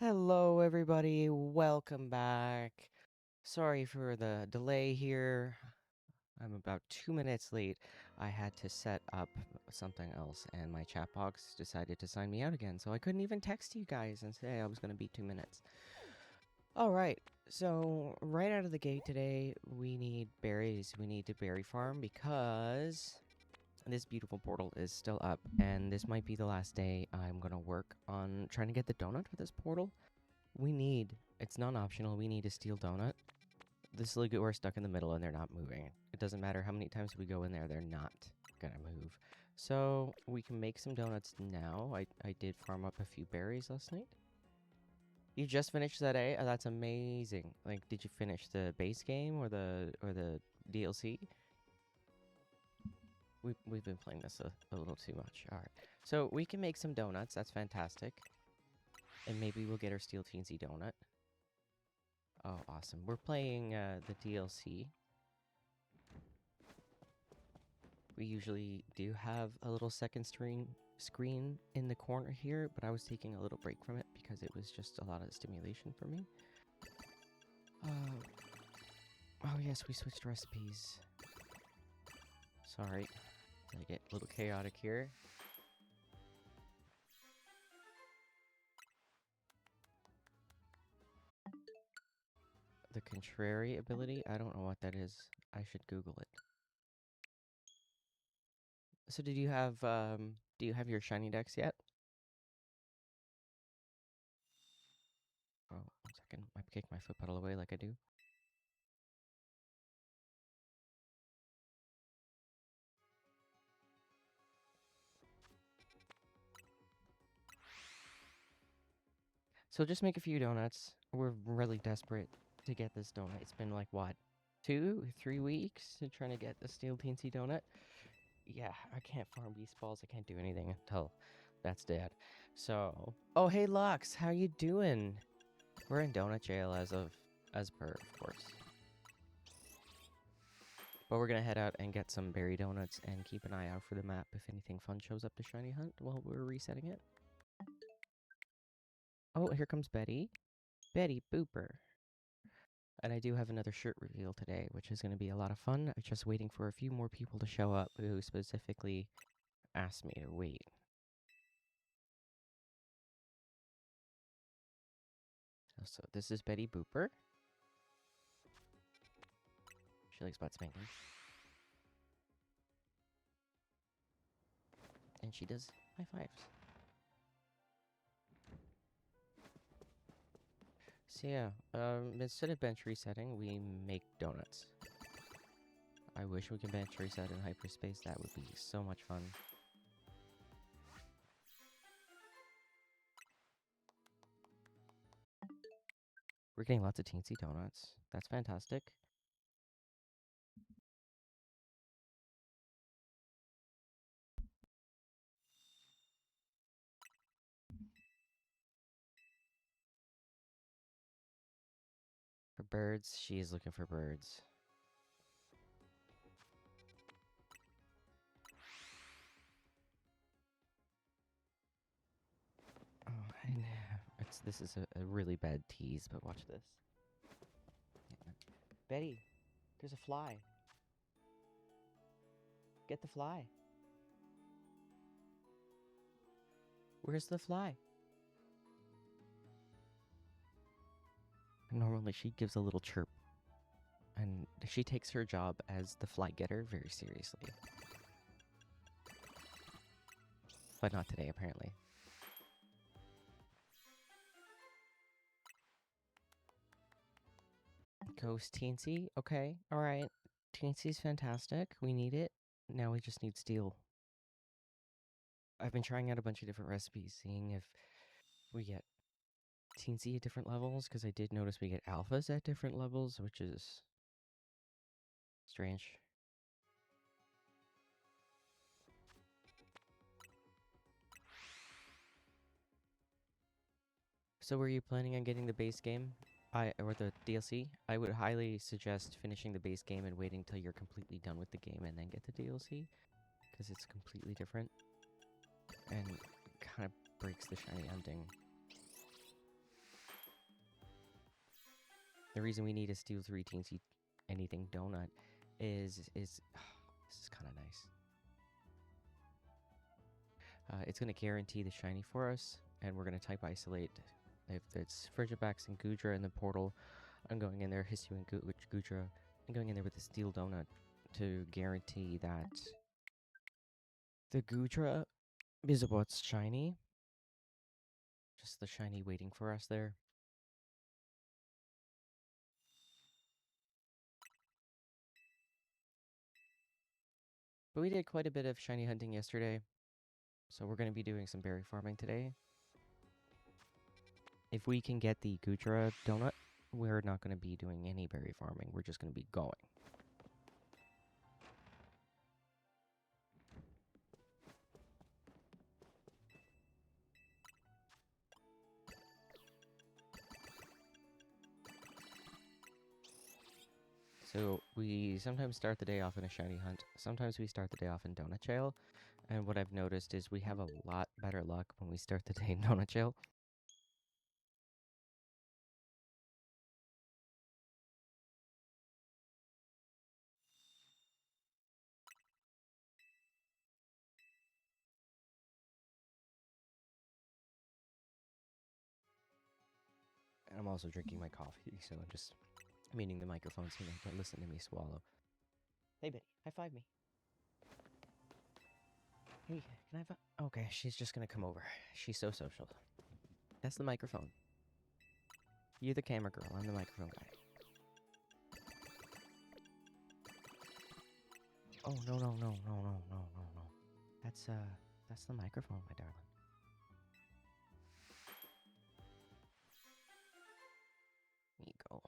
Hello, everybody. Welcome back. Sorry for the delay here. I'm about 2 minutes late. I had to set up something else, and my chat box decided to sign me out again, so I couldn't even text you guys and say I was going to be 2 minutes. All right. So, right out of the gate today, we need berries. We need to berry farm because this beautiful portal is still up, and this might be the last day I'm going to work on trying to get the donut for this portal. It's non-optional, we need a steel donut. This is we're stuck in the middle and they're not moving. It doesn't matter how many times we go in there, they're not gonna move. So we can make some donuts now. I did farm up a few berries last night. You just finished that A? Oh, that's amazing. Like, did you finish the base game or the DLC? We've been playing this a little too much. All right. So we can make some donuts. That's fantastic. And maybe we'll get our steel teensy donut. Oh, awesome. We're playing the DLC. We usually do have a little second screen in the corner here, but I was taking a little break from it because it was just a lot of stimulation for me. Oh yes, we switched recipes. Sorry. I get a little chaotic here. The contrary ability? I don't know what that is. I should Google it. So do you have your shiny decks yet? Oh, 1 second. I kick my foot pedal away like I do. So just make a few donuts. We're really desperate to get this donut. It's been like, what, 2, 3 weeks to trying to get the steel teensy donut? Yeah, I can't farm beast balls. I can't do anything until that's dead. So, oh, hey, Lux, how you doing? We're in donut jail as per, of course. But we're gonna head out and get some berry donuts and keep an eye out for the map if anything fun shows up to shiny hunt while we're resetting it. Oh, here comes Betty. Betty Booper. And I do have another shirt reveal today, which is going to be a lot of fun. I'm just waiting for a few more people to show up who specifically asked me to wait. So this is Betty Booper. She likes butt spanking. And she does high fives. So yeah, instead of bench resetting, we make donuts. I wish we could bench reset in hyperspace. That would be so much fun. We're getting lots of teensy donuts. That's fantastic. For birds, she is looking for birds. Oh, I know. This is a really bad tease, but watch this. Betty, there's a fly. Get the fly. Where's the fly? Normally she gives a little chirp. And she takes her job as the fly getter very seriously. But not today, apparently. Ghost Teensy? Okay, alright. Teensy's fantastic. We need it. Now we just need steel. I've been trying out a bunch of different recipes, seeing if we get Teensy at different levels, because I did notice we get alphas at different levels, which is strange. So were you planning on getting the base game? Or the DLC? I would highly suggest finishing the base game and waiting till you're completely done with the game and then get the DLC, because it's completely different and kind of breaks the shiny hunting. The reason we need a Steel 3 Teensy Anything Donut is this is kind of nice. It's going to guarantee the shiny for us, and we're going to type isolate. If it's Frigibax and Goodra in the portal, I'm going in there, Hisui and Goodra. I'm going in there with the Steel Donut to guarantee that the Goodra is what's shiny. Just the shiny waiting for us there. But we did quite a bit of shiny hunting yesterday, so we're going to be doing some berry farming today. If we can get the Goodra donut, we're not going to be doing any berry farming. We're just going to be going. So we sometimes start the day off in a shiny hunt. Sometimes we start the day off in donut jail. And what I've noticed is we have a lot better luck when we start the day in donut jail. And I'm also drinking my coffee, so I'm just meaning the microphone so they can listen to me swallow. Hey, Betty, high five me. Hey, can I okay, she's just gonna come over. She's so social. That's the microphone. You're the camera girl, I'm the microphone guy. Oh, no, no, no, no, no, no, no, no. That's the microphone, my darling. There you go.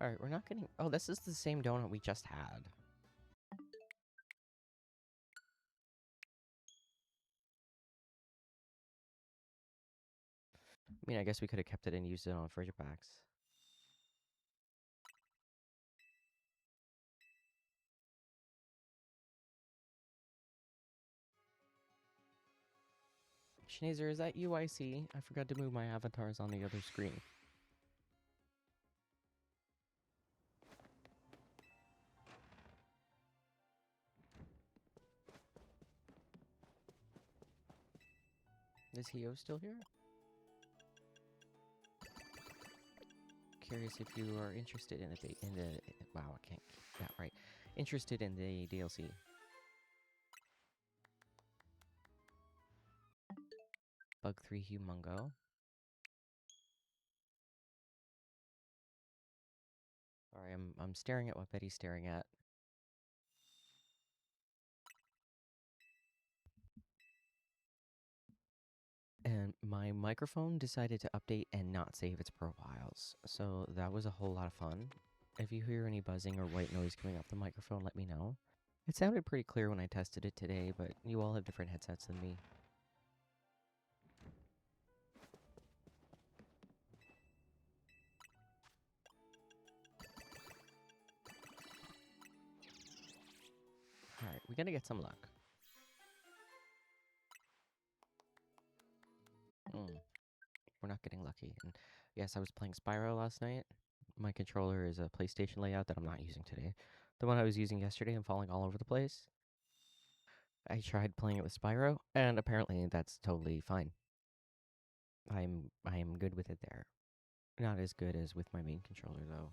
Alright, we're not getting... Oh, this is the same donut we just had. I mean, I guess we could have kept it and used it on Frigibax. Schneezer, is that you I see? I forgot to move my avatars on the other screen. Is Hio still here? Curious if you are interested in the wow, I can't keep that right. Interested in the DLC. Bug 3 Humongo. Sorry, I'm staring at what Betty's staring at. And my microphone decided to update and not save its profiles. So that was a whole lot of fun. If you hear any buzzing or white noise coming off the microphone, let me know. It sounded pretty clear when I tested it today, but you all have different headsets than me. Alright, we gotta get some luck. We're not getting lucky. And yes, I was playing Spyro last night. My controller is a PlayStation layout that I'm not using today. The one I was using yesterday, I'm falling all over the place. I tried playing it with Spyro, and apparently that's totally fine. I'm good with it there. Not as good as with my main controller, though.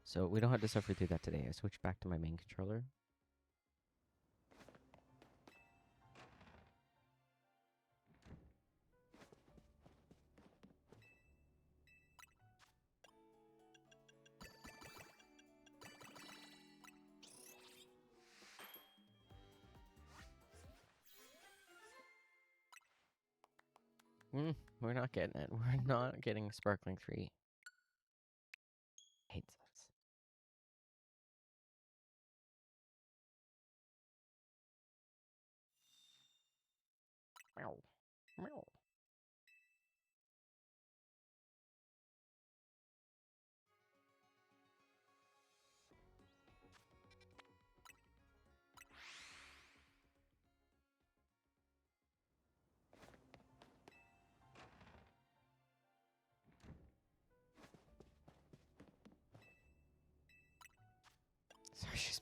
So we don't have to suffer through that today. I switched back to my main controller. We're not getting it. We're not getting Sparkling 3. Hates us. Meow. Meow.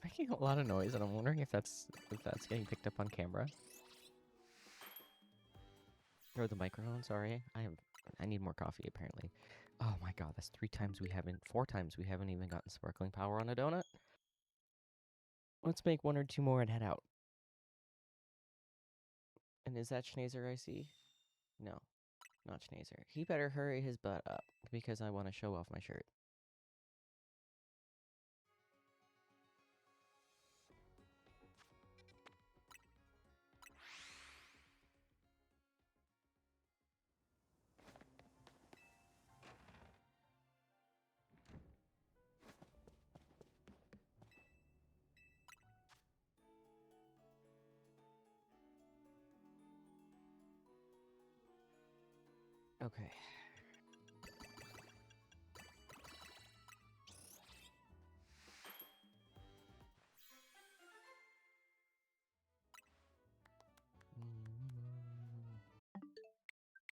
making a lot of noise, and I'm wondering if that's getting picked up on camera. Or the microphone, sorry. I need more coffee, apparently. Oh my god, that's 4 times we haven't even gotten sparkling power on a donut. Let's make 1 or 2 more and head out. And is that Schneezer I see? No, not Schneezer. He better hurry his butt up, because I want to show off my shirt. Okay.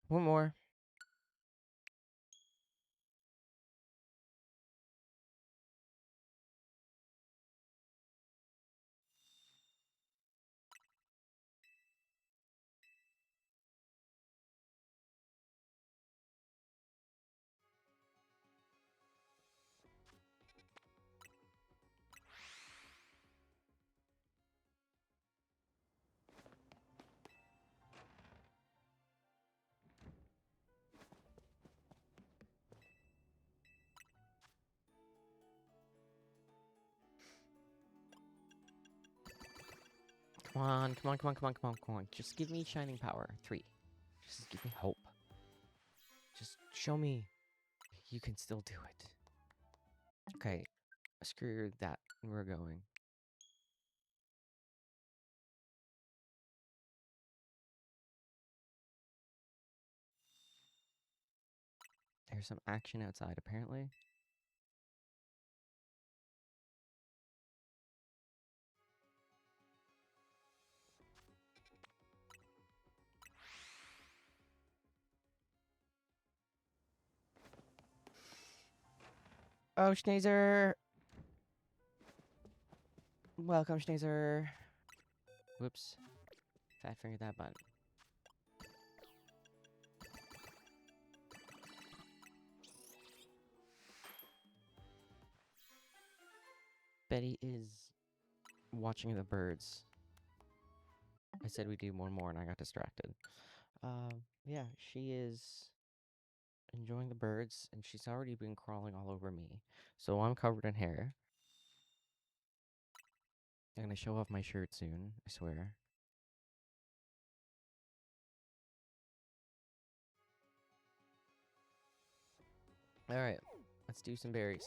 One more. Come on, come on, come on, come on, come on, come on. Just give me shining power. 3. Just give me hope. Just show me you can still do it. Okay, screw that. We're going. There's some action outside, apparently. Oh, Schneezer! Welcome, Schneezer. Whoops. Fat finger that button. Betty is watching the birds. I said we'd do 1 more and I got distracted. Yeah, she is enjoying the birds and she's already been crawling all over me. So I'm covered in hair. I'm gonna show off my shirt soon, I swear. Alright, let's do some berries.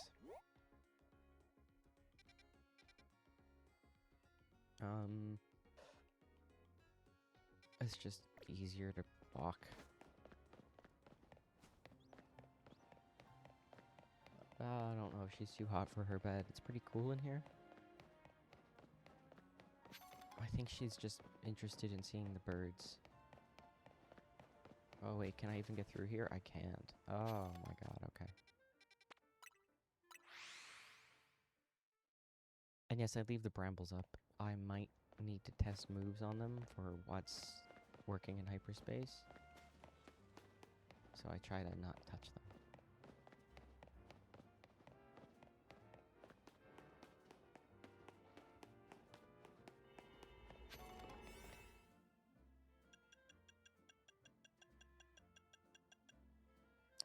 It's just easier to walk. I don't know if she's too hot for her bed. It's pretty cool in here. I think she's just interested in seeing the birds. Oh wait, can I even get through here? I can't. Oh my god, okay. And yes, I leave the brambles up. I might need to test moves on them for what's working in hyperspace. So I try to not touch them.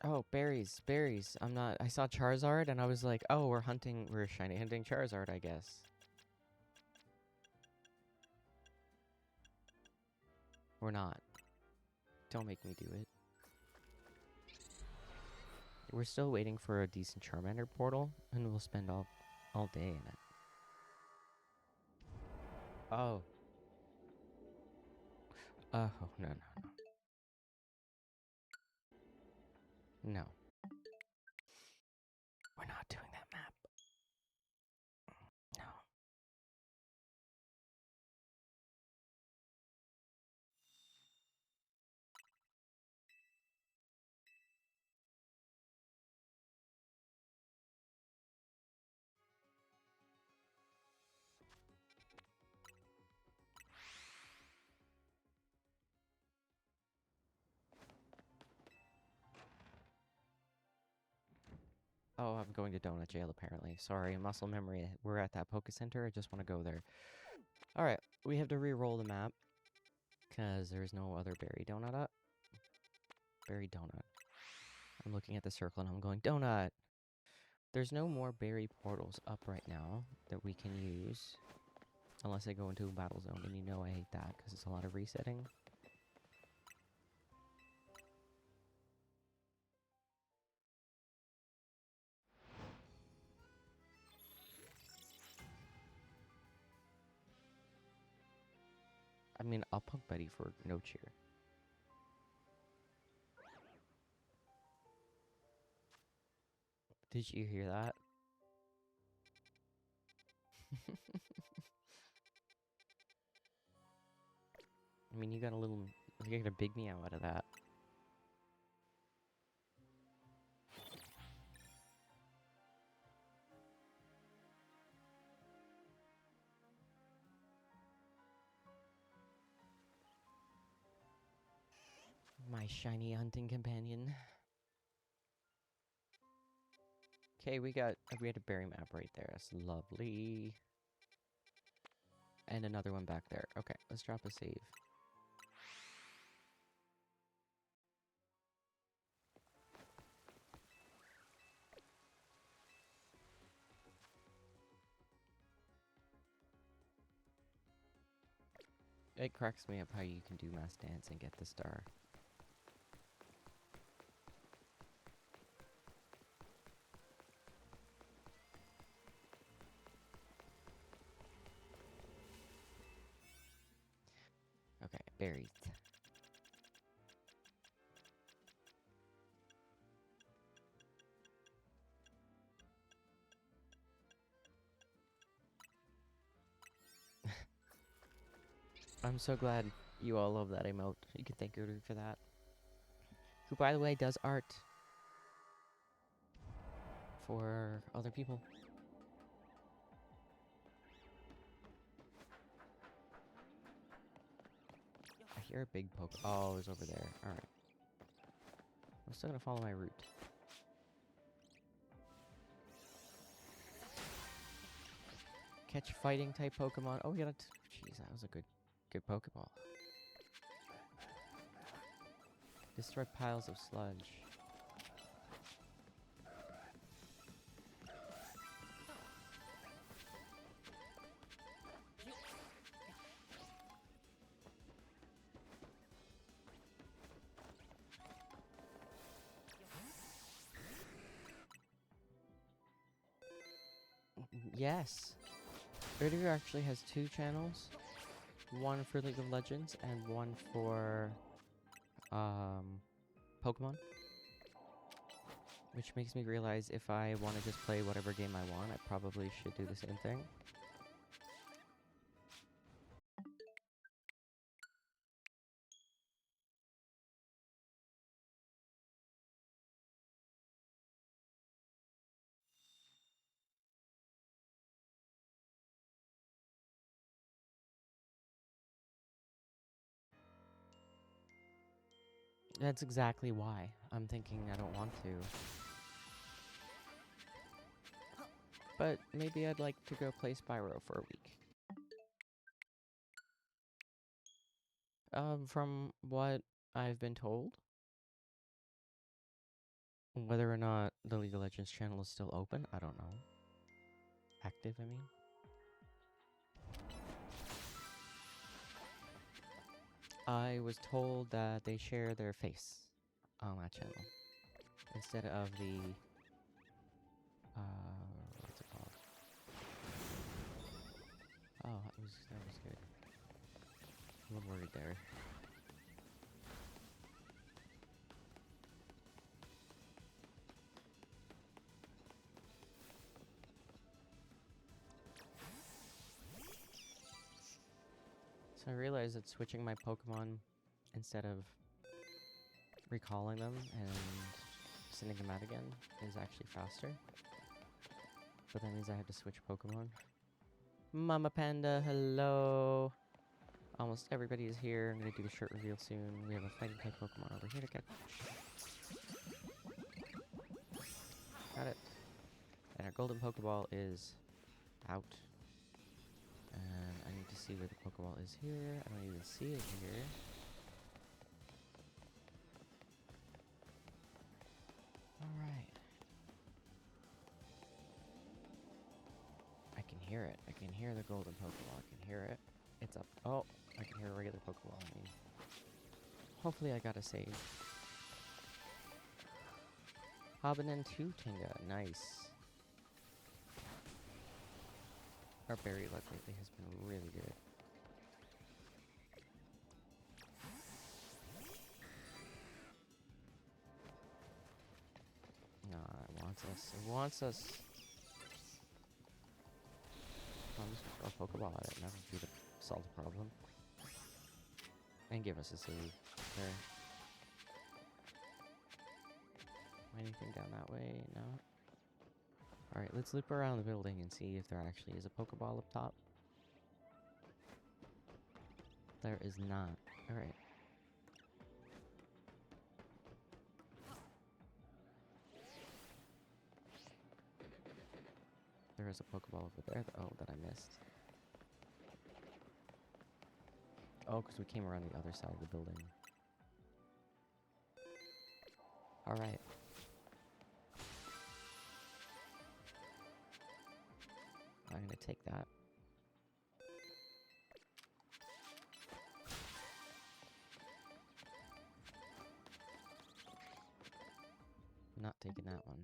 Oh, berries, berries. I saw Charizard and I was like, oh, we're shiny hunting Charizard, I guess. We're not. Don't make me do it. We're still waiting for a decent Charmander portal, and we'll spend all day in it. Oh. Oh, no, no, no. No. We're not doing that map. No. Oh, I'm going to Donut Jail, apparently. Sorry, muscle memory. We're at that Poke Center. I just want to go there. Alright, we have to re-roll the map. Because there's no other berry donut up. Berry donut. I'm looking at the circle and I'm going, donut! There's no more berry portals up right now that we can use. Unless I go into a battle zone, and you know I hate that, because it's a lot of resetting. I mean, I'll punk Betty for no cheer. Did you hear that? I mean, you got a big meow out of that. My shiny hunting companion. Okay, we had a berry map right there. That's lovely. And another one back there. Okay, let's drop a save. It cracks me up how you can do mass dance and get the star. Okay, berries. I'm so glad you all love that emote. You can thank Gertrude for that. Who, by the way, does art for other people. I hear a big poke. Oh, it's over there. Alright. I'm still gonna follow my route. Catch fighting type Pokemon. Oh, we got a... Jeez, that was a good Pokeball. Destroy piles of sludge. Yes! Erdinger actually has 2 channels. One for League of Legends and one for Pokemon. Which makes me realize if I want to just play whatever game I want, I probably should do the same thing. That's exactly why I'm thinking I don't want to. But maybe I'd like to go play Spyro for a week. From what I've been told, whether or not the League of Legends channel is still open, I don't know. Active, I mean. I was told that they share their face on that channel instead of the what's it called? Oh, that was good. I'm a little worried there. So I realized that switching my Pokemon instead of recalling them and sending them out again is actually faster. But that means I have to switch Pokemon. Mama Panda, hello! Almost everybody is here. I'm gonna do the shirt reveal soon. We have a fighting type Pokemon over here to catch. Got it. golden Pokeball is out. And I need to see where the Pokeball is here. I don't even see it here. Alright. I can hear it. I can hear the golden Pokeball. I can hear it. It's up. Oh, I can hear a regular Pokeball. I mean, hopefully I got a save. Hobbin 2 Tinga. Nice. Our berry luck lately has been really good. Nah, it wants us. It wants us. I'll just throw a Pokeball at it, and that would be to solve the problem. And give us a save. There. Anything down that way? No. Alright, let's loop around the building and see if there actually is a Pokeball up top. There is not. Alright. There is a Pokeball over there. Oh, that I missed. Oh, because we came around the other side of the building. Alright. I'm gonna take that. Not taking that one.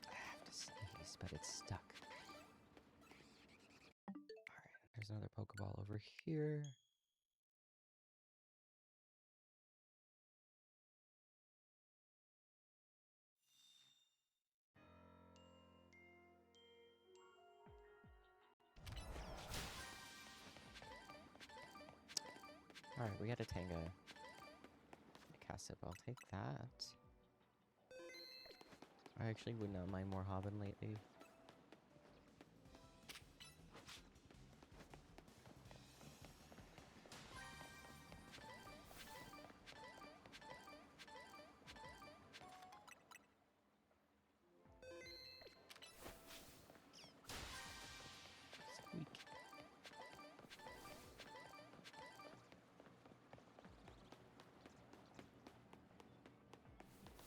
I have to sneeze, but it's stuck. Alright, there's another Pokeball over here. Alright, we got a Tanga. Cast it, I'll take that. I actually would not mind more Hobbin lately. Squeak.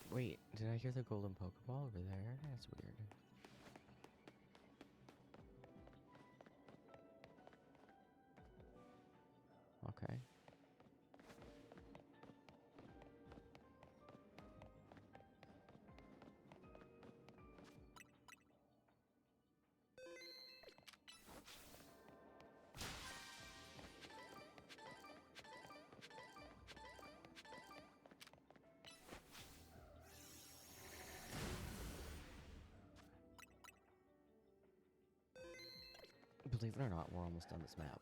Wait, did I hear the golden Pokeball over there? That's weird. Okay. Believe it or not, we're almost on this map.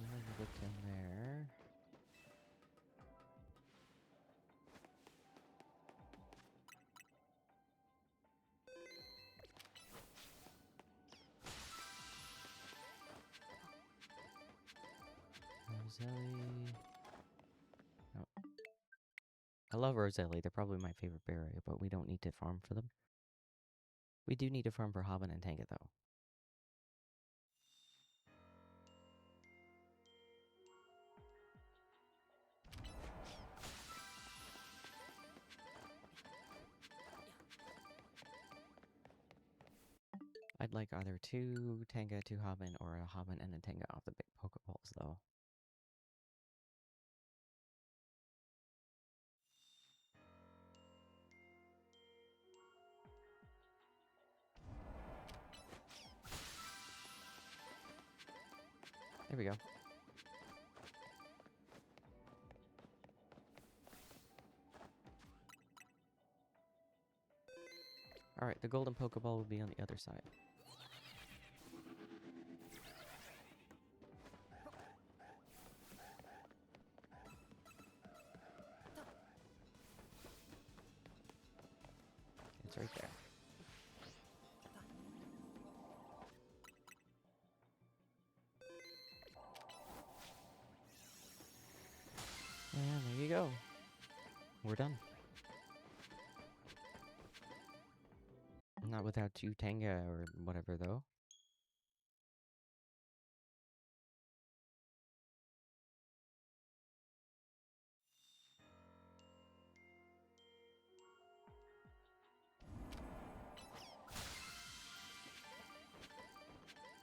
I'm gonna look in there. Zelly. I love Roselli. They're probably my favorite berry, but we don't need to farm for them. We do need to farm for Hobbin and Tanga, though. I'd like either 2 Tanga, 2 Hobbin, or a Hobbin and a Tanga off the big Pokeballs, though. There we go. Alright, the golden Pokeball will be on the other side. It's right there. And there you go. We're done. Not without 2 Tanga or whatever, though.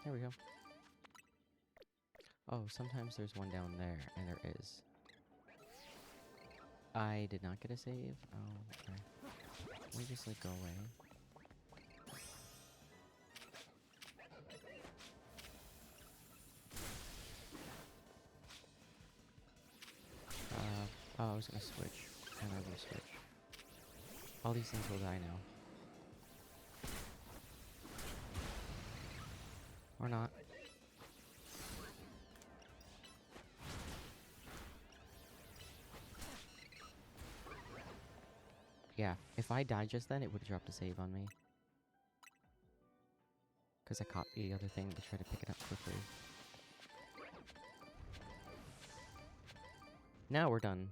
There we go. Oh, sometimes there's one down there, and there is. I did not get a save. Oh, okay. Let me just, like, go away. Oh, I was gonna switch. I'm not gonna switch. All these things will die now. Or not. Yeah, if I died just then, it would have dropped a save on me. Because I caught the other thing to try to pick it up quickly. Now we're done.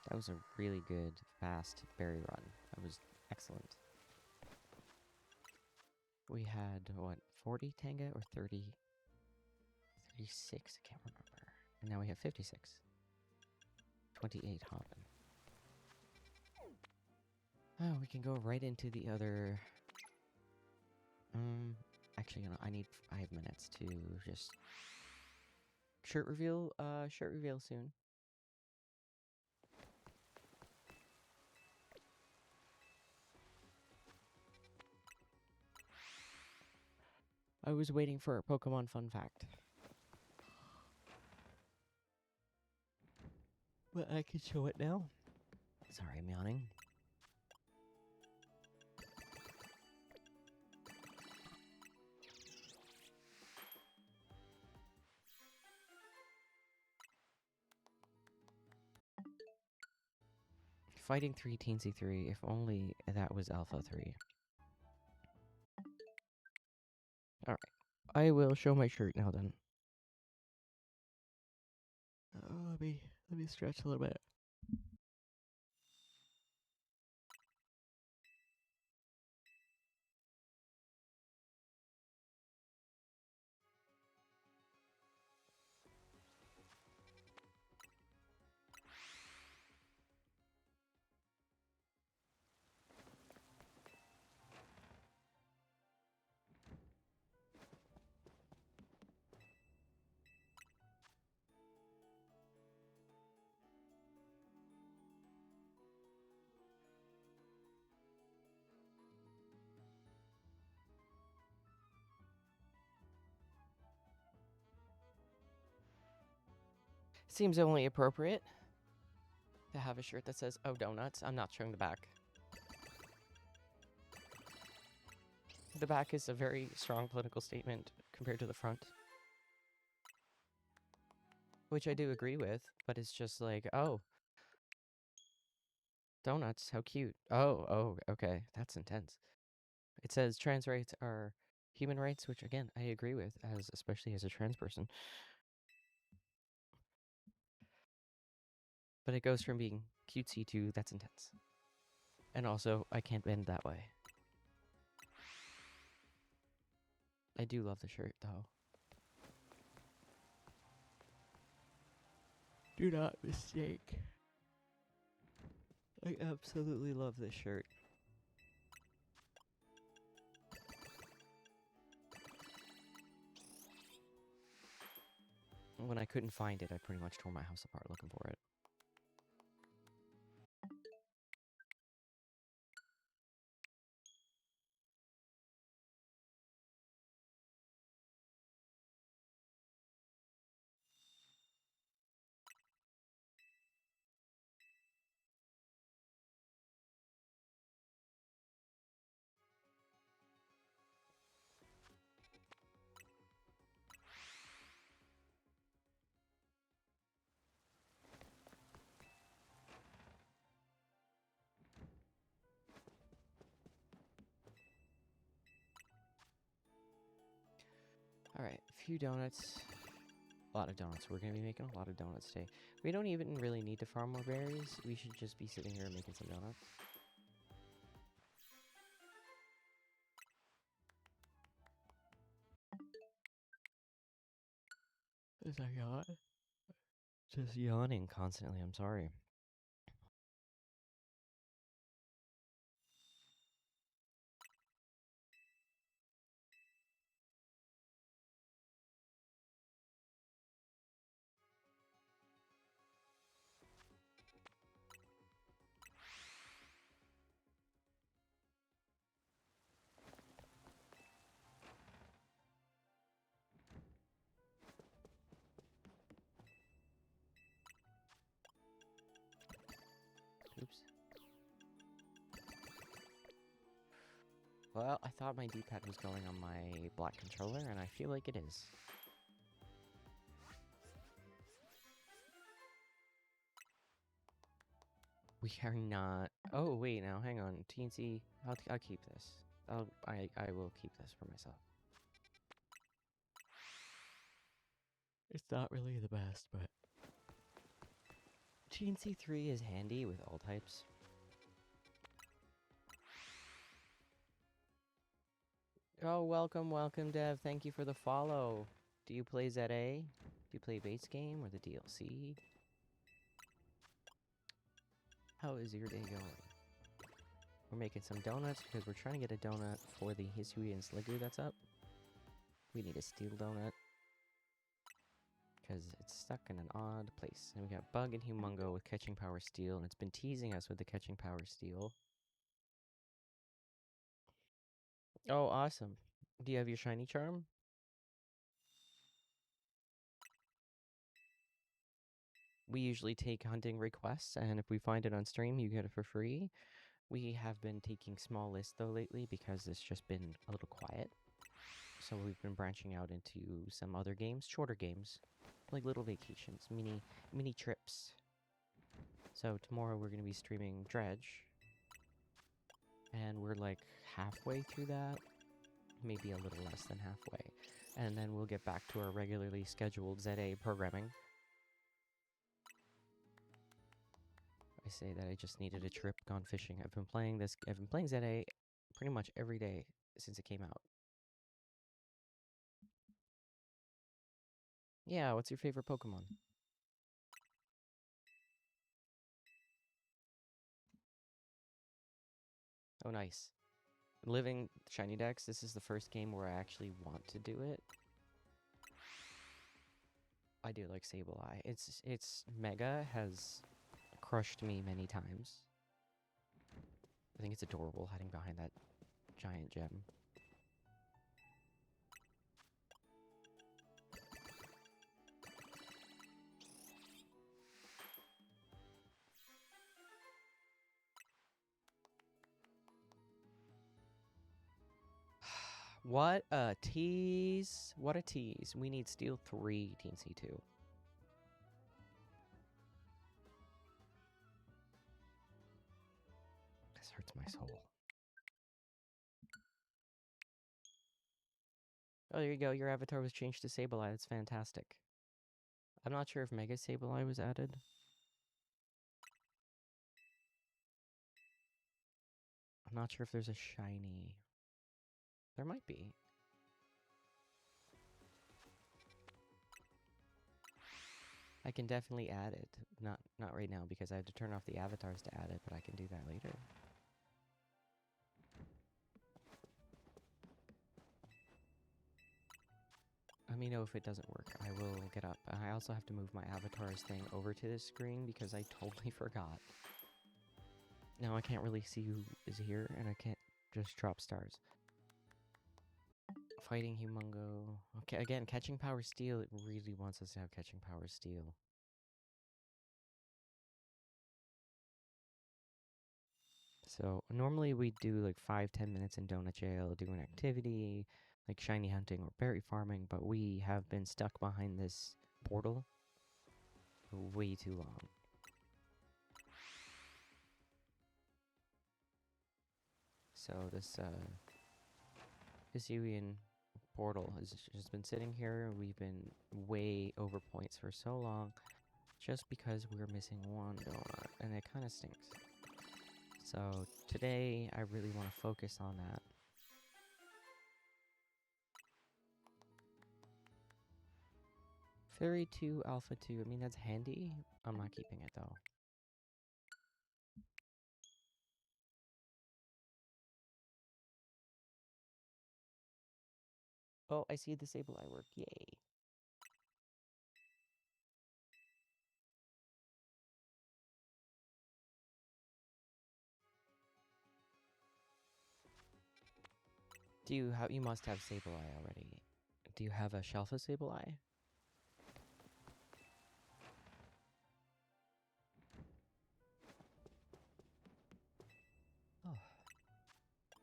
That was a really good, fast berry run. That was excellent. We had, what, 40 Tanga or 30? 36? I can't remember. And now we have 56. 28 Hoppin. Oh, we can go right into the other... actually, you know, I need 5 minutes to just... Shirt reveal soon. I was waiting for a Pokemon fun fact. But I can show it now. Sorry, I'm yawning. Fighting 3 Teensy 3, if only that was Alpha 3. Alright. I will show my shirt now then. Let me stretch a little bit. Seems only appropriate to have a shirt that says, "Oh, donuts." I'm not showing the back. The back is a very strong political statement compared to the front. Which I do agree with, but it's just like, oh. Donuts, how cute. Oh, okay. That's intense. It says trans rights are human rights, which again, I agree with, as especially as a trans person. But it goes from being cutesy to that's intense. And also, I can't bend that way. I do love the shirt, though. Do not mistake. I absolutely love this shirt. When I couldn't find it, I pretty much tore my house apart looking for it. Alright, a few donuts. A lot of donuts. We're going to be making a lot of donuts today. We don't even really need to farm more berries. We should just be sitting here making some donuts. Is that yawn? Just yawning constantly, I'm sorry. Oops. Well, I thought my D-pad was going on my black controller, and I feel like it is. We are not... Oh, wait, now, hang on. TNC, I'll keep this. I will keep this for myself. It's not really the best, but... TNC 3 is handy with all types. Oh, welcome, Dev. Thank you for the follow. Do you play ZA? Do you play base game or the DLC? How is your day going? We're making some donuts because we're trying to get a donut for the Hisui and Sliggoo that's up. We need a steel donut because it's stuck in an odd place. And we got Bug and Humongo with Catching Power Steel, and it's been teasing us with the Catching Power Steel. Oh, awesome. Do you have your shiny charm? We usually take hunting requests, and if we find it on stream, you get it for free. We have been taking small lists, though, lately, because it's just been a little quiet. So we've been branching out into some other games, shorter games, like little vacations, mini trips. So tomorrow we're going to be streaming Dredge, and we're like halfway through that, maybe a little less than halfway. And then we'll get back to our regularly scheduled ZA programming. I say that I just needed a trip gone fishing. I've been playing ZA pretty much every day since it came out. Yeah, what's your favorite Pokemon? Oh, nice. Living Shiny Dex, this is the first game where I actually want to do it. I do like Sableye. It's Mega has crushed me many times. I think it's adorable hiding behind that giant gem. What a tease. What a tease. We need Steel 3 TNC2. hurts my soul. Oh, there you go. Your avatar was changed to Sableye. That's fantastic. I'm not sure if Mega Sableye was added. I'm not sure if there's a shiny. There might be. I can definitely add it. Not right now because I have to turn off the avatars to add it, but I can do that later. Let me know if it doesn't work. I will get up. I also have to move my avatar's thing over to this screen because I totally forgot. Now I can't really see who is here, and I can't just drop stars. Fighting Humongo. Okay, again, Catching Power Steel. It really wants us to have Catching Power Steel. So normally we do like 5-10 minutes in Donut Jail, do an activity, like shiny hunting or berry farming, but we have been stuck behind this portal for way too long. So this Hisuian portal has just been sitting here. We've been way over points for so long just because we're missing one donut, and it kind of stinks. So today I really want to focus on that. 32 Alpha 2, I mean that's handy. I'm not keeping it though. Oh, I see the Sableye work. Yay. You must have Sableye already. Do you have a Shelfa Sableye? Oh.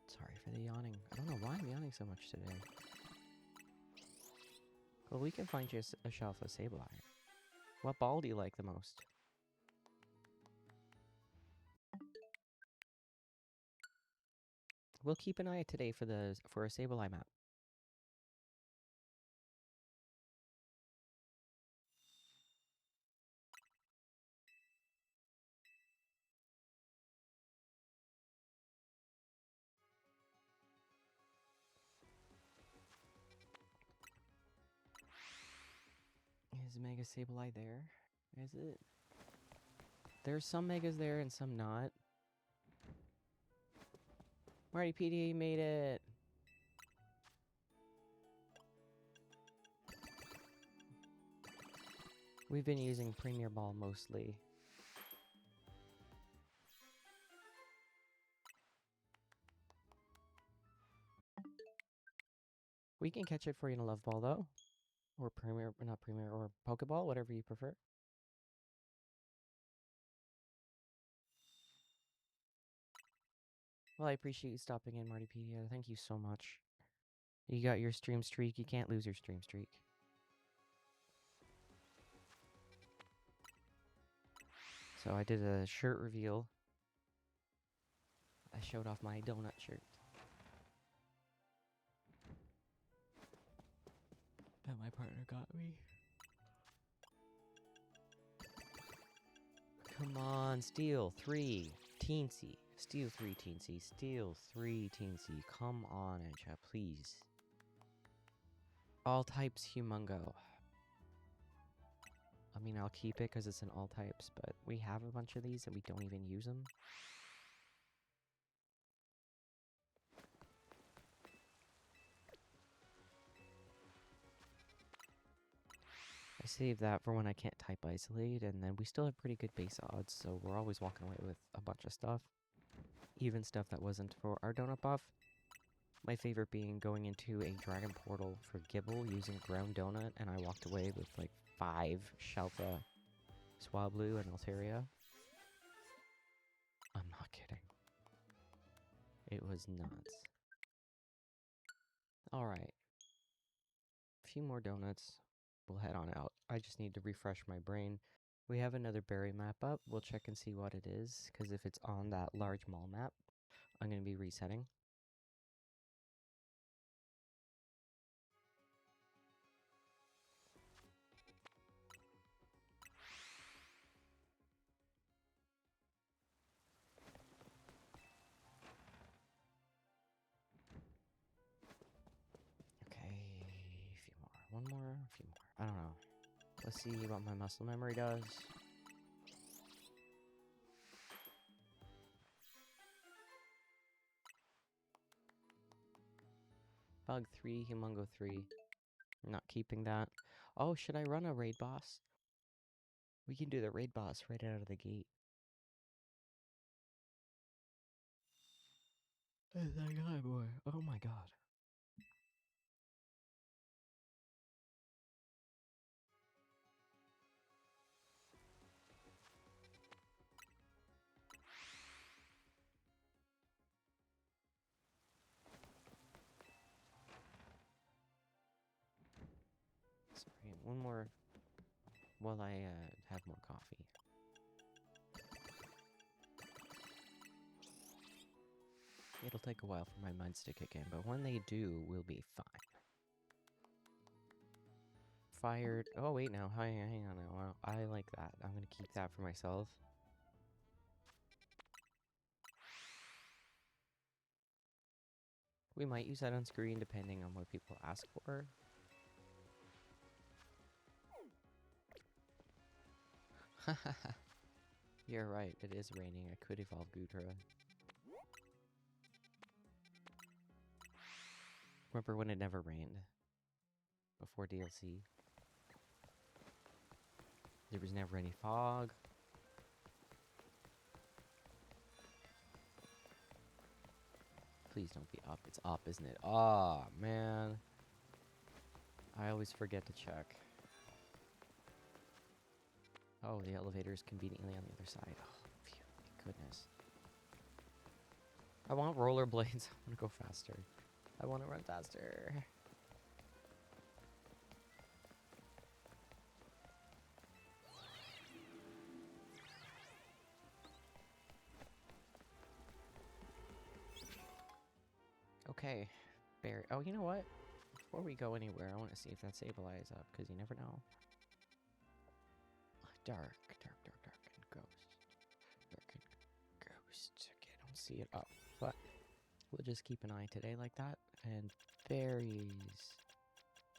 Sorry for the yawning. I don't know why I'm yawning so much today. Well, we can find you a Shelfa Sableye. What ball do you like the most? We'll keep an eye out today for a Sableye map. Is Mega Sableye there? Is it? There's some Megas there and some not. Marty PD made it! We've been using Premier Ball mostly. We can catch it for you in a Love Ball though. Or not Premier, or Pokeball, whatever you prefer. Well, I appreciate you stopping in, Martypedia. Thank you so much. You got your stream streak. You can't lose your stream streak. So I did a shirt reveal. I showed off my donut shirt. That my partner got me. Come on, steal 3, teensy. Steal 3, teensy. Steal 3, teensy. Come on, Ancha, please. All types Humongo. I mean, I'll keep it because it's in all types, but we have a bunch of these and we don't even use them. I save that for when I can't type isolate, and then we still have pretty good base odds, so we're always walking away with a bunch of stuff. Even stuff that wasn't for our donut buff. My favorite being going into a dragon portal for Gibble using ground donut, and I walked away with like 5 Shelfa, Swablu, and Altaria. I'm not kidding. It was nuts. Alright. A few more donuts. We'll head on out. I just need to refresh my brain. We have another berry map up. We'll check and see what it is, because if it's on that large mall map, I'm going to be resetting. Okay, a few more. One more, a few more. I don't know. Let's see what my muscle memory does. Bug 3, Humongo 3. I'm not keeping that. Oh, should I run a raid boss? We can do the raid boss right out of the gate. Oh my god, boy. Oh my god. Sorry, one more while I have more coffee. It'll take a while for my meds to kick in, but when they do, we'll be fine. Fired. Oh, wait, now. Hang on now. Well, I like that. I'm going to keep that for myself. We might use that on screen depending on what people ask for. You're right. It is raining. I could evolve Gudra. Remember when it never rained? Before DLC? There was never any fog. Please don't be up. It's up, isn't it? Oh, man. I always forget to check. Oh, the elevator is conveniently on the other side. Oh, phew, thank goodness. I want rollerblades. I want to go faster. I want to run faster. Okay. Berry. Oh, you know what? Before we go anywhere, I want to see if that stabilizes up, because you never know. Dark, dark, dark, dark, and ghost. Dark and ghost. Okay, I don't see it up, but we'll just keep an eye today like that. And berries.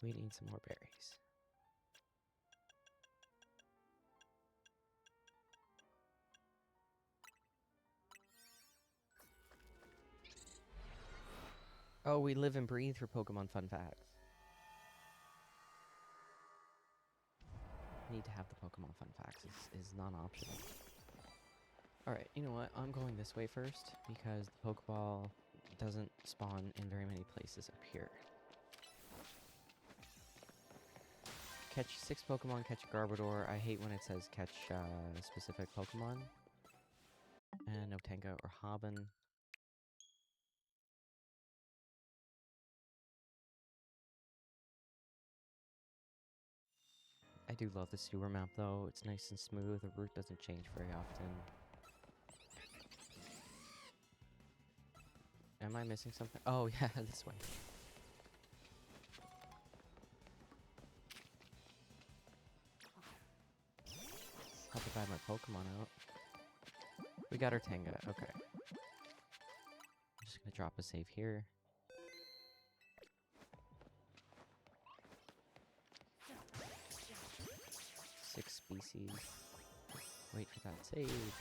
We need some more berries. Oh, we live and breathe for Pokemon fun facts. Need to have the Pokemon fun facts. Is non-optional. Alright, you know what? I'm going this way first, because the Pokeball doesn't spawn in very many places up here. Catch 6 Pokemon, catch a Garbodor. I hate when it says catch specific Pokemon. And no Tenga or Hobbin. I do love the sewer map though. It's nice and smooth. The route doesn't change very often. Am I missing something? Oh yeah, this way. Have to buy my Pokemon out. We got our Tenga, okay. I'm just gonna drop a save here. Six species. Wait for that save.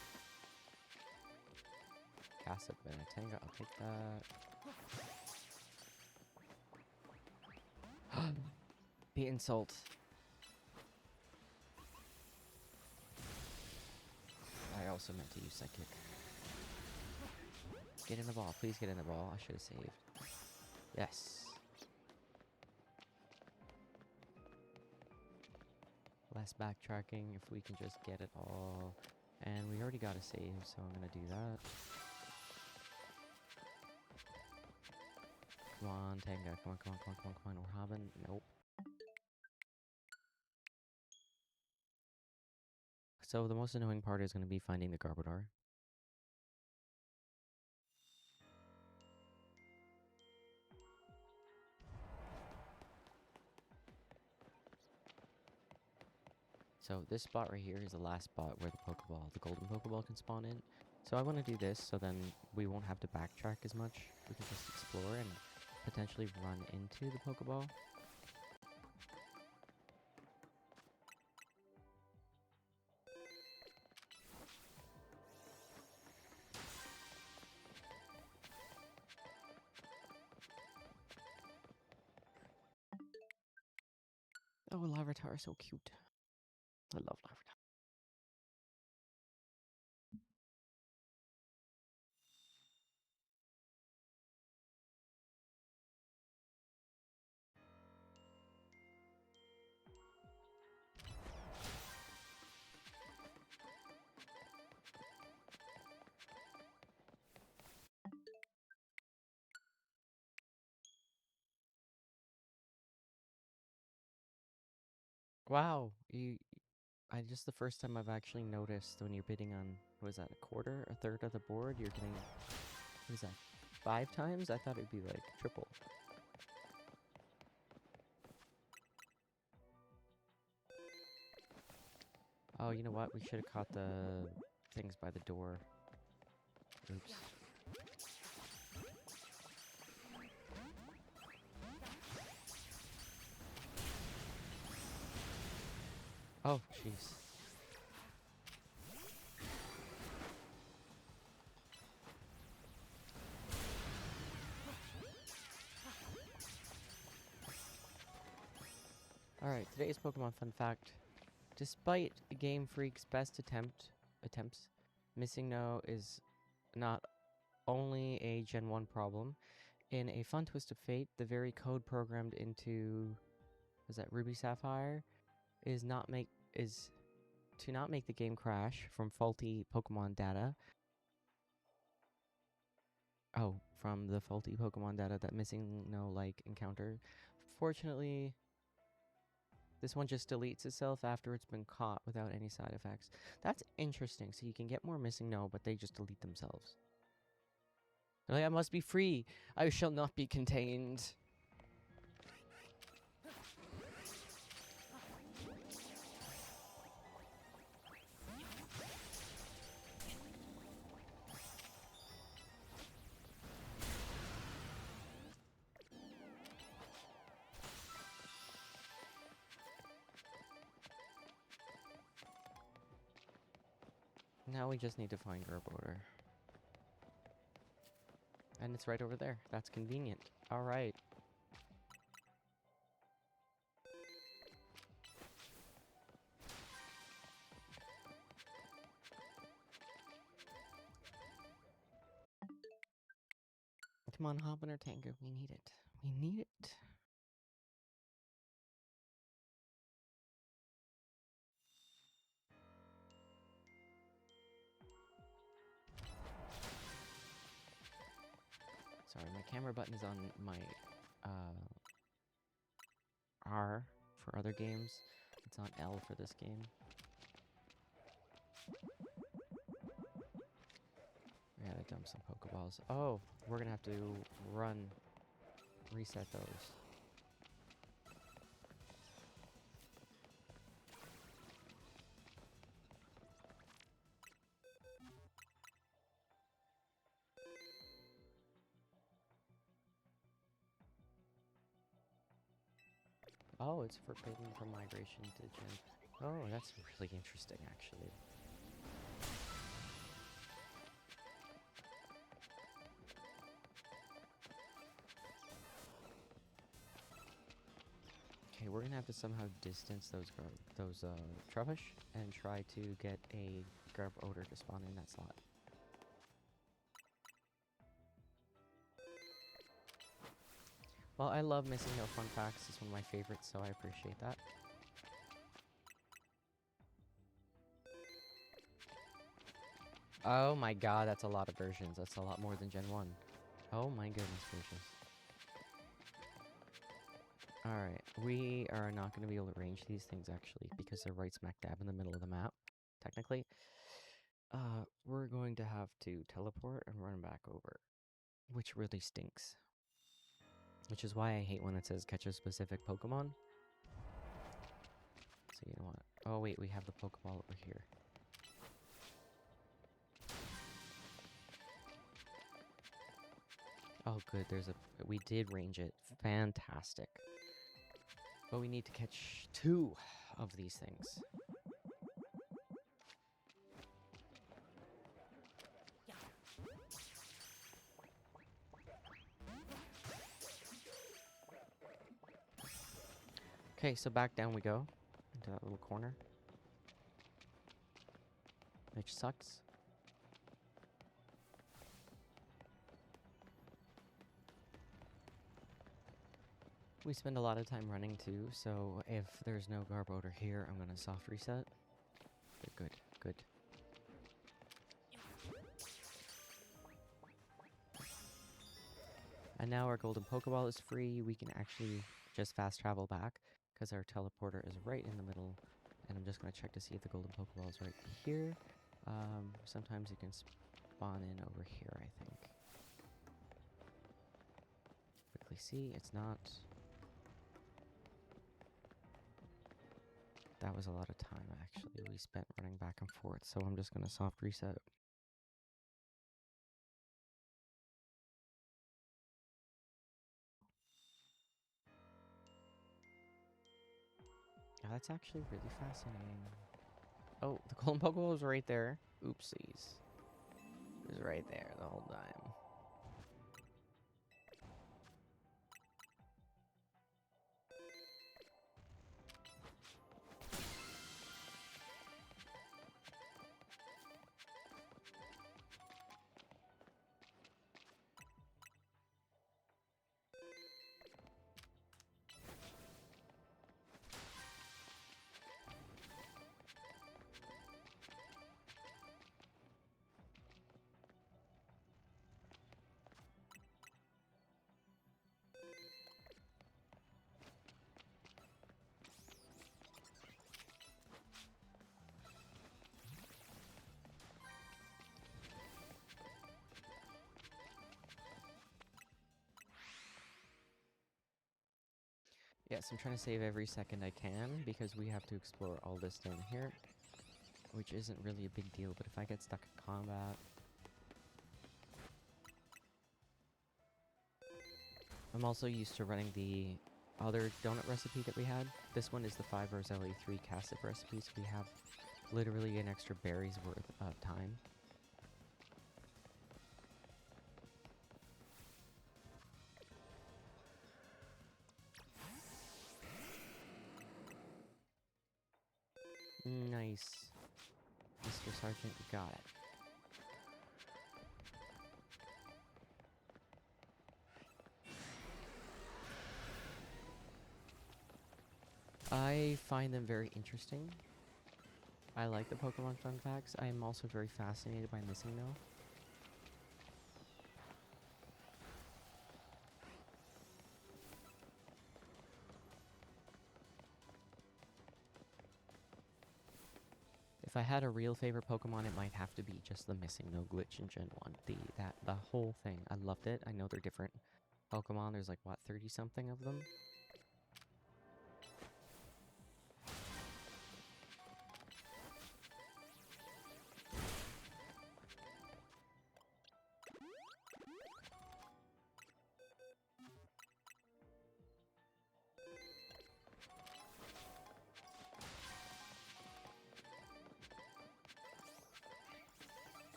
Gossip and a Tenga, I'll take that. The insult. I also meant to use Psychic. Get in the ball, please get in the ball. I should have saved. Yes. Less backtracking if we can just get it all. And we already got a save, so I'm gonna do that. Come on, Tenga. Come on, come on, come on, come on, come on. We're hobbing. Nope. So the most annoying part is going to be finding the Garbodor. So this spot right here is the last spot where the golden Pokeball can spawn in. So I want to do this so then we won't have to backtrack as much. We can just explore and potentially run into the Pokeball. Oh, Larvitar is so cute. I love Larvitar. Wow, I just the first time I've actually noticed when you're bidding on, what is that, a quarter, a third of the board, you're getting, what is that, 5 times? I thought it'd be like triple. Oh, you know what? We should have caught the things by the door. Oops. Oh, jeez. Alright, today's Pokemon fun fact. Despite Game Freak's best attempts, Missing No is not only a Gen 1 problem. In a fun twist of fate, the very code programmed into, was that Ruby Sapphire, is to not make the game crash from faulty Pokemon data. Oh, from the faulty Pokemon data that Missing No encounter. Fortunately, this one just deletes itself after it's been caught without any side effects. That's interesting. So you can get more Missing No, but they just delete themselves. They're like, I must be free. I shall not be contained. Now we just need to find Gerboder. And it's right over there. That's convenient. Alright. Come on, hop in our tanker. We need it. We need it. Sorry, my camera button is on my R for other games. It's on L for this game. We gotta dump some Pokeballs. Oh, we're gonna have to reset those. Oh, it's forbidden from migration to Gen. Oh, that's really interesting, actually. Okay, we're gonna have to somehow distance those Trubbish and try to get a Garb Odor to spawn in that slot. Well, I love Missing No fun facts. It's one of my favorites, so I appreciate that. Oh my god, that's a lot of versions. That's a lot more than Gen 1. Oh my goodness gracious. Alright, we are not going to be able to range these things, actually, because they're right smack dab in the middle of the map, technically. We're going to have to teleport and run back over, which really stinks. Which is why I hate when it says catch a specific Pokemon. So you know what? Oh wait, we have the Pokeball over here. Oh good, we did range it. Fantastic. But we need to catch 2 of these things. Okay, so back down we go into that little corner, which sucks. We spend a lot of time running too, so if there's no Garbodor here, I'm gonna soft reset. But good, good. And now our golden Pokeball is free. We can actually just fast travel back because our teleporter is right in the middle. And I'm just gonna check to see if the golden Pokeball is right here. Sometimes you can spawn in over here, I think. Quickly see, it's not. That was a lot of time, actually, we spent running back and forth, so I'm just gonna soft reset. Yeah, that's actually really fascinating. Oh, the golden Pokeball was right there. Oopsies. It was right there the whole time. Yes, I'm trying to save every second I can because we have to explore all this down here, which isn't really a big deal, but if I get stuck in combat... I'm also used to running the other donut recipe that we had. This one is the 5 Roselli 3 Cassip recipe, so we have literally an extra berry's worth of time. Nice. Mr. Sergeant, got it. I find them very interesting. I like the Pokemon fun facts. I am also very fascinated by missing though. If I had a real favorite Pokemon, it might have to be just the missing no glitch in Gen 1. The whole thing. I loved it. I know they're different Pokemon. There's like, what, 30-something of them?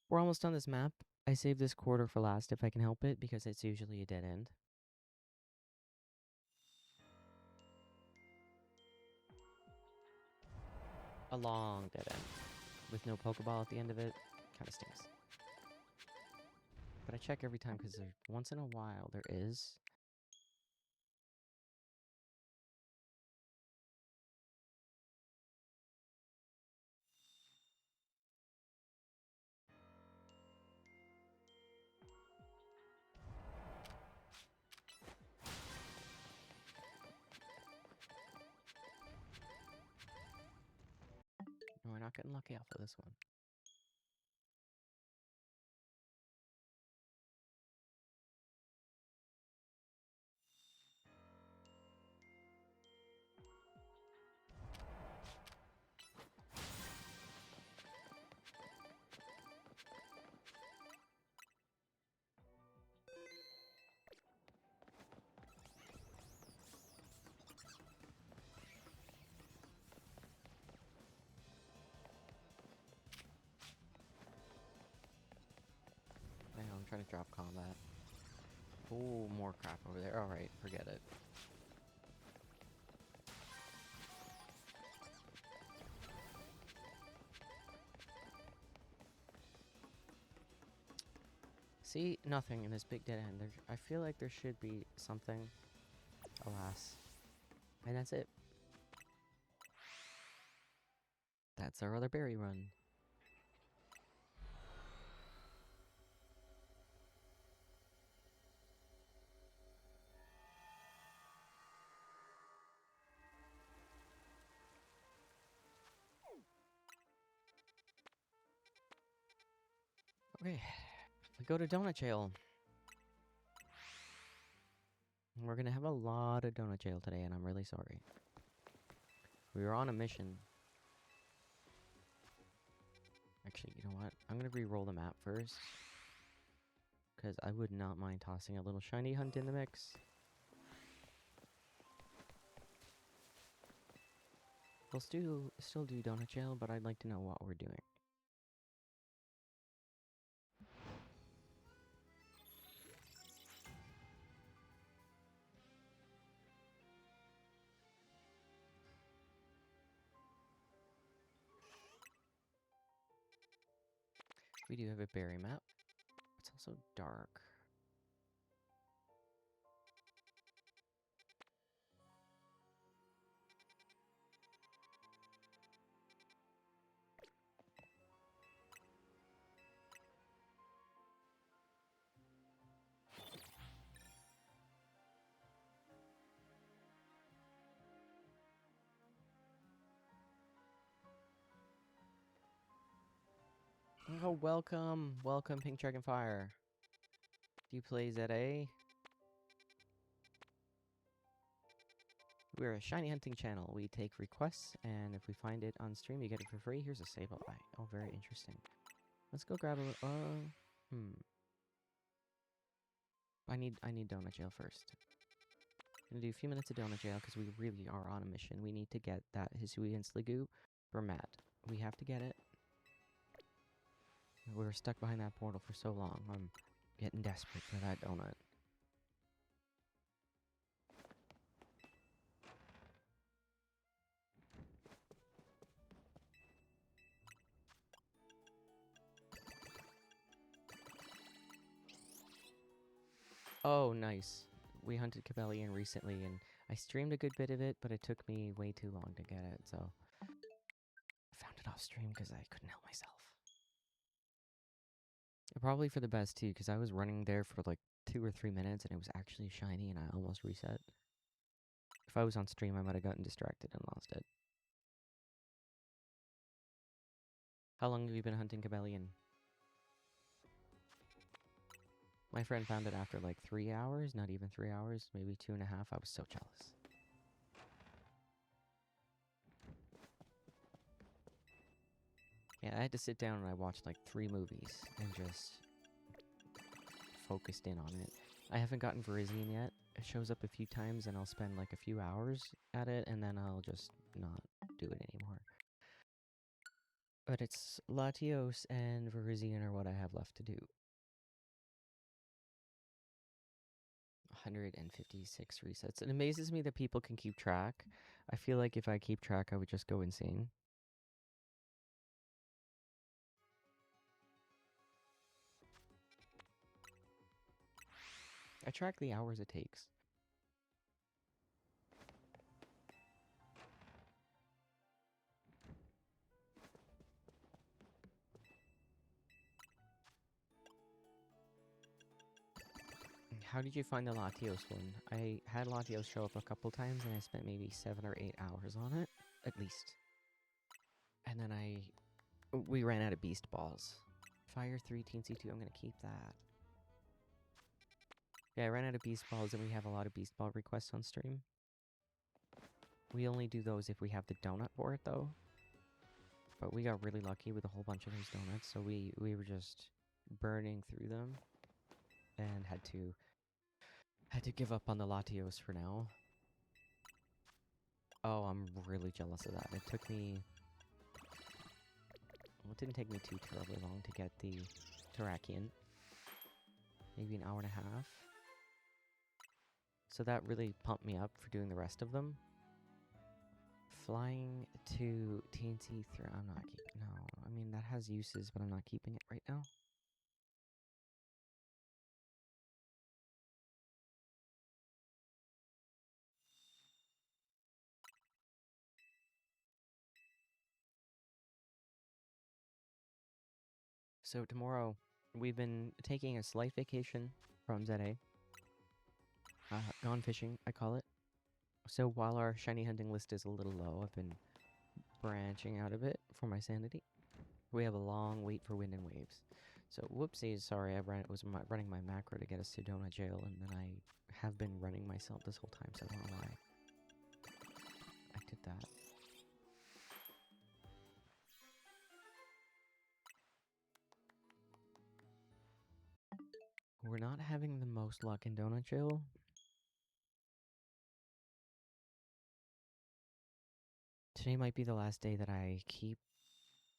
We're almost done this map. I saved this quarter for last if I can help it, because it's usually a dead end. A long dead end. With no Pokeball at the end of it. Kinda stinks. But I check every time, because once in a while there is. No, we're not getting lucky off of this one. I'm trying to drop combat. Oh, more crap over there. Alright, forget it. See, nothing in this big dead end. I feel like there should be something. Alas. And that's it. That's our other berry run. Okay, we go to Donut Jail. We're gonna have a lot of Donut Jail today, and I'm really sorry. We were on a mission. Actually, you know what? I'm gonna re-roll the map first. Because I would not mind tossing a little shiny hunt in the mix. We'll still do Donut Jail, but I'd like to know what we're doing. We do have a berry map. It's also dark. Oh, welcome! Welcome, Pink Dragonfire. Do you play ZA? We're a shiny hunting channel. We take requests, and if we find it on stream, you get it for free. Here's a save eye. Oh, very interesting. Let's go grab a... I need Donut Jail first. I'm gonna do a few minutes of Donut Jail, because we really are on a mission. We need to get that Hisui and Sliggoo for Matt. We have to get it. We were stuck behind that portal for so long. I'm getting desperate for that donut. Oh, nice. We hunted Cabellian recently, and I streamed a good bit of it, but it took me way too long to get it, so... I found it off stream because I couldn't help myself. Probably for the best, too, because I was running there for like 2 or 3 minutes, and it was actually shiny, and I almost reset. If I was on stream, I might have gotten distracted and lost it. How long have you been hunting Cabellian? My friend found it after like 3 hours, not even 3 hours, maybe 2.5. I was so jealous. Yeah, I had to sit down and I watched like 3 movies and just focused in on it. I haven't gotten Virizion yet. It shows up a few times and I'll spend like a few hours at it and then I'll just not do it anymore. But it's Latios and Virizion are what I have left to do. 156 resets. It amazes me that people can keep track. I feel like if I keep track, I would just go insane. I track the hours it takes. How did you find the Latios one? I had Latios show up a couple times and I spent maybe 7 or 8 hours on it, at least. And then we ran out of beast balls. Fire 3, Teensy 2, I'm gonna keep that. Yeah, I ran out of beast balls and we have a lot of beast ball requests on stream. We only do those if we have the donut for it though. But we got really lucky with a whole bunch of those donuts, so we were just burning through them. And had to give up on the Latios for now. Oh, I'm really jealous of that. It took me... Well, it didn't take me too terribly long to get the Terrakion. maybe an hour and a half. So that really pumped me up for doing the rest of them. Flying to TNT through. I'm not keeping. No, I mean that has uses, but I'm not keeping it right now. So tomorrow, we've been taking a slight vacation from ZA. Gone fishing, I call it. So while our shiny hunting list is a little low, I've been branching out a bit for my sanity. We have a long wait for wind and waves. So whoopsies, sorry, was running my macro to get us to Donut Jail, and then I have been running myself this whole time, so I don't know why I did that. We're not having the most luck in Donut Jail. Today might be the last day that I keep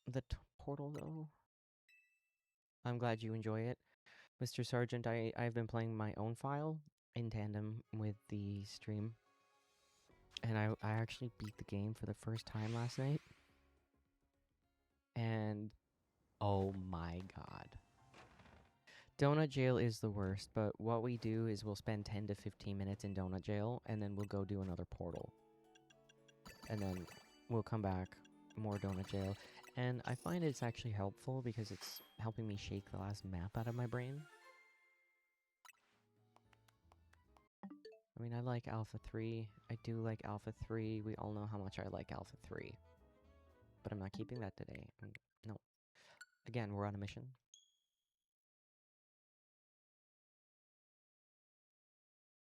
the portal, though. I'm glad you enjoy it. Mr. Sergeant, I've been playing my own file in tandem with the stream. And I actually beat the game for the first time last night. And oh my god. Donut Jail is the worst, but what we do is we'll spend 10 to 15 minutes in Donut Jail, and then we'll go do another portal. And then we'll come back, more Donut Jail. And I find it's actually helpful because it's helping me shake the last map out of my brain. I mean, I like Alpha 3. I do like Alpha 3. We all know how much I like Alpha 3. But I'm not keeping that today. No. Again, we're on a mission.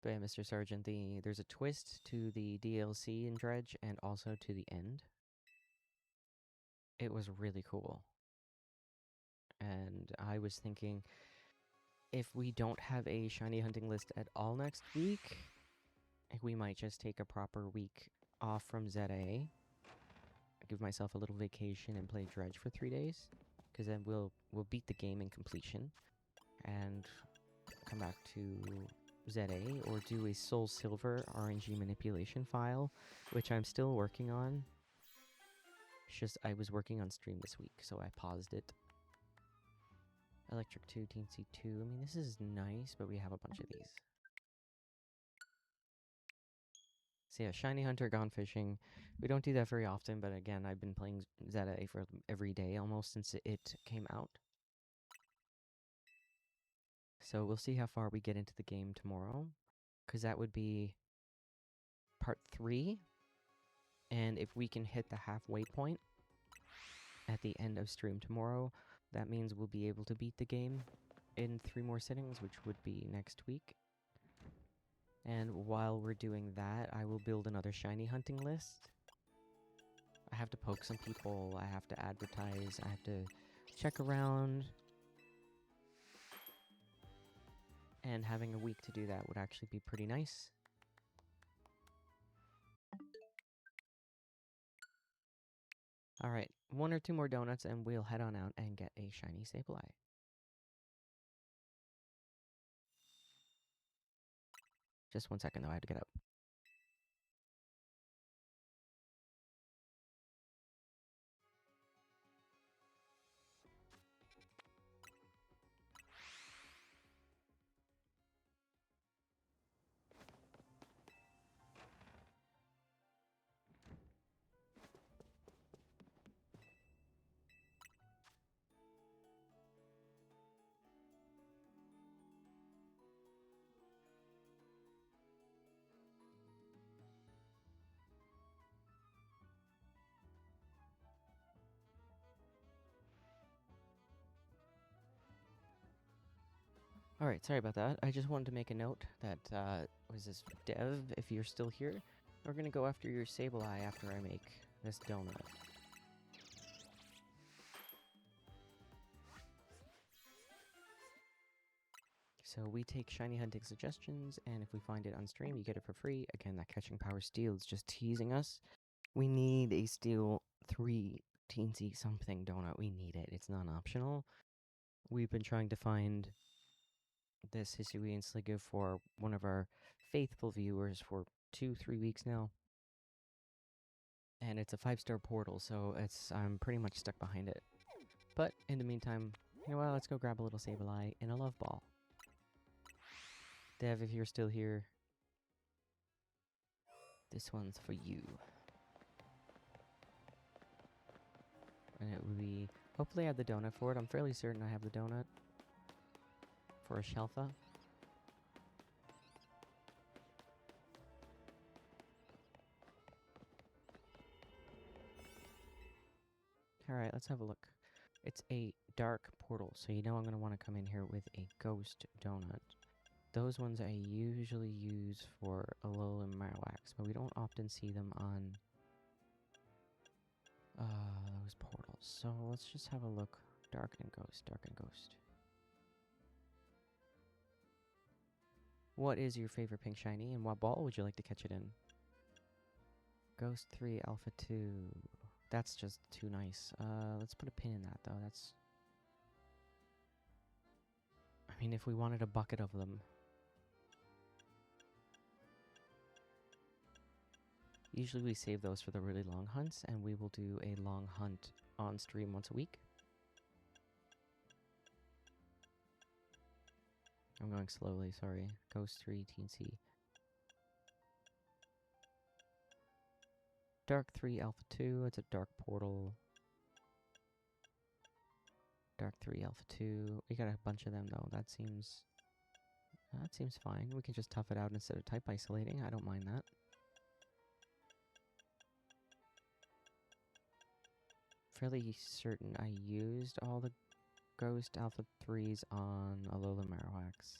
But yeah, Mr. Sergeant, there's a twist to the DLC in Dredge and also to the end. It was really cool. And I was thinking, if we don't have a shiny hunting list at all next week, we might just take a proper week off from ZA. Give myself a little vacation and play Dredge for 3 days. Because then we'll beat the game in completion. And come back to ZA or do a Soul Silver RNG manipulation file, which I'm still working on. It's just I was working on stream this week, so I paused it. Electric 2, Teensy 2. I mean, this is nice, but we have a bunch of these. So yeah, Shiny Hunter, gone fishing. We don't do that very often, but again, I've been playing ZA for every day almost since it came out. So we'll see how far we get into the game tomorrow, because that would be part 3. And if we can hit the halfway point at the end of stream tomorrow, that means we'll be able to beat the game in 3 more sittings, which would be next week. And while we're doing that, I will build another shiny hunting list. I have to poke some people, I have to advertise, I have to check around. And having a week to do that would actually be pretty nice. Alright, 1 or 2 more donuts and we'll head on out and get a shiny Sableye. Just 1 second though, I have to get up. Alright, sorry about that. I just wanted to make a note that, was this Dev, if you're still here, we're gonna go after your Sableye after I make this donut. So we take shiny hunting suggestions, and if we find it on stream, you get it for free. Again, that catching power steel is just teasing us. We need a steel 3 teensy something donut. We need it. It's non-optional. We've been trying to find this Hisuian give for one of our faithful viewers for 2-3 weeks now. And it's a 5-star portal, so I'm pretty much stuck behind it. But in the meantime, you know what, let's go grab a little Sableye and a Love Ball. Dev, if you're still here, this one's for you. And it will be... Hopefully I have the donut for it. I'm fairly certain I have the donut for a Shelfa. Alright, let's have a look. It's a dark portal, so you know I'm going to want to come in here with a ghost donut. Those ones I usually use for Alolan Marowaks, but we don't often see them on those portals. So let's just have a look. Dark and Ghost, Dark and Ghost. What is your favorite pink shiny, and what ball would you like to catch it in? Ghost 3, Alpha 2. That's just too nice. Let's put a pin in that, though. That's... I mean, if we wanted a bucket of them. Usually we save those for the really long hunts, and we will do a long hunt on stream once a week. I'm going slowly, sorry. Ghost 3, TNC. Dark 3, Alpha 2, it's a dark portal. Dark 3, Alpha 2. We got a bunch of them, though. That seems fine. We can just tough it out instead of type isolating. I don't mind that. Fairly certain I used all the Ghost Alpha 3s on Alolan Marowaks.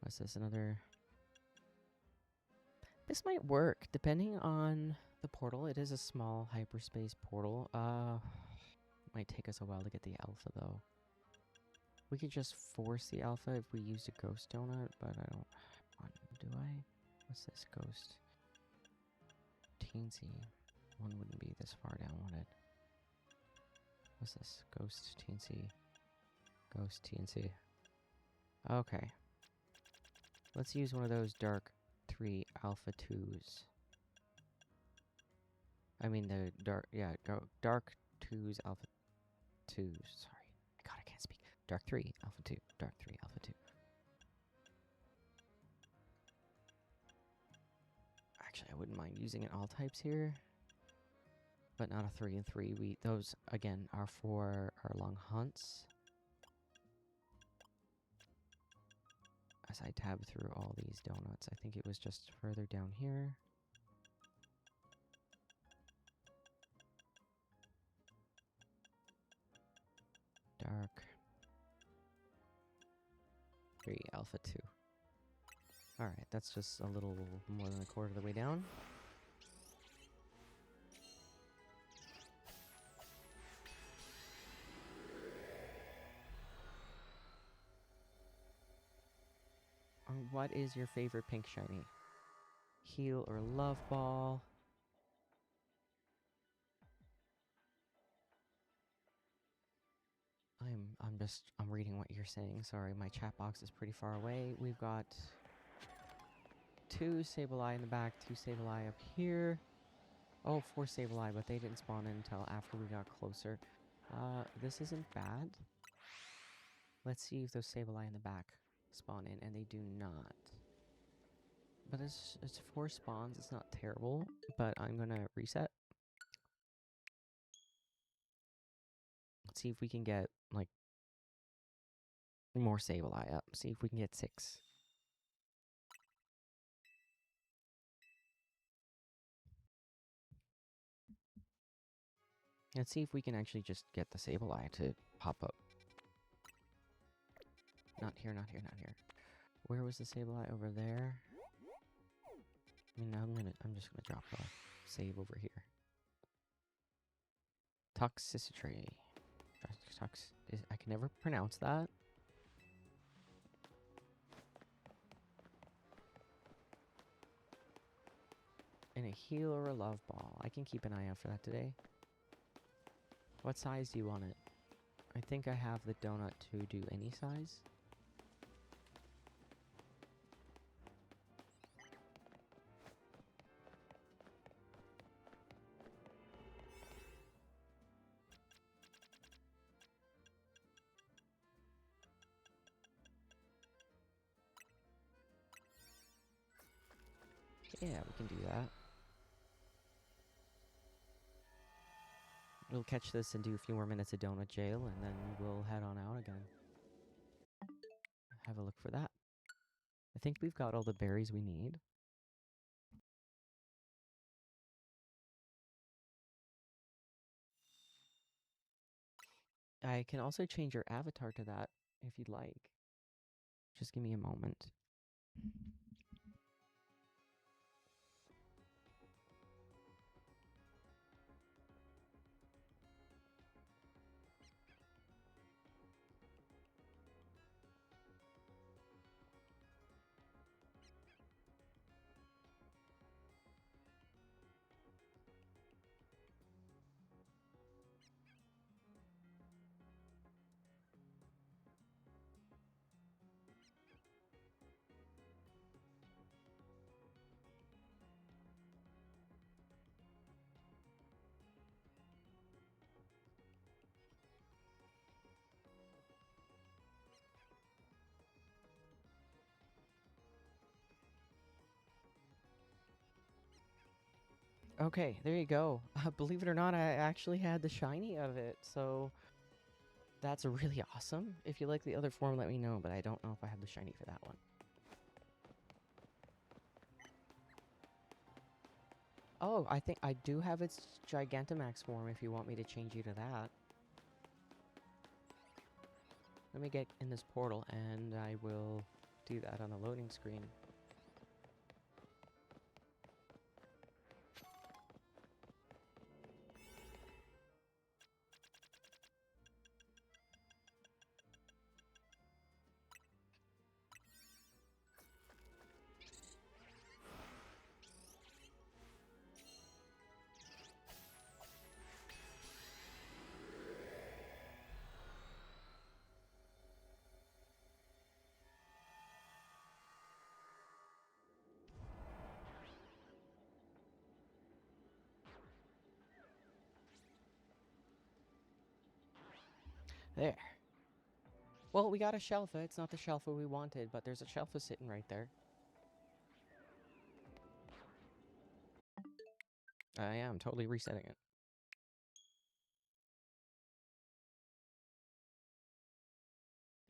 What's this, another... This might work, depending on the portal. It is a small hyperspace portal. Might take us a while to get the alpha, though. We could just force the alpha if we used a ghost donut, but I don't want... Do I? What's this, ghost? Teensy. One wouldn't be this far down, would it? What's this? Ghost Teensy. Ghost TNC. Okay. Let's use one of those dark 3 Alpha 2s. I mean the dark, yeah, dark 2s Alpha 2s. Sorry. God, I can't speak. Dark 3 Alpha 2. Dark 3 Alpha 2. Actually, I wouldn't mind using it all types here. But not a 3 and 3. Those again are for our long hunts. As I tab through all these donuts, I think it was just further down here. Dark 3 Alpha 2. Alright, that's just a little more than a quarter of the way down. What is your favorite pink shiny? Heal or Love Ball? I'm reading what you're saying. Sorry, my chat box is pretty far away. We've got 2 Sableye in the back, 2 Sableye up here. Oh, 4 Sableye, but they didn't spawn in until after we got closer. This isn't bad. Let's see if those Sableye in the back spawn in, and they do not. But it's 4 spawns, it's not terrible, but I'm gonna reset. Let's see if we can get, like, more Sableye up. See if we can get 6. Let's see if we can actually just get the Sableye to pop up. Not here, not here, not here. Where was the Sableye? Over there? I mean, I'm just gonna drop a save over here. Toxicity. I can never pronounce that. And a heal or a love ball. I can keep an eye out for that today. What size do you want it? I think I have the donut to do any size. Yeah, we can do that. We'll catch this and do a few more minutes of donut jail, and then we'll head on out again. Have a look for that. I think we've got all the berries we need. I can also change your avatar to that if you'd like. Just give me a moment. Okay, there you go. Believe it or not, I actually had the shiny of it, so that's really awesome. If you like the other form, let me know, but I don't know if I have the shiny for that one. Oh, I think I do have its Gigantamax form if you want me to change you to that. Let me get in this portal, and I will do that on the loading screen. There. Well, we got a Shelfa. It's not the Shelfa we wanted, but there's a Shelfa sitting right there. I am totally resetting it.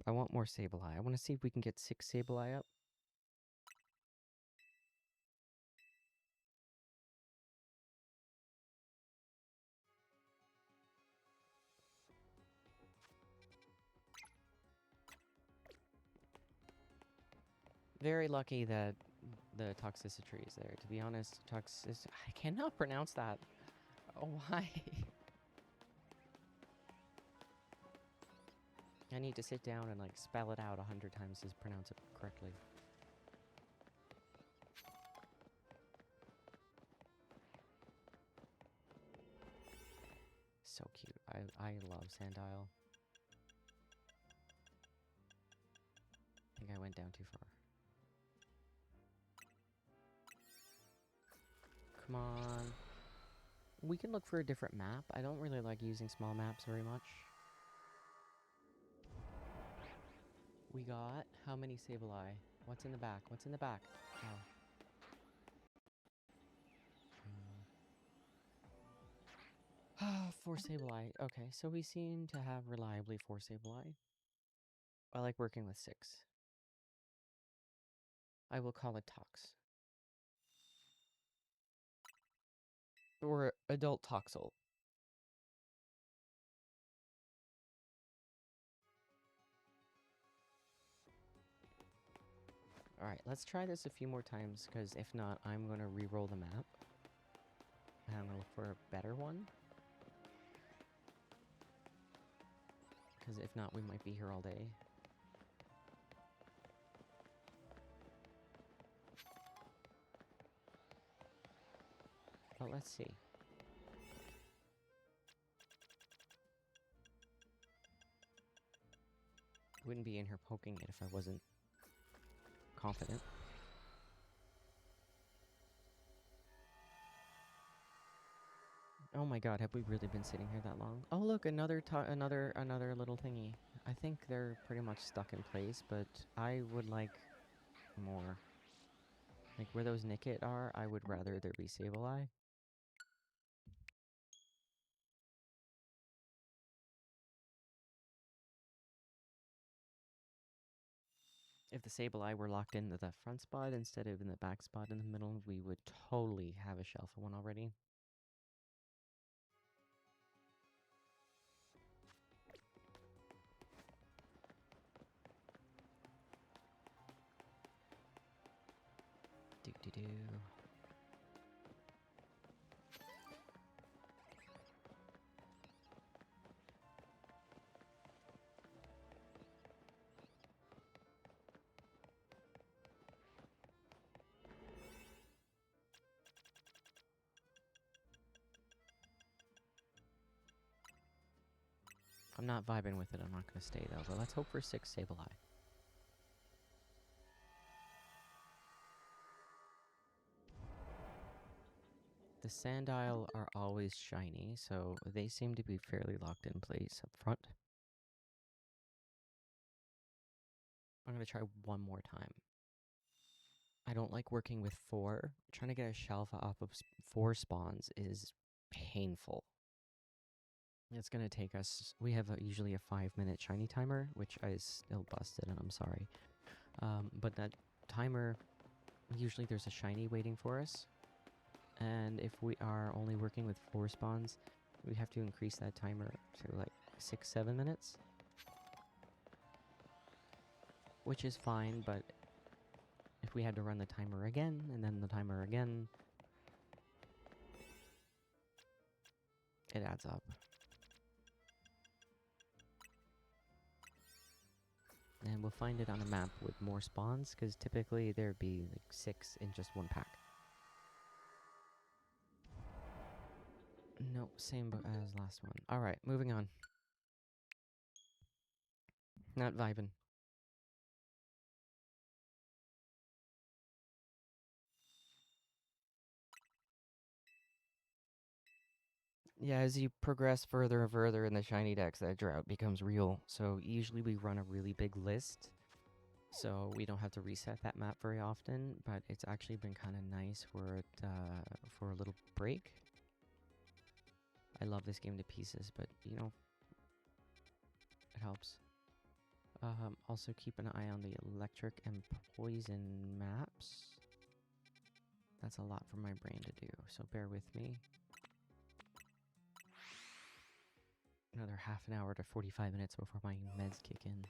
I want more Sableye. I want to see if we can get 6 Sableye up. Very lucky that the toxicity is there. To be honest, I cannot pronounce that. Oh, why? I need to sit down and like spell it out 100 times to pronounce it correctly. So cute. I love Sandile. I think I went down too far. Come on. We can look for a different map. I don't really like using small maps very much. We got how many Sableye? What's in the back? What's in the back? Oh. 4 Sableye. Okay, so we seem to have reliably 4 Sableye. I like working with 6. I will call it Tox. Or Adult Toxel. Alright, let's try this a few more times, because if not, I'm going to re-roll the map. And I'm going to look for a better one. Because if not, we might be here all day. But let's see. Wouldn't be in here poking it if I wasn't confident. Oh my god, have we really been sitting here that long? Oh look, another little thingy. I think they're pretty much stuck in place, but I would like more. Like where those Nickit are, I would rather there be Sableye. If the Sableye were locked into the front spot instead of in the back spot in the middle, we would totally have a shelf of one already. Do-do-do. If I'm not vibing with it, I'm not going to stay though, but let's hope for 6 Sableye. The Sandile are always shiny, so they seem to be fairly locked in place up front. I'm going to try one more time. I don't like working with 4. Trying to get a shelf off of 4 spawns is painful. It's going to take us... We have usually a 5-minute shiny timer, which I still busted, and I'm sorry. But that timer... Usually there's a shiny waiting for us. And if we are only working with 4 spawns, we have to increase that timer to like 6-7 minutes. Which is fine, but if we had to run the timer again, and then the timer again, it adds up. And we'll find it on a map with more spawns, because typically there'd be like 6 in just one pack. No, same as last one. Alright, moving on. Not vibing. Yeah, as you progress further and further in the shiny decks, that drought becomes real. So usually we run a really big list, so we don't have to reset that map very often, but it's actually been kind of nice for it, for a little break. I love this game to pieces, but, you know, it helps. Also keep an eye on the electric and poison maps. That's a lot for my brain to do, so bear with me. Another half an hour to 45 minutes before my meds kick in.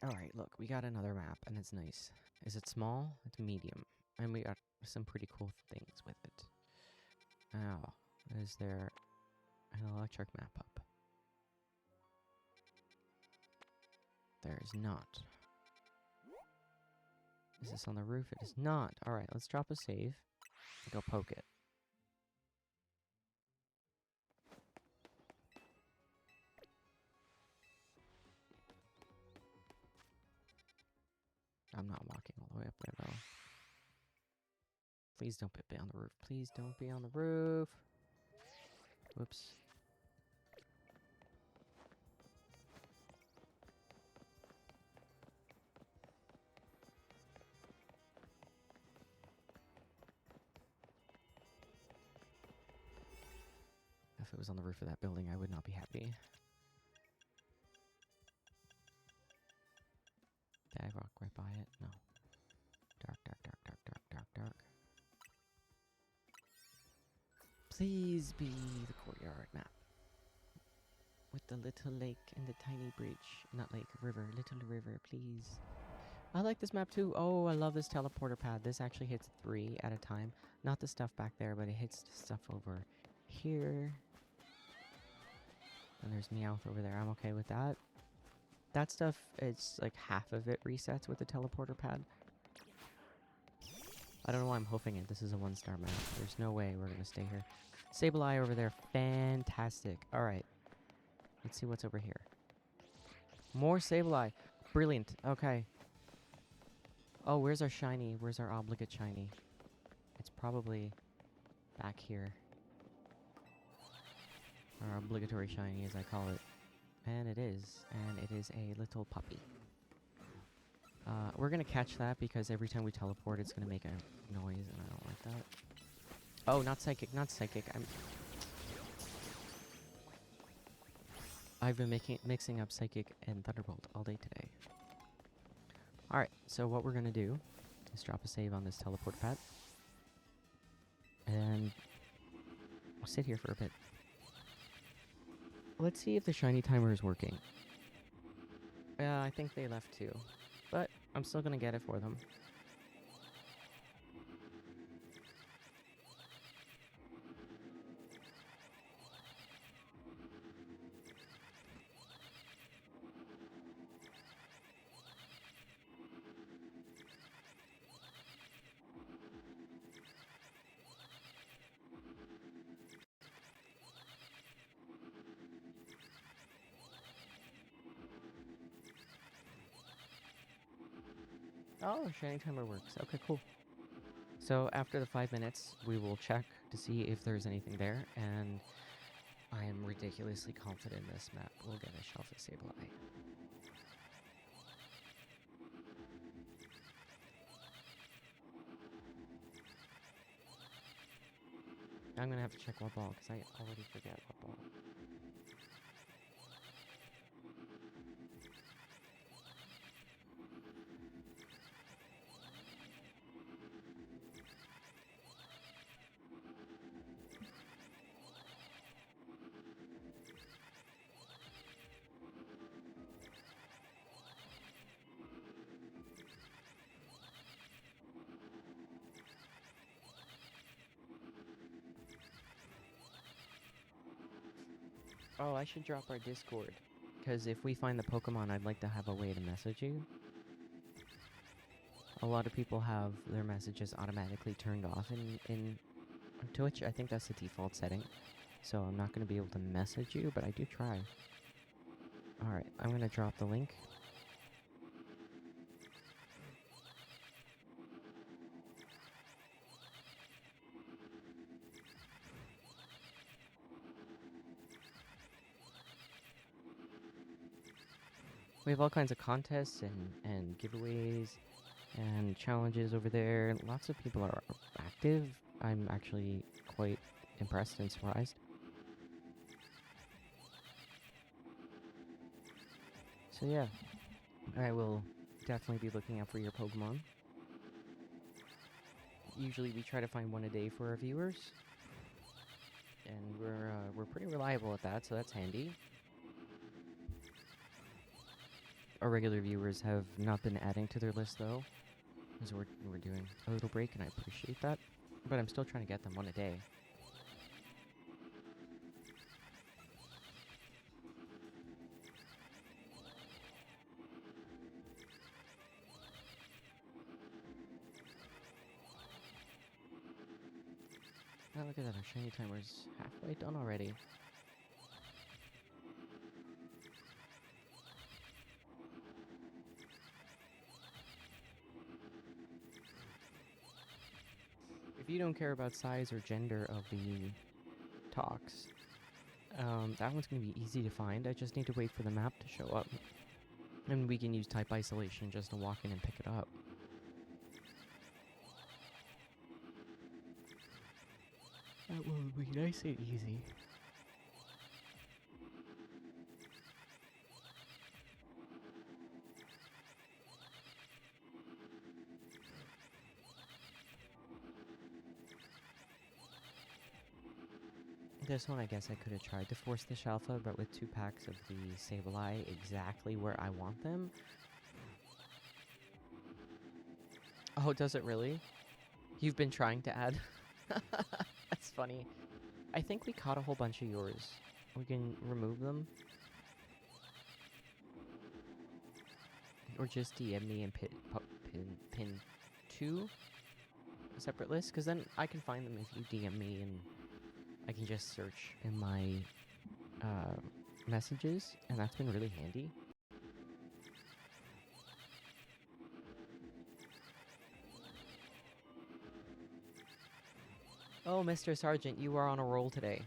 Alright, look, we got another map, and it's nice. Is it small? It's medium. And we got some pretty cool things with it. Now, is there an electric map up? There is not. Is this on the roof? It is not. Alright, let's drop a save and go poke it. I'm not walking all the way up there, though. Please don't be on the roof. Please don't be on the roof. Whoops. If it was on the roof of that building, I would not be happy. Did I rock right by it? No. Dark, dark, dark, dark, dark, dark, dark. Please be the courtyard map. With the little lake and the tiny bridge. Not lake, river. Little river, please. I like this map too. Oh, I love this teleporter pad. This actually hits 3 at a time. Not the stuff back there, but it hits the stuff over here. And there's Meowth over there. I'm okay with that. That stuff, it's like half of it resets with the teleporter pad. I don't know why I'm hoofing it. This is a 1-star map. There's no way we're going to stay here. Sableye over there. Fantastic. All right. Let's see what's over here. More Sableye. Brilliant. Okay. Oh, where's our shiny? Where's our obligate shiny? It's probably back here. Our obligatory shiny, as I call it. And it is. And it is a little puppy. We're going to catch that because every time we teleport, it's going to make a noise, and I don't like that. Oh, not psychic, not psychic. I've been mixing up Psychic and Thunderbolt all day today. Alright, so what we're going to do is drop a save on this teleport pad. And we'll sit here for a bit. Let's see if the shiny timer is working. Yeah, I think they left too. But I'm still going to get it for them. Oh, shiny timer works. Okay, cool. So after the 5 minutes, we will check to see if there's anything there, and I am ridiculously confident this map will get a Shelfish Sableye. I'm gonna have to check what ball, because I already forget what ball. Oh, I should drop our Discord. Because if we find the Pokemon, I'd like to have a way to message you. A lot of people have their messages automatically turned off in Twitch. I think that's the default setting. So I'm not going to be able to message you, but I do try. Alright, I'm going to drop the link. We have all kinds of contests and giveaways and challenges over there. Lots of people are active. I'm actually quite impressed and surprised. So yeah, I will definitely be looking out for your Pokemon. Usually we try to find one a day for our viewers. And we're pretty reliable at that, so that's handy. Our regular viewers have not been adding to their list though, because we're doing a little break, and I appreciate that. But I'm still trying to get them one a day. Oh, look at that, our shiny timer's halfway done already. If you don't care about size or gender of the talks, that one's going to be easy to find. I just need to wait for the map to show up. And we can use type isolation just to walk in and pick it up. That will be nice and easy. This one, I guess I could have tried to force the Shalfa, but with 2 packs of the Sableye exactly where I want them. Oh, does it really? You've been trying to add? That's funny. I think we caught a whole bunch of yours. We can remove them. Or just DM me and pin 2 separate lists, because then I can find them if you DM me, and I can just search in my messages, and that's been really handy. Oh, Mr. Sergeant, you are on a roll today.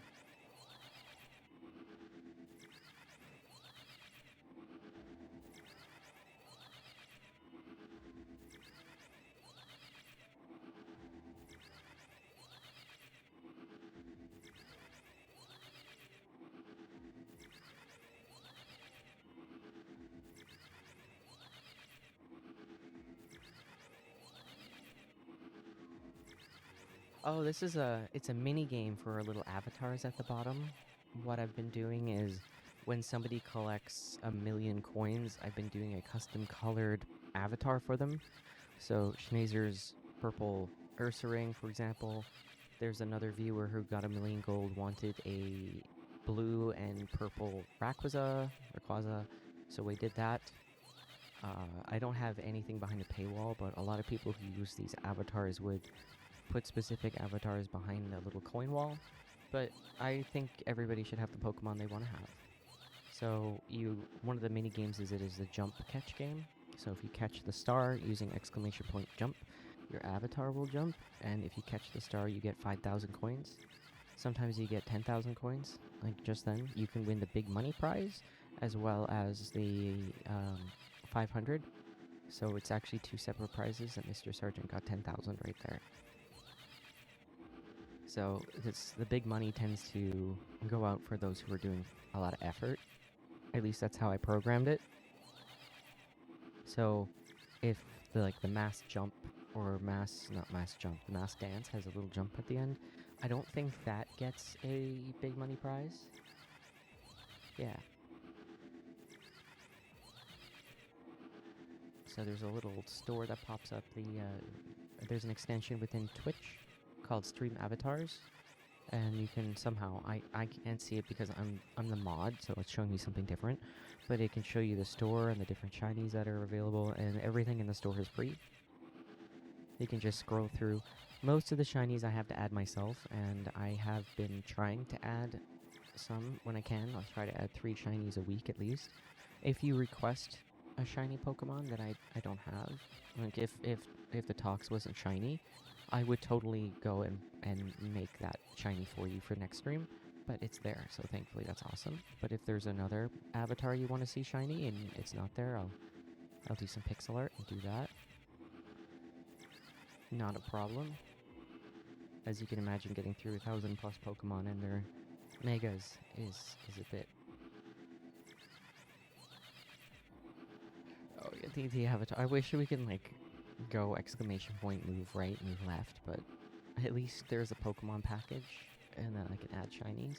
Oh, it's a mini game for little avatars at the bottom. What I've been doing is when somebody collects 1,000,000 coins, I've been doing a custom colored avatar for them. So Schnazer's purple Ursaring, for example. There's another viewer who got 1,000,000 gold, wanted a blue and purple Rayquaza, so we did that. I don't have anything behind the paywall, but a lot of people who use these avatars would put specific avatars behind the little coin wall, but I think everybody should have the Pokemon they want to have. So one of the mini games is the jump catch game. So if you catch the star using exclamation point jump, your avatar will jump, and if you catch the star, you get 5,000 coins. Sometimes you get 10,000 coins. Like just then, you can win the big money prize as well as the 500. So it's actually 2 separate prizes, and Mr. Sergeant got 10,000 right there. So the big money tends to go out for those who are doing a lot of effort. At least that's how I programmed it. So if the mass jump or the mass dance has a little jump at the end, I don't think that gets a big money prize. Yeah. So there's a little store that pops up. There's an extension within Twitch called Stream Avatars, and you can somehow I can't see it because I'm the mod, so it's showing me something different, but it can show you the store and the different shinies that are available, and everything in the store is free. You can just scroll through. Most of the shinies I have to add myself, and I have been trying to add some when I can. I'll try to add 3 shinies a week at least. If you request a shiny Pokemon that I don't have, like if the Tox wasn't shiny, I would totally go and make that shiny for you for next stream, but it's there, so thankfully that's awesome. But if there's another avatar you want to see shiny and it's not there, I'll do some pixel art and do that. Not a problem. As you can imagine, getting through 1,000+ Pokemon and their megas is a bit. Oh, yeah, the avatar. I wish we can go exclamation point, move right, move left, but at least there's a Pokemon package, and then I can add shinies.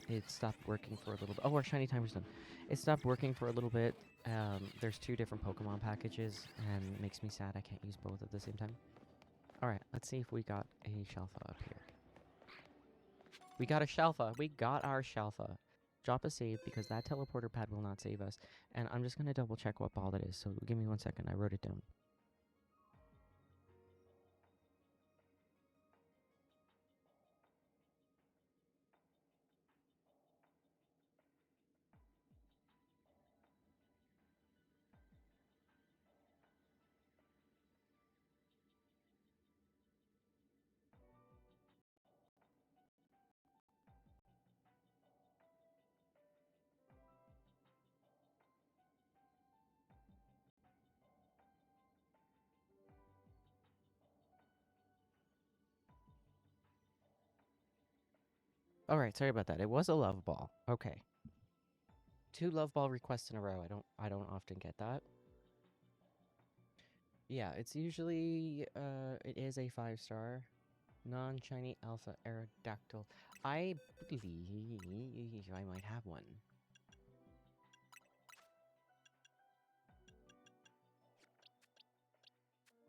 It stopped working for a little bit. Oh, our shiny timer's done. It stopped working for a little bit. There's 2 different Pokemon packages, and it makes me sad I can't use both at the same time. Alright, let's see if we got a Shalfa up here. We got a Shalfa. We got our Shalfa. Drop a save because that teleporter pad will not save us. And I'm just going to double check what ball that is, so give me 1 second. I wrote it down. Alright, sorry about that. It was a love ball. Okay. 2 love ball requests in a row. I don't often get that. Yeah, it's usually, it is a 5-star. Non-shiny alpha Aerodactyl. I believe I might have one.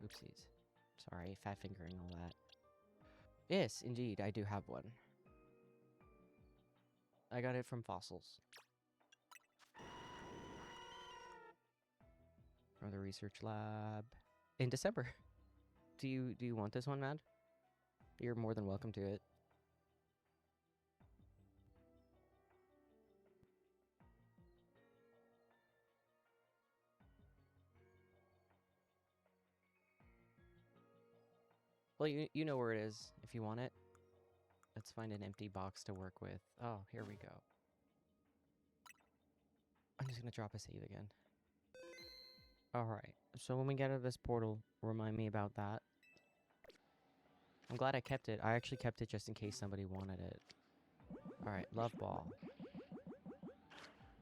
Oopsies. Sorry, fat fingering all that. Yes, indeed, I do have one. I got it from fossils. From the research lab. In December. Do you want this one, Mad? You're more than welcome to it. Well, you know where it is if you want it. Let's find an empty box to work with. Oh, here we go. I'm just gonna drop a save again. Alright, so when we get out of this portal, remind me about that. I'm glad I kept it. I actually kept it just in case somebody wanted it. Alright, love ball.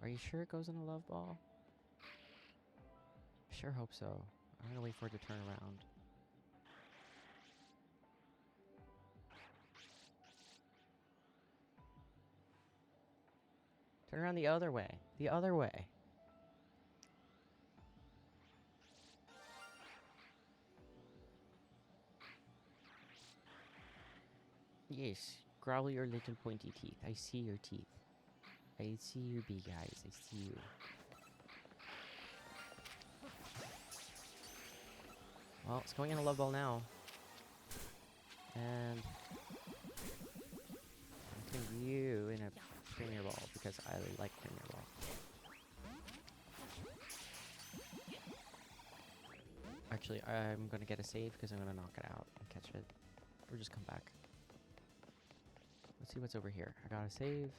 Are you sure it goes in a love ball? Sure hope so. I'm gonna wait for it to turn around. Turn around the other way. The other way. Yes, growl your little pointy teeth. I see your teeth. I see your big eyes. I see you. Well, it's going in a love ball now. And I'm putting you in a premier ball because I like premier ball. Actually, I'm gonna get a save because I'm gonna knock it out and catch it. Or just come back. Let's see what's over here. I got a save.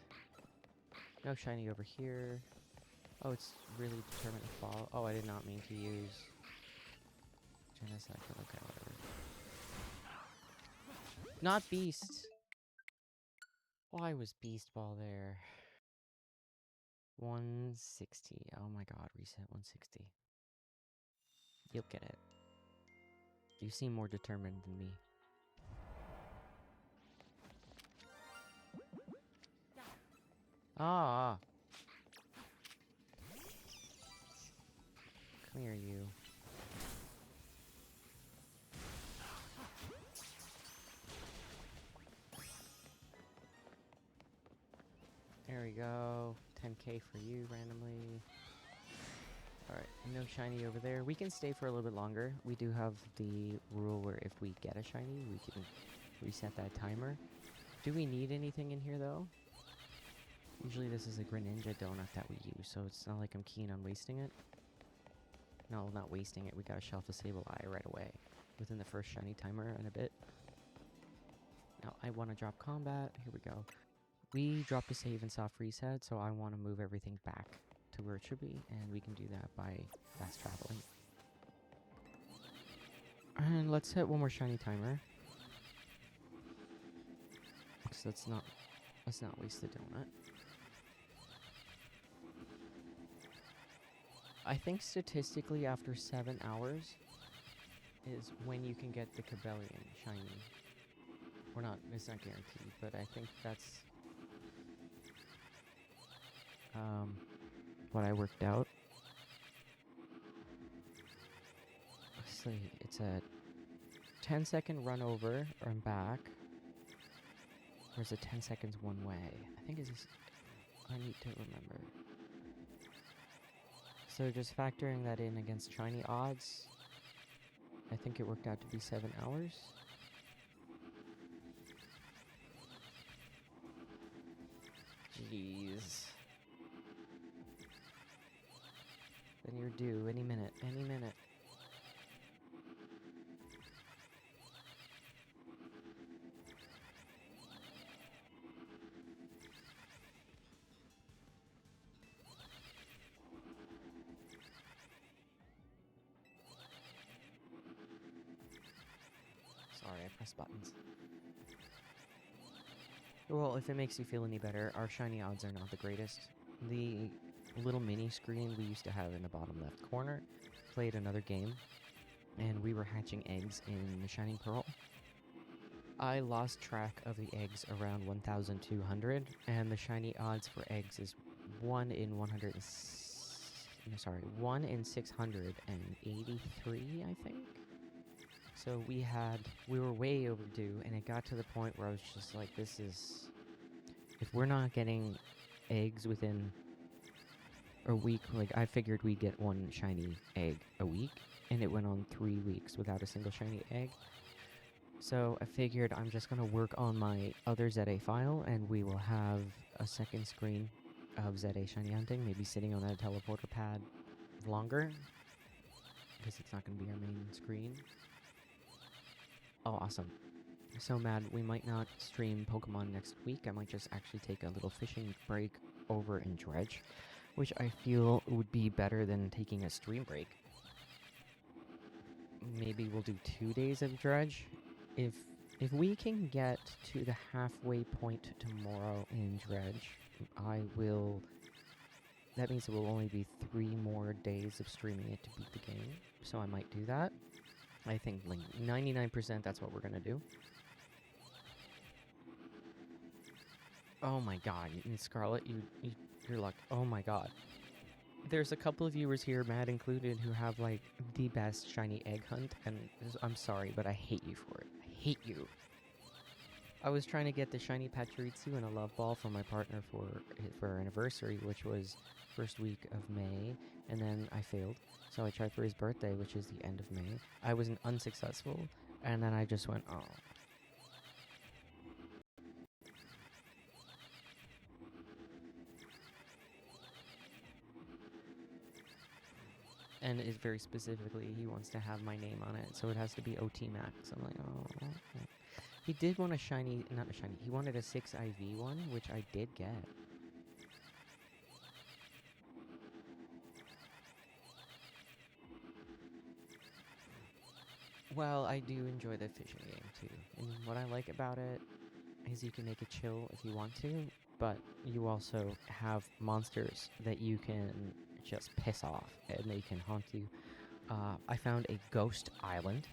No shiny over here. Oh, it's really determined to fall. Oh, I did not mean to use genocide. Okay, whatever. Not beast. Why was beast ball there? 160. Oh my god, reset 160. You'll get it. You seem more determined than me. Ah! Come here, you. There we go. 10k for you randomly. Alright, no shiny over there. We can stay for a little bit longer. We do have the rule where if we get a shiny, we can reset that timer. Do we need anything in here, though? Usually this is a Greninja donut that we use, so it's not like I'm keen on wasting it. No, not wasting it. We got a Shelf Disable Eye right away. Within the first shiny timer in a bit. Now, I want to drop combat. Here we go. We dropped a save and soft reset, so I want to move everything back to where it should be, and we can do that by fast traveling. And let's hit one more shiny timer. So let's not waste the donut. I think statistically after 7 hours is when you can get the Cabellian shiny. Or not, it's not guaranteed, but I think that's what I worked out. Let's see, it's a 10-second run over and back. Or is it 10 seconds one way? I think it's just, I need to remember. So just factoring that in against shiny odds, I think it worked out to be 7 hours. Jeez. Then you're due any minute, any minute. Sorry, I pressed buttons. Well, if it makes you feel any better, our shiny odds are not the greatest. The little mini screen we used to have in the bottom left corner played another game. and we were hatching eggs in the Shining Pearl. I lost track of the eggs around 1,200, and the shiny odds for eggs is 1 in 100. No, sorry, 1 in 683, I think. So we were way overdue, and it got to the point where I was just like, this is, if we're not getting eggs within a week, like I figured we'd get one shiny egg a week, and it went on 3 weeks without a single shiny egg. So I figured I'm just going to work on my other ZA file, and we will have a second screen of ZA shiny hunting, maybe sitting on that teleporter pad longer, because it's not going to be our main screen. Oh, awesome. So mad we might not stream Pokemon next week. I might just actually take a little fishing break over in Dredge, which I feel would be better than taking a stream break. Maybe we'll do 2 days of Dredge. If we can get to the halfway point tomorrow in Dredge, that means it will only be 3 more days of streaming it to beat the game. So I might do that. I think like 99% that's what we're gonna do. Oh my god, in Scarlet, you're like, oh my god. There's a couple of viewers here, Matt included, who have like the best shiny egg hunt, and I'm sorry, but I hate you for it. I hate you. I was trying to get the shiny Pachirisu and a love ball for my partner for our anniversary, which was first week of May, and then I failed. So I tried for his birthday, which is the end of May. I was unsuccessful, and then I just went, oh. And it's very specifically, he wants to have my name on it, so it has to be OT Max. I'm like, oh. Okay. He did want a shiny, not a shiny, he wanted a 6 IV one, which I did get. Well, I do enjoy the fishing game too, and what I like about it is you can make it chill if you want to, but you also have monsters that you can just piss off, and they can haunt you. I found a ghost island,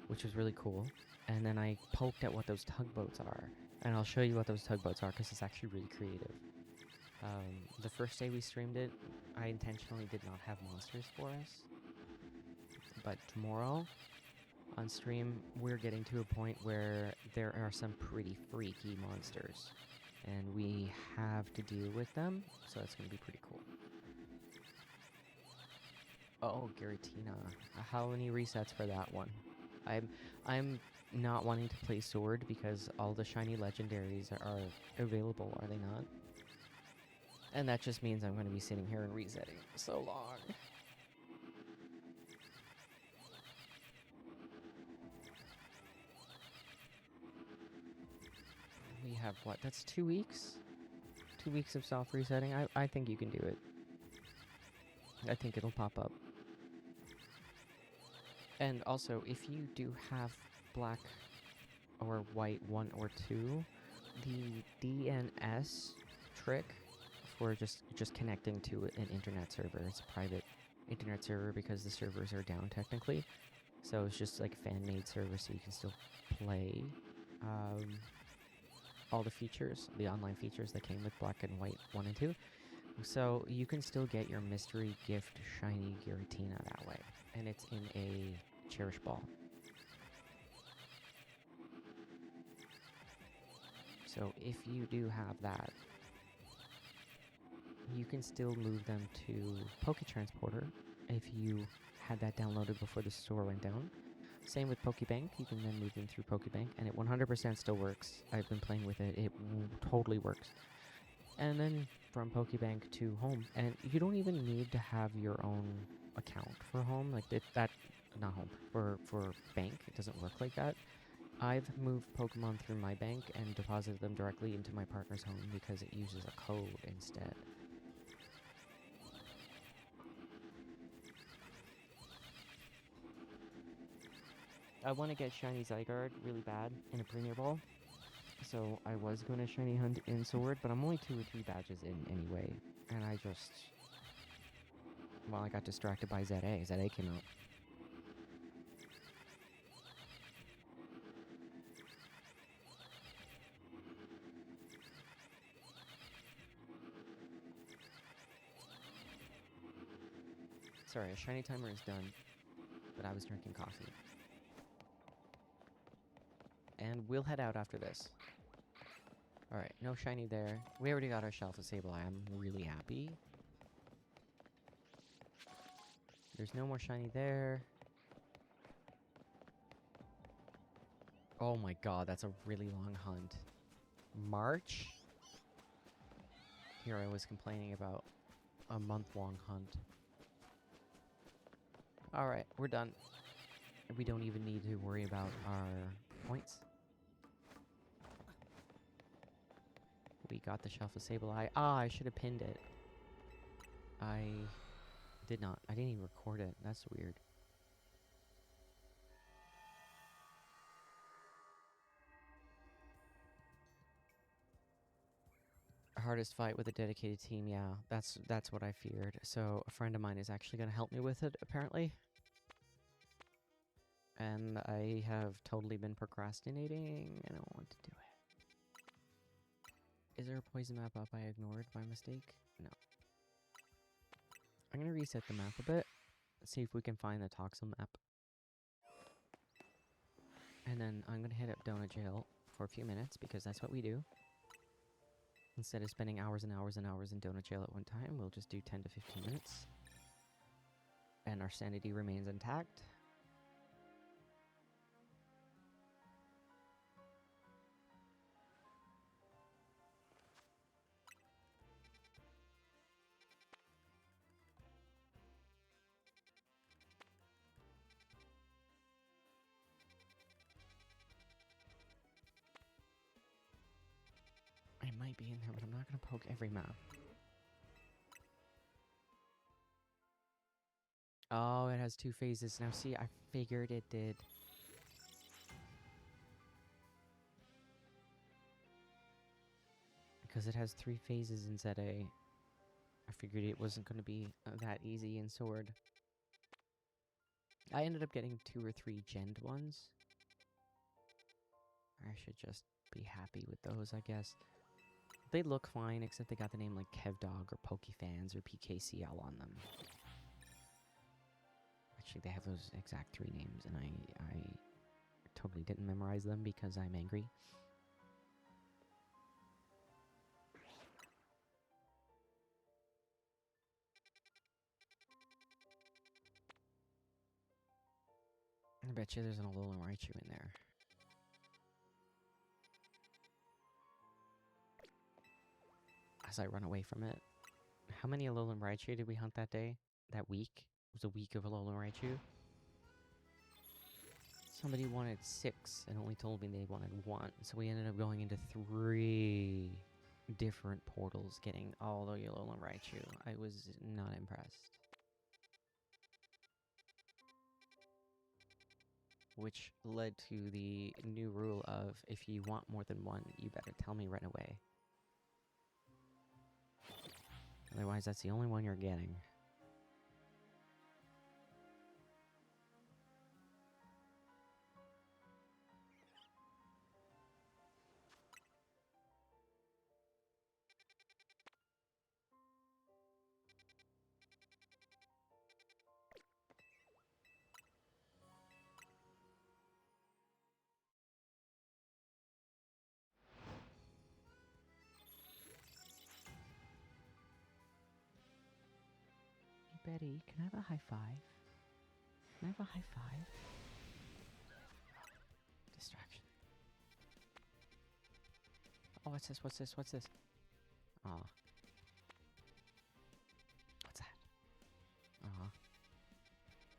which was really cool, and then I poked at what those tugboats are, and I'll show you what those tugboats are because it's actually really creative. The first day we streamed it, I intentionally did not have monsters for us, but tomorrow on stream we're getting to a point where there are some pretty freaky monsters, and we have to deal with them, so that's going to be pretty cool. Oh, Giratina. How many resets for that one? I'm not wanting to play Sword because all the shiny legendaries are available, are they not? And that just means I'm going to be sitting here and resetting so long. We have what? That's 2 weeks? 2 weeks of soft resetting? I think you can do it. I think it'll pop up. And also, if you do have black or white 1 or 2, the DNS trick for just connecting to an internet server, it's a private internet server because the servers are down technically, so it's just like a fan-made server, so you can still play all the features, the online features that came with black and white 1 and 2. So you can still get your mystery gift shiny Giratina that way, and it's in a cherish ball. So if you do have that, you can still move them to Poké-Transporter if you had that downloaded before the store went down. Same with Pokébank, you can then move them through Pokébank, and it 100% still works. I've been playing with it, it totally works. And then from Pokébank to home, and you don't even need to have your own account for home, like not home, for bank, it doesn't work like that. I've moved Pokemon through my bank and deposited them directly into my partner's home because it uses a code instead. I want to get Shiny Zygarde really bad in a Premier Ball, so I was going to Shiny Hunt in Sword, but I'm only 2 or 3 badges in anyway, and I got distracted by ZA. ZA came out. Sorry, a shiny timer is done, but I was drinking coffee. And we'll head out after this. Alright, no shiny there. We already got our Shelf of Sableye. I'm really happy. There's no more shiny there. Oh my god, that's a really long hunt. March? Here I was complaining about a month-long hunt. Alright, we're done. We don't even need to worry about our points. We got the Shelf of Sableye. Ah, I should have pinned it. I did not. I didn't even record it. That's weird. Hardest fight with a dedicated team, yeah. That's what I feared. So a friend of mine is actually going to help me with it, apparently. And I have totally been procrastinating. I don't want to do it. Is there a poison map up I ignored by mistake? No. I'm going to reset the map a bit. See if we can find the Toxel map. And then I'm going to hit up Donut Jail for a few minutes, because that's what we do. Instead of spending hours and hours and hours in Donut Jail at one time, we'll just do 10 to 15 minutes. And our sanity remains intact. I might be in there, but I'm not going to poke every map. Oh, it has 2 phases. Now see, I figured it did. Because it has 3 phases in ZA. I figured it wasn't going to be that easy in Sword. I ended up getting 2 or 3 genned ones. I should just be happy with those, I guess. They look fine, except they got the name like KevDog or PokeFans or PKCL on them. Actually, they have those exact 3 names, and I totally didn't memorize them because I'm angry. I bet you there's an Alolan Raichu in there. As I run away from it. How many Alolan Raichu did we hunt that day? That week? It was a week of Alolan Raichu. Somebody wanted 6 and only told me they wanted 1. So we ended up going into 3 different portals getting all the Alolan Raichu. I was not impressed. Which led to the new rule of, if you want more than 1, you better tell me right away. Otherwise, that's the only one you're getting. Betty, can I have a high five? Can I have a high five? Distraction. Oh, what's this? What's this? What's this? Aw. What's that? Aw.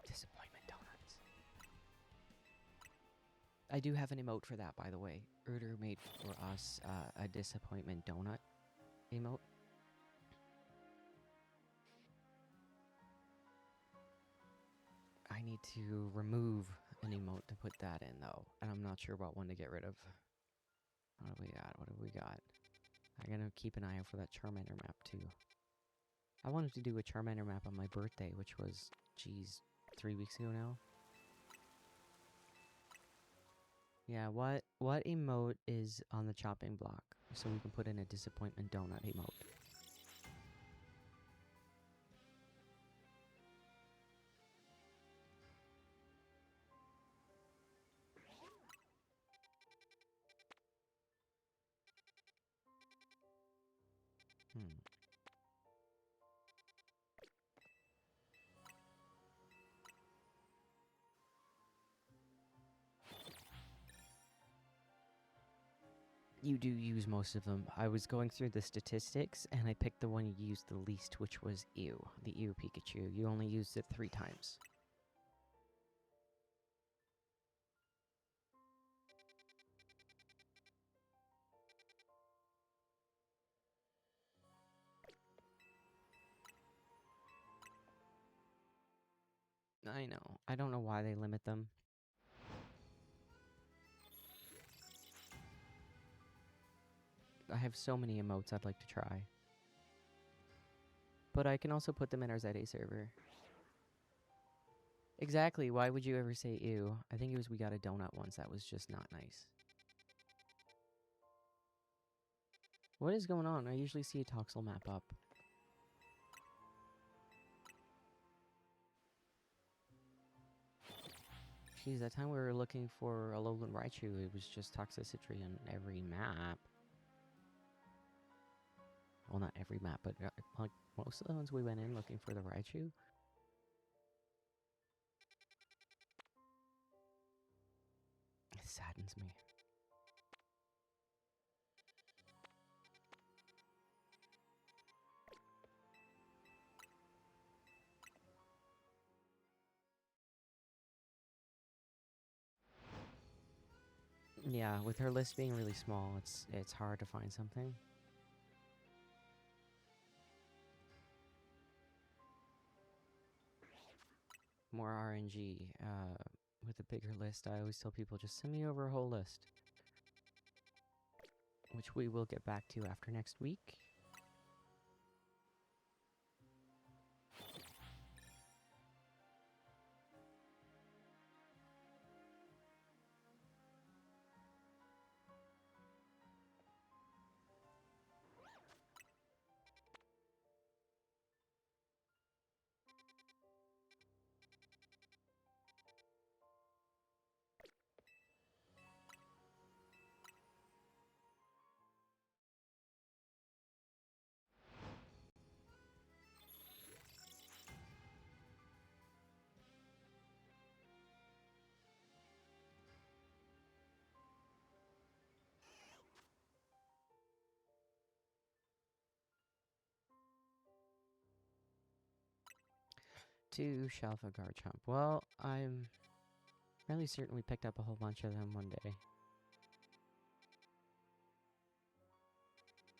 Disappointment donuts. I do have an emote for that, by the way. Urder made for us a disappointment donut emote. I need to remove an emote to put that in, though. And I'm not sure what one to get rid of. What do we got? What do we got? I'm gonna keep an eye out for that Charmander map, too. I wanted to do a Charmander map on my birthday, which was, geez, 3 weeks ago now. Yeah, what emote is on the chopping block? So we can put in a disappointment donut emote. You do use most of them. I was going through the statistics, and I picked the one you used the least, which was Ew, the Ew Pikachu. You only used it 3 times. I know. I don't know why they limit them. I have so many emotes I'd like to try. But I can also put them in our ZA server. Exactly, why would you ever say ew? I think it was we got a donut once that was just not nice. What is going on? I usually see a Toxel map up. Geez, that time we were looking for a Alolan Raichu, it was just Toxicity on every map. Well, not every map, but like most of the ones we went in looking for the Raichu. It saddens me. Yeah, with her list being really small, it's hard to find something. More RNG. With a bigger list, I always tell people just send me over a whole list. Which we will get back to after next week. To Shalfa Garchomp. Well, I'm fairly certain we picked up a whole bunch of them one day.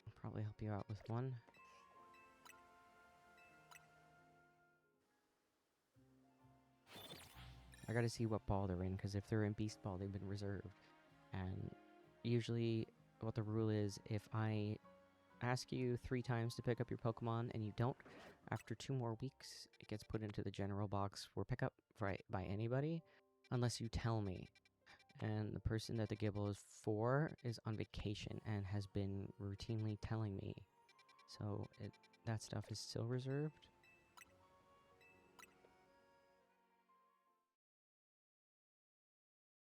I'll probably help you out with one. I gotta see what ball they're in, because if they're in Beast Ball, they've been reserved. And usually, what the rule is, if I ask you 3 times to pick up your Pokemon and you don't, after 2 more weeks, it gets put into the general box for pickup by anybody, unless you tell me. And the person that the Gibble is for is on vacation and has been routinely telling me. So that stuff is still reserved.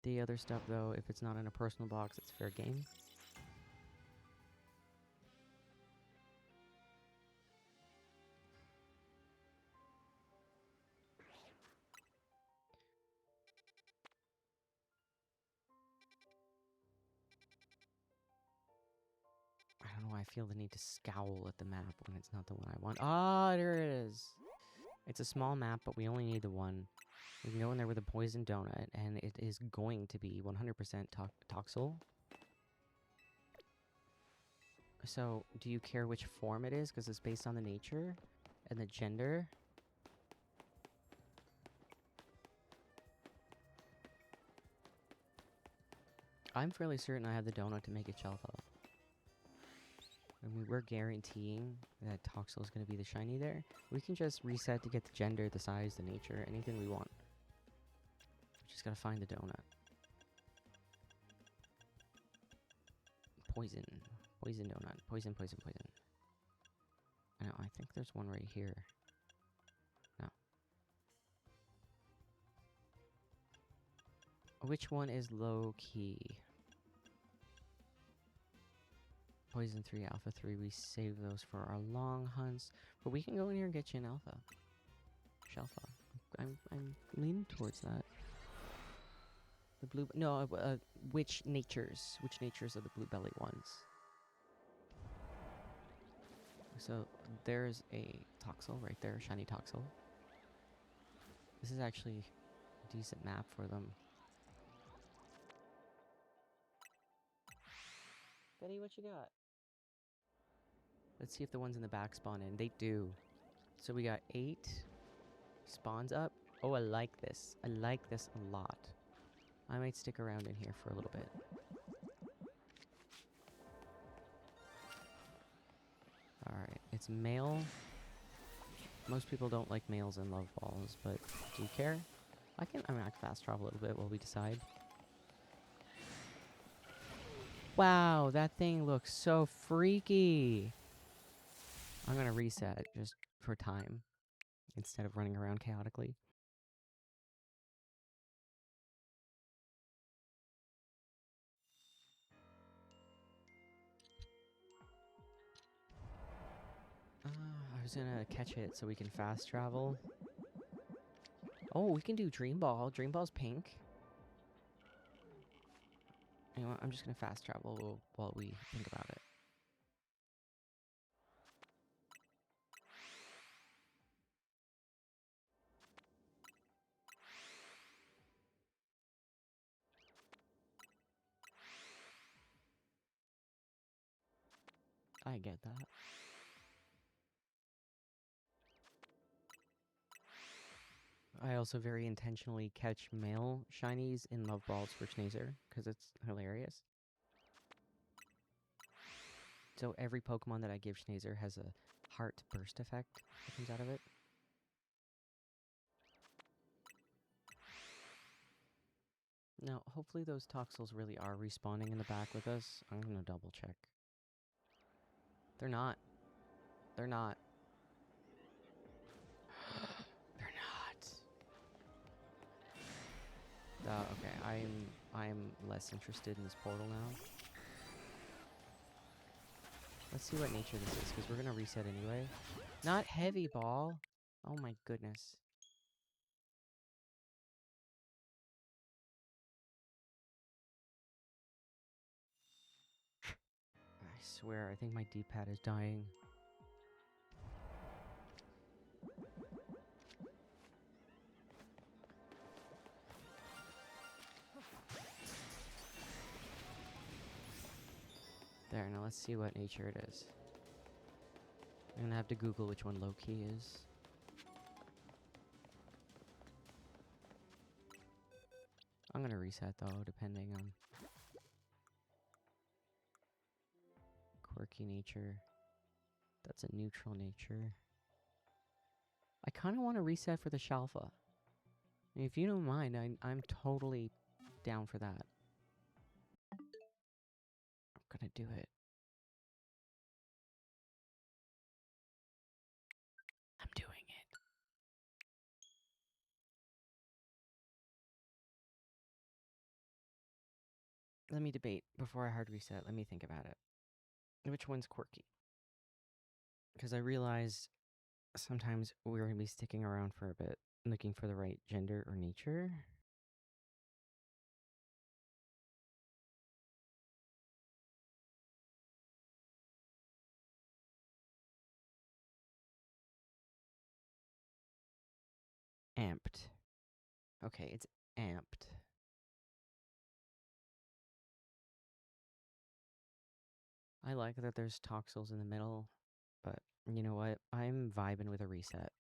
The other stuff, though, if it's not in a personal box, it's fair game. I don't know why I feel the need to scowl at the map when it's not the one I want. Ah, there it is. It's a small map, but we only need the one. We can go in there with a poison donut, and it is going to be 100% Toxel. So, do you care which form it is? Because it's based on the nature and the gender. I'm fairly certain I have the donut to make it Shelfa. I mean, we're guaranteeing that Toxel is going to be the shiny there. We can just reset to get the gender, the size, the nature, anything we want. We just gotta find the donut. Poison. Poison donut. Poison, poison, poison. I know, I think there's one right here. No. Which one is low key? Poison 3, Alpha 3, we save those for our long hunts. But we can go in here and get you an Alpha. Shelfa. I'm leaning towards that. The blue... No, which natures? Which natures are the blue belly ones? So there's a Toxel right there, shiny Toxel. This is actually a decent map for them. Betty, what you got? Let's see if the ones in the back spawn in. They do. So we got 8 spawns up. Oh, I like this. I like this a lot. I might stick around in here for a little bit. Alright, it's male. Most people don't like males in love balls, but do you care? I can fast travel a little bit while we decide. Wow, that thing looks so freaky. I'm gonna reset just for time instead of running around chaotically. I was gonna catch it so we can fast travel. Oh, we can do Dream Ball. Dream Ball's pink. You know what? I'm just gonna fast travel while we think about it. I get that. I also very intentionally catch male shinies in love balls for Schneezer, because it's hilarious. So every Pokemon that I give Schneezer has a heart burst effect that comes out of it. Now, hopefully those Toxels really are respawning in the back with us. I'm gonna double check. They're not. They're not. They're not. Okay, I'm less interested in this portal now. Let's see what nature this is, because we're gonna reset anyway. Not heavy ball. Oh my goodness. I swear, I think my D-pad is dying. There, now let's see what nature it is. I'm gonna have to Google which one low-key is. I'm gonna reset though, depending on quirky nature. That's a neutral nature. I kind of want to reset for the Shalfa. If you don't mind, I'm totally down for that. I'm gonna do it. I'm doing it. Let me debate before I hard reset. Let me think about it. Which one's quirky? Because I realized sometimes we're going to be sticking around for a bit, looking for the right gender or nature. Amped. Okay, it's amped. I like that there's Toxels in the middle, but you know what? I'm vibing with a reset.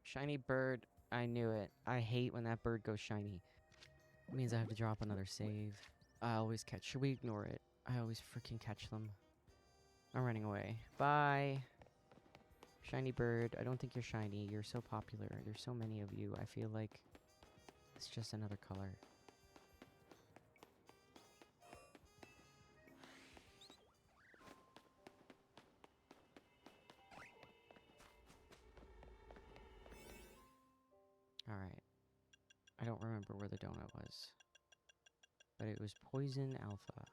Shiny bird. I knew it. I hate when that bird goes shiny. It means I have to drop another save. I always catch. Should we ignore it? I always freaking catch them. I'm running away. Bye. Shiny bird. I don't think you're shiny. You're so popular. There's so many of you. I feel like it's just another color. Alright. I don't remember where the donut was. But it was Poison Alpha.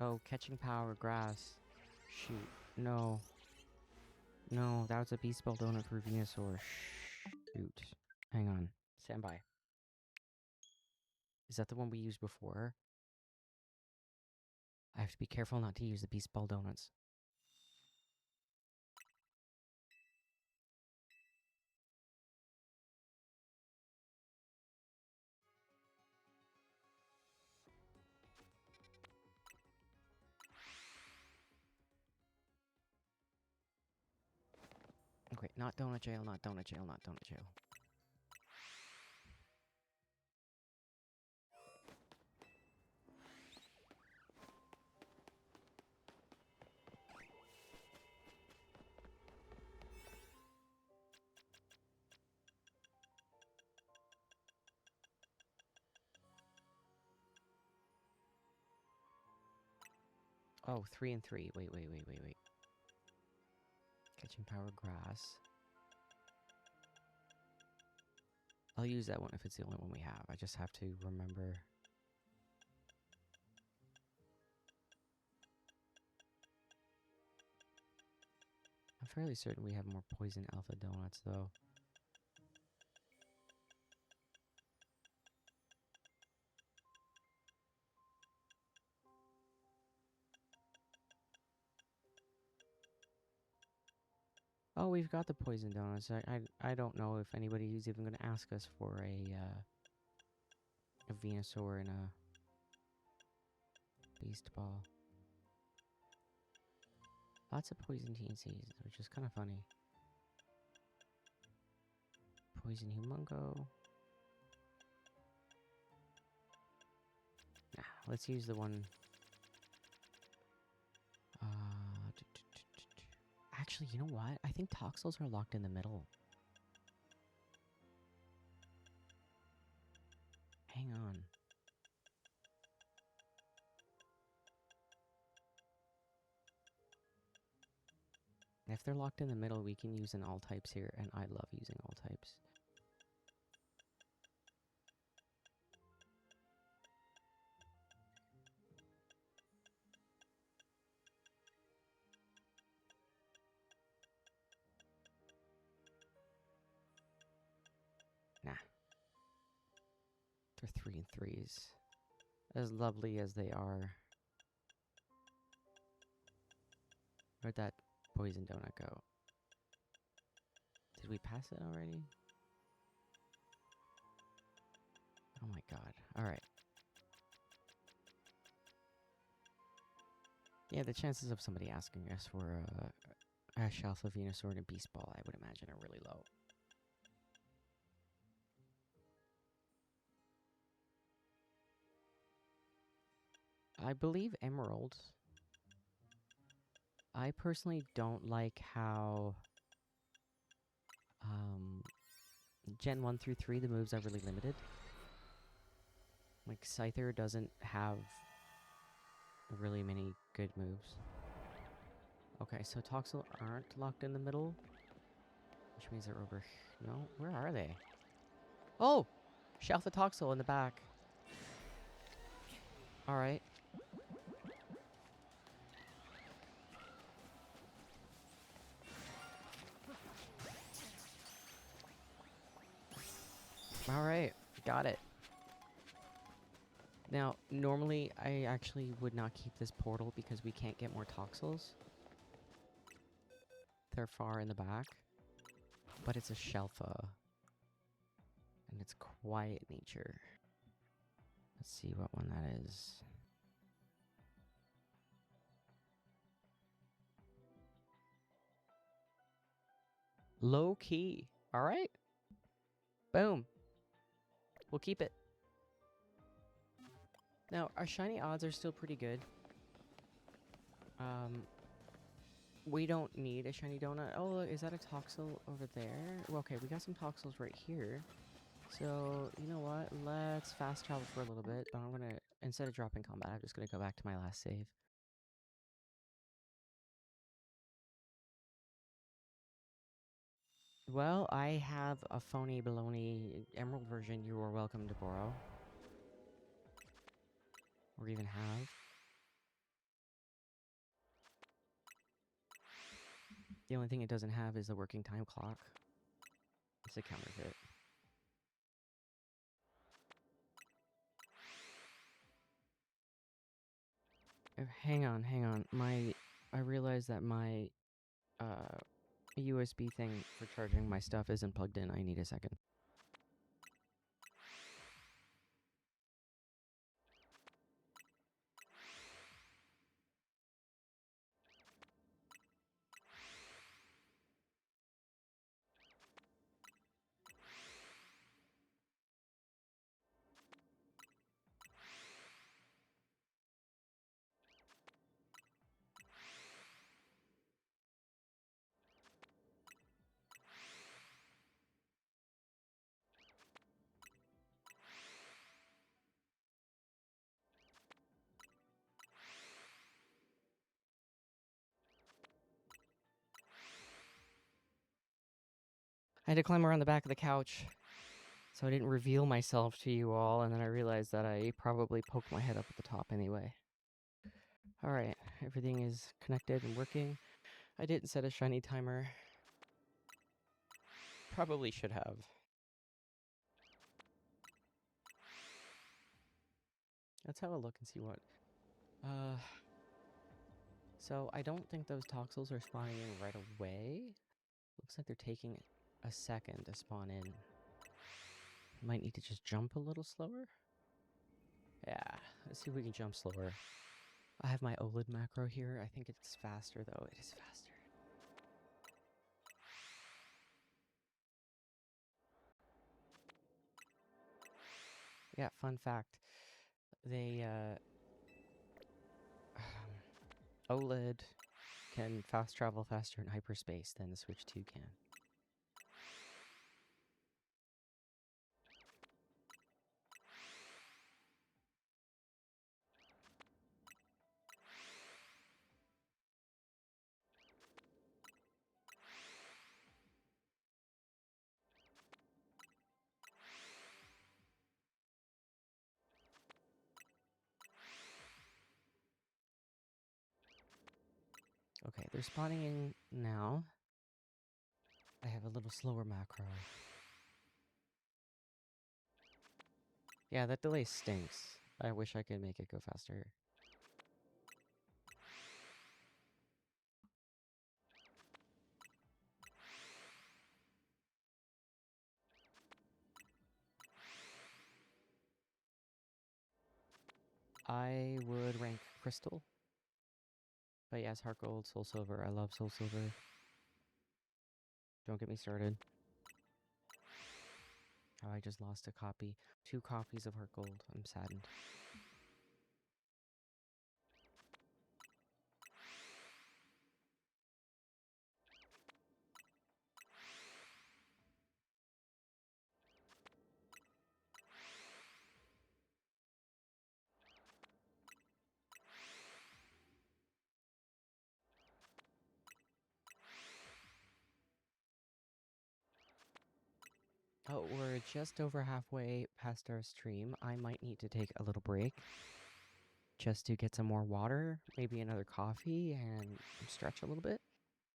Oh, catching power, grass. Shoot. No. No, that was a Beast Ball donut for Venusaur. Shoot. Hang on. Stand by. Is that the one we used before? I have to be careful not to use the Beast Ball donuts. Okay, not donut jail, not donut jail, not donut jail. Oh, 3 and 3. Wait. Catching power, grass. I'll use that one if it's the only one we have. I just have to remember. I'm fairly certain we have more Poison Alpha donuts, though. Oh, we've got the poison donuts. I don't know if anybody's even going to ask us for a Venusaur and a Beast Ball. Lots of poison TNCs, which is kind of funny. Poison Humongo. Nah, let's use the one. Actually, you know what? I think Toxels are locked in the middle. Hang on. If they're locked in the middle, we can use an all types here, and I love using all types. Nah. They're 3 and 3s. As lovely as they are. Where'd that poison donut go? Did we pass it already? Oh my god. Alright. Yeah, the chances of somebody asking us for a Ash Alpha Venusaur and a Beast Ball, I would imagine, are really low. I believe Emerald. I personally don't like how Gen 1 through 3, the moves are really limited. Like, Scyther doesn't have really many good moves. Okay, so Toxel aren't locked in the middle, which means they're over. No, where are they? Oh! Shelf the Toxel in the back. Alright. Alright, got it. Now, normally, I actually would not keep this portal because we can't get more Toxels. They're far in the back. But it's a Shelfa. And it's quiet nature. Let's see what one that is. Low key. Alright. Boom. We'll keep it. Now, our shiny odds are still pretty good. We don't need a shiny donut. Oh, look, is that a Toxel over there? Well, okay, we got some Toxels right here. So, you know what? Let's fast travel for a little bit. But I'm going to, instead of dropping combat, I'm just going to go back to my last save. Well, I have a phony baloney emerald version you are welcome to borrow. Or even have. The only thing it doesn't have is a working time clock. It's a counterfeit. Hang on. I realized that my USB thing for charging my stuff isn't plugged in. I need a second. I had to climb around the back of the couch, so I didn't reveal myself to you all, and then I realized that I probably poked my head up at the top anyway. Alright, everything is connected and working. I didn't set a shiny timer. Probably should have. Let's have a look and see what... So I don't think those toxels are spawning in right away. Looks like they're taking a second to spawn in. Might need to just jump a little slower. Yeah, let's see if we can jump slower. I have my OLED macro here. I think it's faster, though. It is faster. Yeah, fun fact. They, OLED can fast travel faster in hyperspace than the Switch 2 can. Okay, they're spawning in now. I have a little slower macro. Yeah, that delay stinks. I wish I could make it go faster. I would rank Crystal. But yes, Heart Gold, Soul Silver. I love Soul Silver. Don't get me started. Oh, I just lost a copy. 2 copies of Heart Gold. I'm saddened. Oh, we're just over halfway past our stream. I might need to take a little break just to get some more water, maybe another coffee, and stretch a little bit.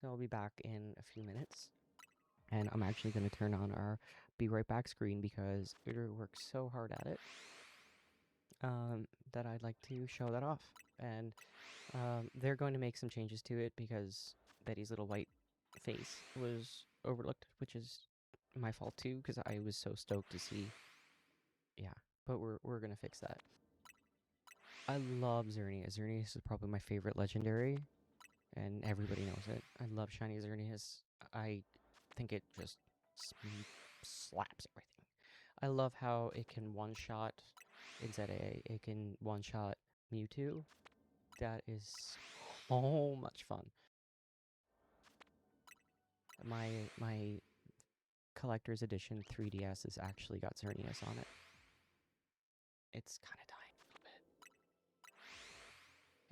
Then I'll be back in a few minutes. And I'm actually going to turn on our be right back screen because Uter works so hard at it that I'd like to show that off. And they're going to make some changes to it because Betty's little white face was overlooked, which is my fault too, because I was so stoked to see. Yeah, but we're gonna fix that. I love Xerneas. Xerneas is probably my favorite legendary, and everybody knows it. I love shiny Xerneas. I think it just slaps everything. I love how it can one-shot in ZA. It can one-shot Mewtwo. That is so much fun. My collector's edition 3DS has actually got Xerneas on it. It's kind of dying a little bit.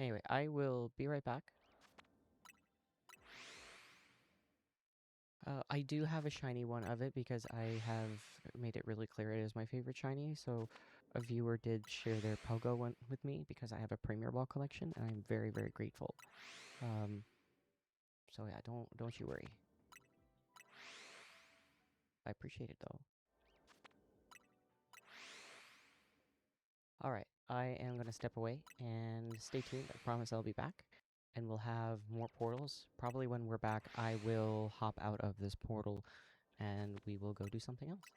Anyway, I will be right back. I do have a shiny one of it because I have made it really clear it is my favorite shiny. So a viewer did share their Pogo one with me because I have a Premier Ball collection, and I'm very, very grateful. Um, so yeah, don't you worry. I appreciate it though. All right, I am gonna step away and stay tuned. I promise I'll be back, and we'll have more portals. Probably when we're back, I will hop out of this portal, and we will go do something else.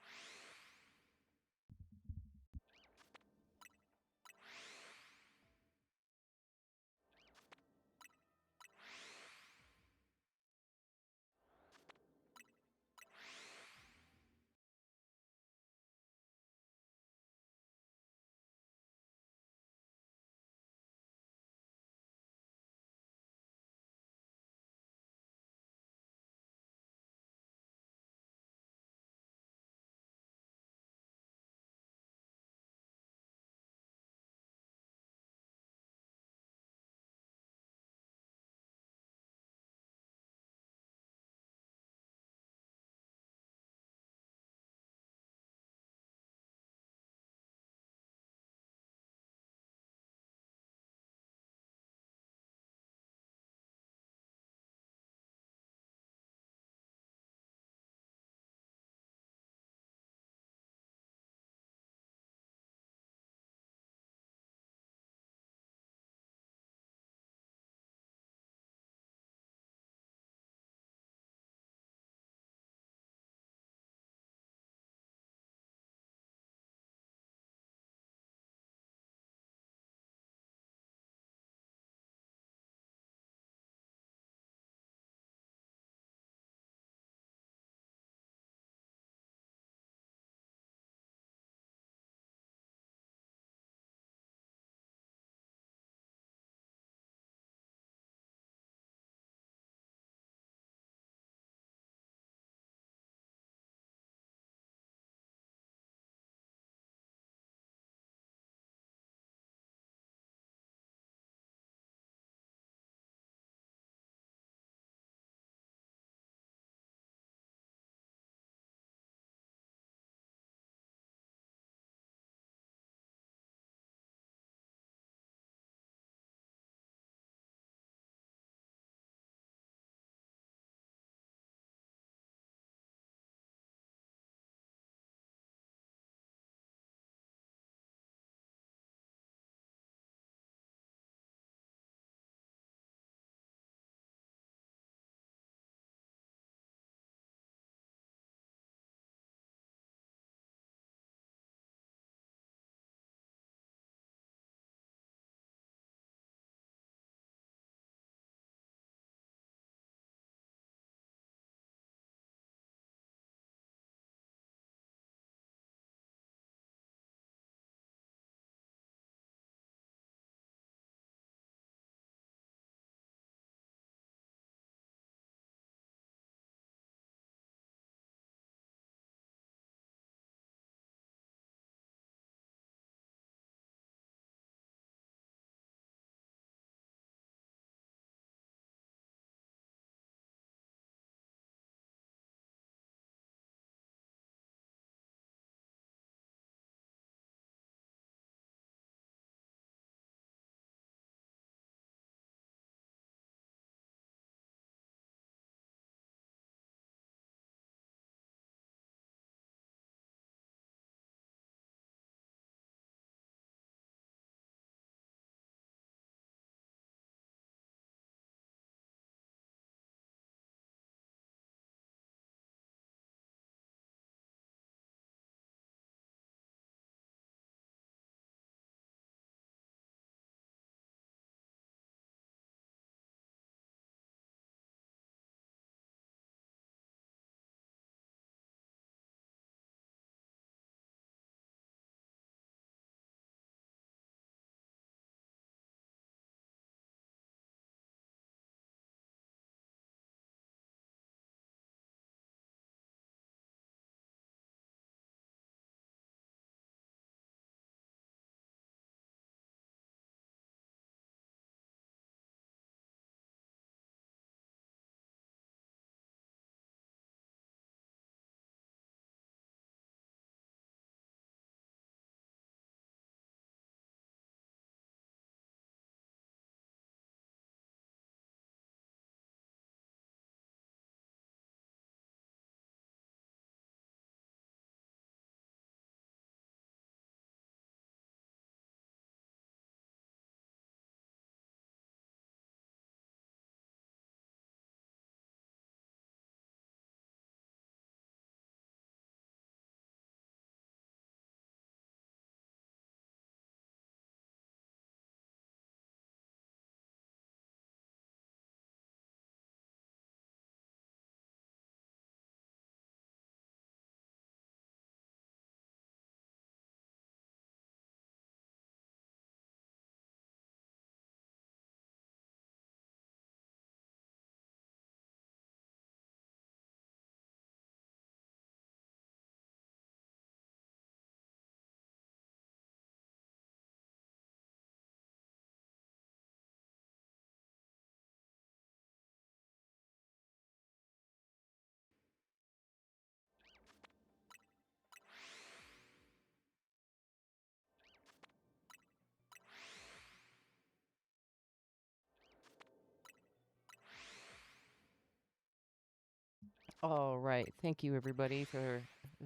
All right. Thank you, everybody, for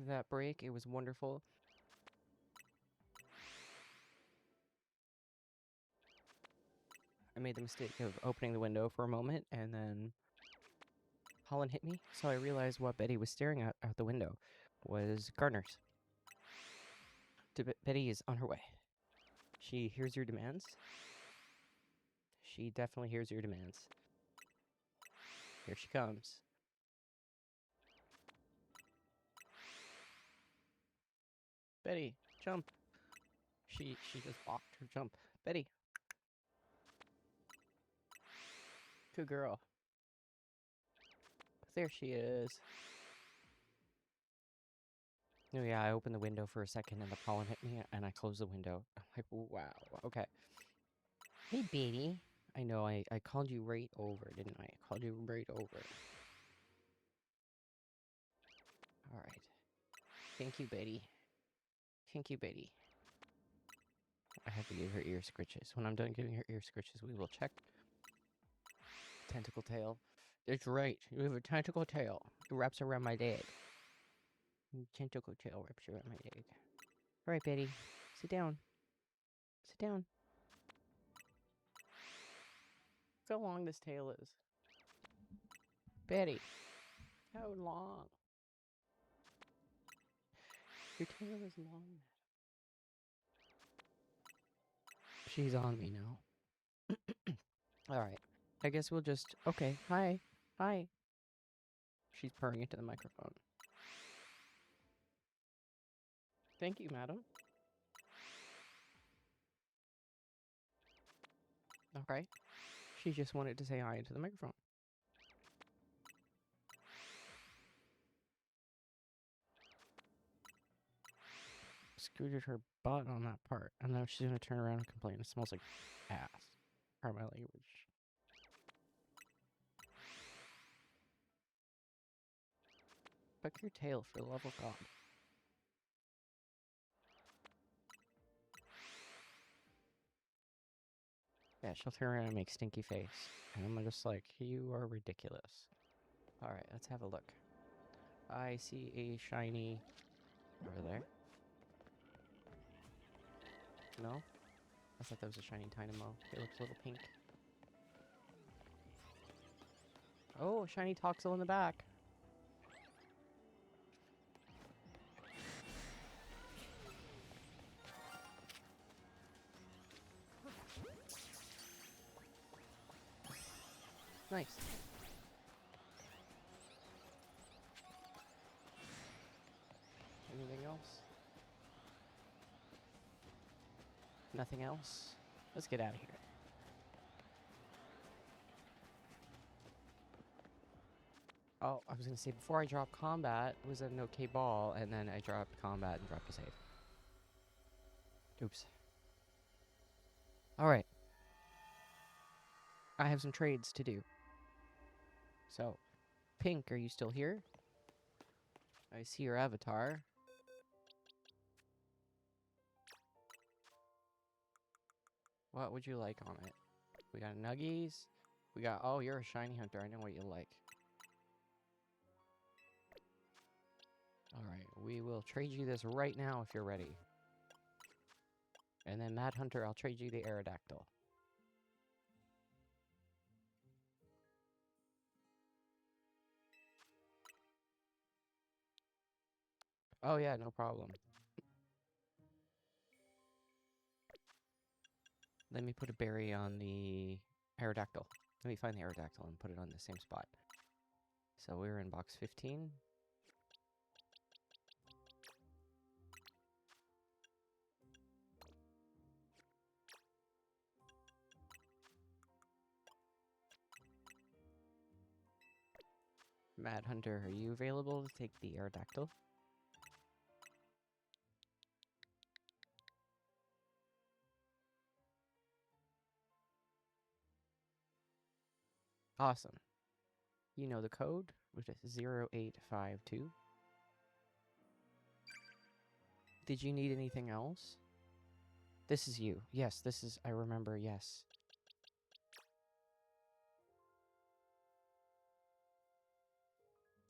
that break. It was wonderful. I made the mistake of opening the window for a moment, and then Holland hit me, so I realized what Betty was staring at out the window was gardeners. Betty is on her way. She hears your demands. She definitely hears your demands. Here she comes. Betty, jump. She just blocked her jump. Betty. Good girl. There she is. Oh yeah, I opened the window for a second and the pollen hit me and I closed the window. I'm like, wow, okay. Hey, Betty. I know, I called you right over, didn't I? I called you right over. Alright. Thank you, Betty. Thank you, Betty. I have to give her ear scritches. When I'm done giving her ear scritches, we will check. Tentacle tail. That's right. You have a tentacle tail. It wraps around my leg. Tentacle tail wraps around my leg. Alright, Betty. Sit down. Sit down. Look how long this tail is. Betty. How long? Your tail is long. She's on me now. Alright. I guess we'll just... Okay. Hi. Hi. She's purring into the microphone. Thank you, madam. Okay. She just wanted to say hi into the microphone. Scooted her butt on that part, and now she's gonna turn around and complain. It smells like ass. Pardon my language. Fuck your tail, for the love of God. Yeah, she'll turn around and make stinky face. And I'm just like, you are ridiculous. Alright, let's have a look. I see a shiny over there. No? I thought that was a shiny Dynamo. It looks a little pink. Oh, shiny Toxel in the back. Nice. Anything else? Nothing else? Let's get out of here. Oh, I was gonna say, before I dropped combat, it was an okay ball, and then I dropped combat and dropped a save. Oops. Alright. I have some trades to do. So, Pink, are you still here? I see your avatar. What would you like on it? We got nuggies. We got... Oh, you're a shiny hunter. I know what you like. Alright, we will trade you this right now if you're ready. And then Mad Hunter, I'll trade you the Aerodactyl. Oh yeah, no problem. Let me put a berry on the Aerodactyl. Let me find the Aerodactyl and put it on the same spot. So we're in box 15. Mad Hunter, are you available to take the Aerodactyl? Awesome. You know the code, which is 0852. Did you need anything else? This is you. Yes, this is... I remember, yes.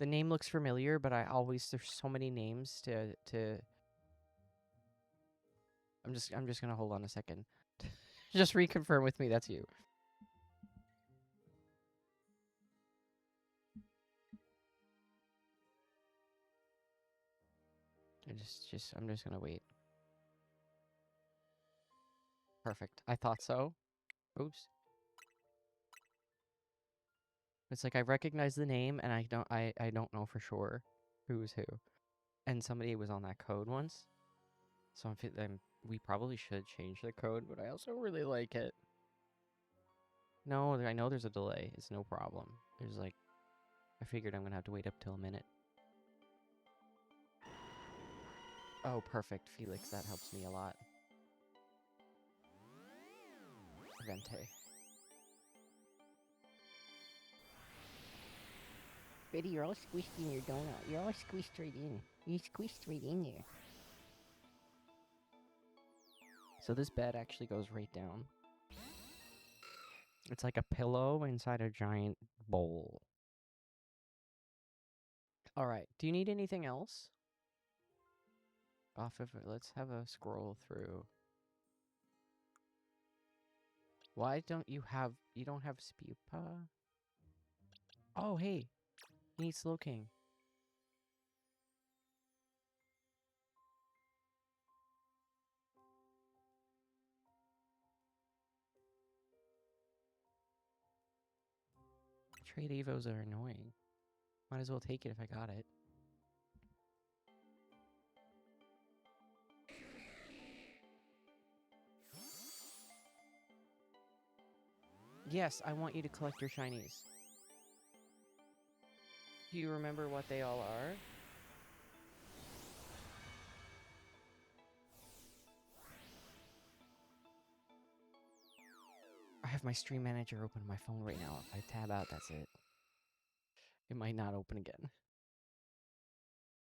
The name looks familiar, but there's so many names to. I'm just gonna hold on a second. Just reconfirm with me that's you. I'm just gonna wait. Perfect. I thought so. Oops. It's like I recognize the name and I don't know for sure who's who. And somebody was on that code once. So we probably should change the code, but I also really like it. No, I know there's a delay. It's no problem. There's like I figured I'm gonna have to wait up till a minute. Oh, perfect, Felix. That helps me a lot. Vente. Betty, you're all squished in your donut. You're all squished right in. You squished right in there. So this bed actually goes right down. It's like a pillow inside a giant bowl. All right. Do you need anything else? Off of it. Let's have a scroll through. Why don't you have... You don't have Spupa? Oh, hey. You need Slow King. Trade Evos are annoying. Might as well take it if I got it. Yes, I want you to collect your shinies. Do you remember what they all are? I have my stream manager open on my phone right now. If I tab out, that's it. It might not open again.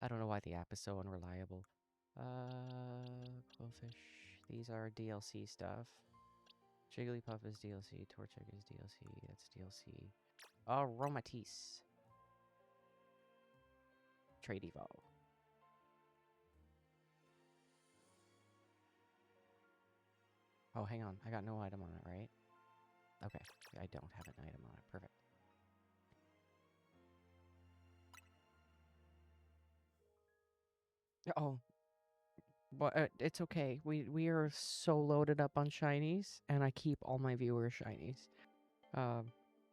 I don't know why the app is so unreliable. Quillfish. These are DLC stuff. Jigglypuff is DLC. Torchic is DLC. That's DLC. Aromatisse. Trade Evo. Oh, hang on. I got no item on it, right? Okay. I don't have an item on it. Perfect. Oh. But it's okay. We are so loaded up on shinies, and I keep all my viewers shinies.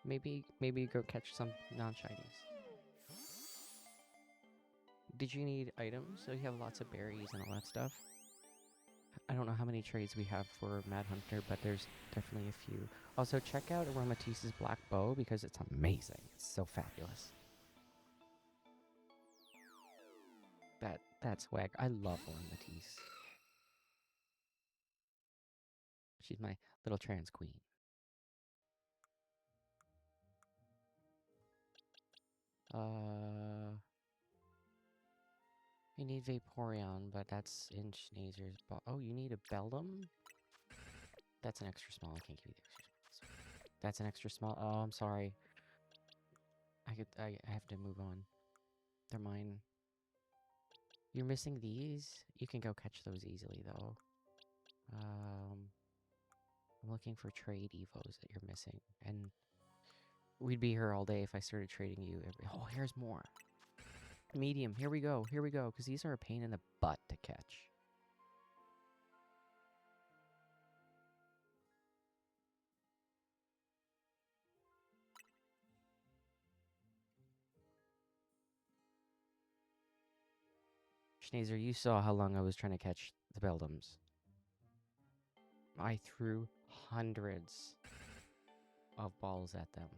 Maybe go catch some non-shinies. Did you need items? So you have lots of berries and all that stuff. I don't know how many trades we have for Mad Hunter, but there's definitely a few. Also, check out Aromatisse's Black Bow because it's amazing. It's so fabulous. That's swag. I love Aromatisse. She's my little trans queen. You need Vaporeon, but that's in Schnazer's. Oh, you need a Bellum? That's an extra small. I can't give you the extra small. That's an extra small. Oh, I'm sorry. I have to move on. They're mine. You're missing these? You can go catch those easily, though. I'm looking for trade evos that you're missing. And we'd be here all day if I started trading you every... Oh, here's more. Medium. Here we go. Here we go. Because these are a pain in the butt to catch. Schneezer, you saw how long I was trying to catch the Beldums. I threw hundreds of balls at them.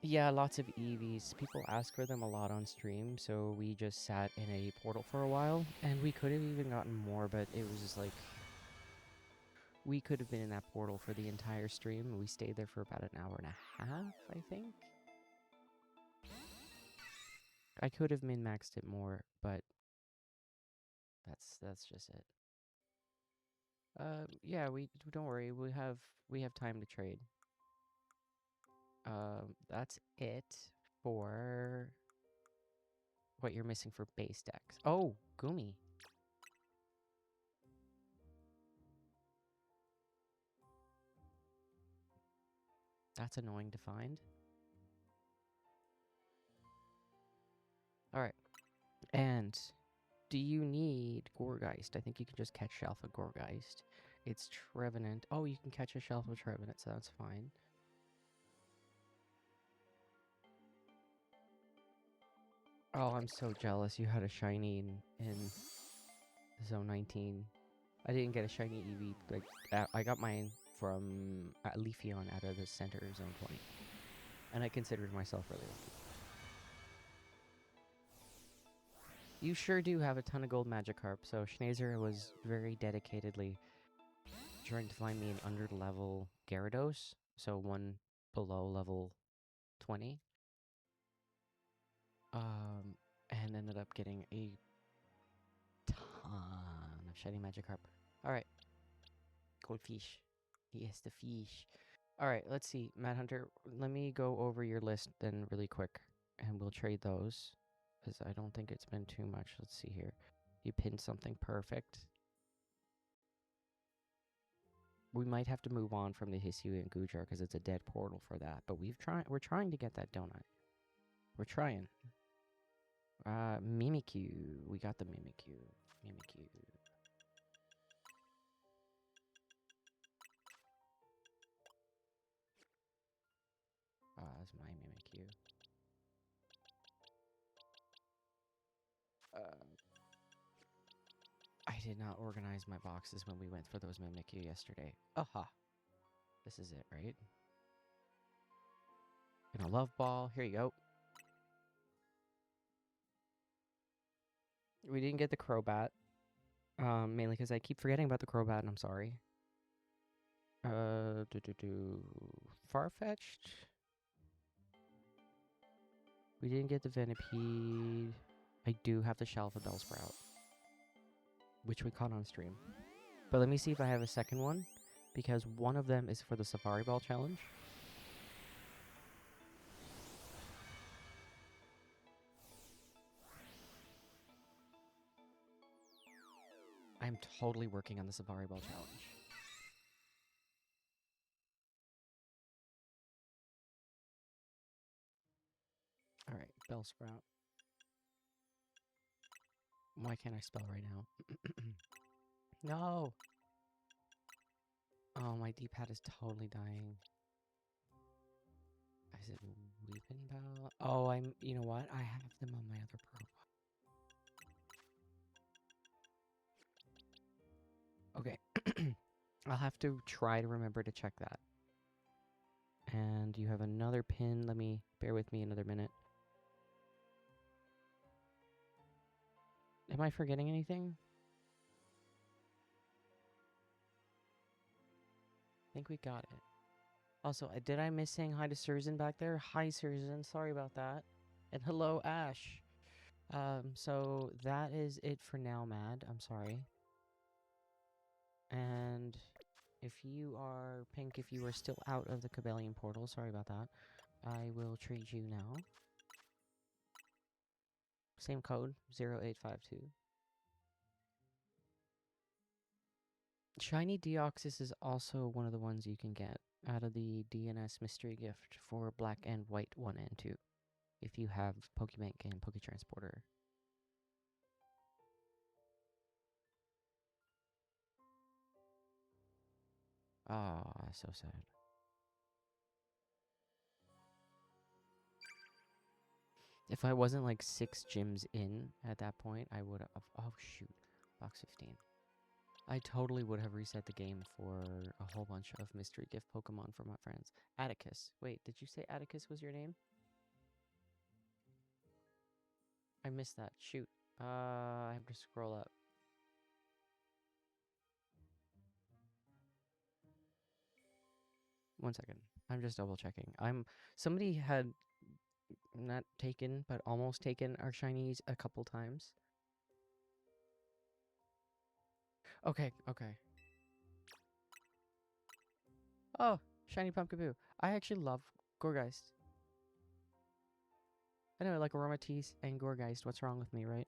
Yeah, lots of EVs. People ask for them a lot on stream, so we just sat in a portal for a while, and we could have even gotten more, but it was just like... We could have been in that portal for the entire stream. We stayed there for about an hour and a half, I think. I could have min-maxed it more, but that's just it. Yeah, we don't worry. We have time to trade. That's it for what you're missing for base decks. Oh, Gumi. That's annoying to find. All right. And do you need Gorgeist? I think you can just catch Shelf of Gorgeist. It's Trevenant. Oh, you can catch a Shelf of Trevenant, so that's fine. Oh, I'm so jealous you had a shiny in Zone 19. I didn't get a shiny EV, but I got mine from Leafeon out of the center Zone 20. And I considered myself really lucky. You sure do have a ton of gold Magikarp, so Schneezer was very dedicatedly trying to find me an under-level Gyarados, so one below level 20. And ended up getting a ton of shiny Magikarp. Alright, goldfish. Yes, the fish. Alright, let's see. Mad Hunter, let me go over your list then really quick, and we'll trade those, because I don't think it's been too much. Let's see here. You pinned something perfect. We might have to move on from the Hisui and Gujar because it's a dead portal for that. But we're trying to get that donut. We're trying. Mimikyu. We got the Mimikyu. Mimikyu. That's my Mimikyu. I did not organize my boxes when we went for those Mimikyu yesterday. Aha. This is it, right? And a love ball. Here you go. We didn't get the Crobat. Mainly because I keep forgetting about the Crobat, and I'm sorry. Farfetch'd. We didn't get the Venipede. I do have the Shalva Bellsprout, which we caught on stream. But let me see if I have a second one, because one of them is for the Safari Ball Challenge. I'm totally working on the Safari Ball Challenge. Alright, Bellsprout. Why can't I spell right now? No! Oh, my D-pad is totally dying. Is it Weeping Bell? Oh, you know what? I have them on my other profile. Okay. I'll have to try to remember to check that. And you have another pin. Bear with me another minute. Am I forgetting anything? I think we got it. Also, did I miss saying hi to Surzan back there? Hi, Surzan. Sorry about that. And hello, Ash. So that is it for now, Mad. I'm sorry. And if you are, Pink, if you are still out of the Cabellian portal, sorry about that, I will trade you now. Same code, 0852. Shiny Deoxys is also one of the ones you can get out of the DNS mystery gift for Black and White 1 and 2, if you have Pokebank and Poketransporter. Ah, so sad. If I wasn't like 6 gyms in at that point, I would have... Oh, shoot. Box 15. I totally would have reset the game for a whole bunch of mystery gift Pokemon for my friends. Atticus. Wait, did you say Atticus was your name? I missed that. Shoot. I have to scroll up. One second. I'm just double checking. Somebody had not taken, but almost taken our shinies a couple times. Okay. Oh, shiny Pumpkaboo. I actually love Gorgeist. I know I like Aromatisse and Gorgeist. What's wrong with me, right?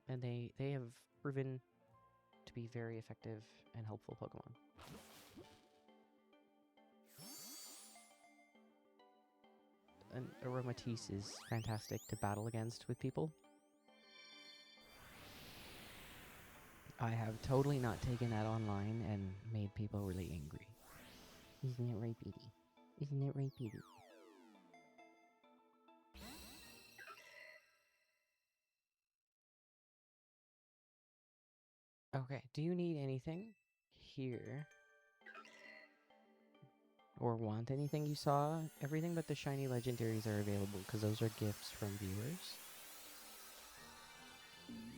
And they have proven to be very effective and helpful Pokemon. And Aromatisse is fantastic to battle against with people. I have totally not taken that online and made people really angry. Isn't it right, Petey? Isn't it right, Petey? Okay, do you need anything here? Or want anything you saw? Everything but the shiny legendaries are available because those are gifts from viewers.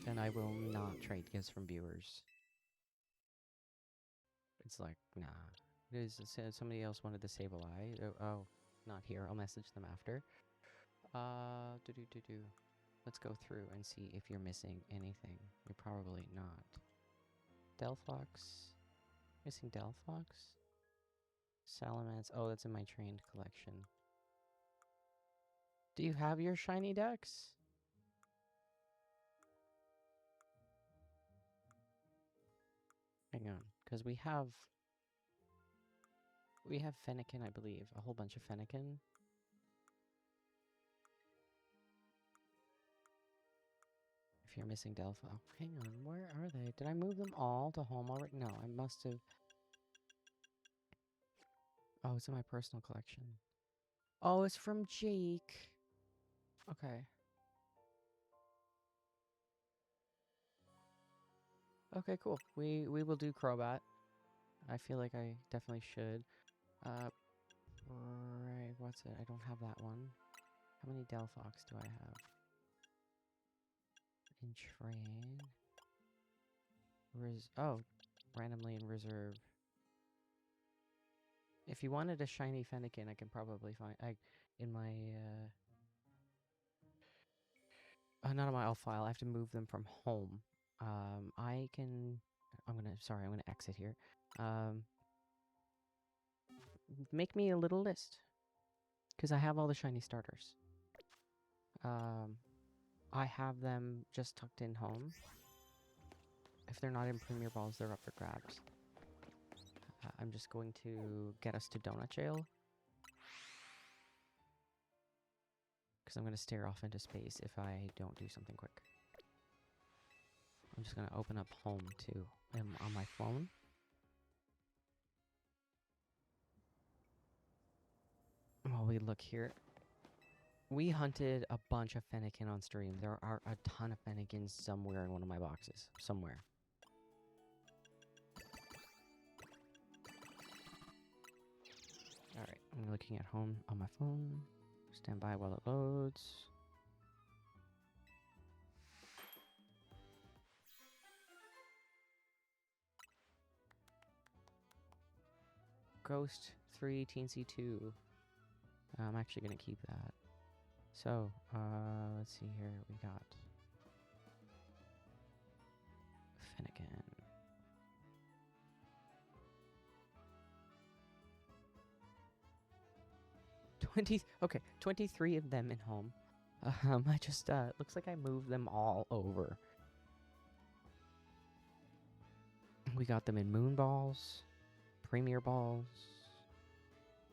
And I will not trade gifts from viewers. It's like, nah. Somebody else wanted the Sableye. Oh, not here. I'll message them after. Do. Let's go through and see if you're missing anything. You're probably not. Delphox. Missing Delphox? Salamence. Oh, that's in my trained collection. Do you have your shiny Dex? Hang on, because we have Fennekin, I believe. A whole bunch of Fennekin. If you're missing Delphi. Oh, hang on, where are they? Did I move them all to home already? No, I must have. Oh, it's in my personal collection. Oh, it's from Jake. Okay. Okay, cool. We will do Crobat. I feel like I definitely should. Right, what's it? I don't have that one. How many Delphox do I have? In train. Oh, randomly in reserve. If you wanted a shiny Fennekin, I can probably find in my not on my alt file. I have to move them from home. I can. I'm gonna exit here. Make me a little list because I have all the shiny starters. I have them just tucked in home. If they're not in Premier Balls, they're up for grabs. I'm just going to get us to Donut Jail. Because I'm going to stare off into space if I don't do something quick. I'm just going to open up home, too, on my phone. While we look here. We hunted a bunch of Fennekin on stream. There are a ton of Fennekins somewhere in one of my boxes. Somewhere. Alright, I'm looking at home on my phone. Stand by while it loads. Ghost 3, Teensy 2. I'm actually going to keep that. So, let's see here. We got Fennekin. Okay, 23 of them in home. I just, looks like I moved them all over. We got them in Moon Balls, Premier Balls,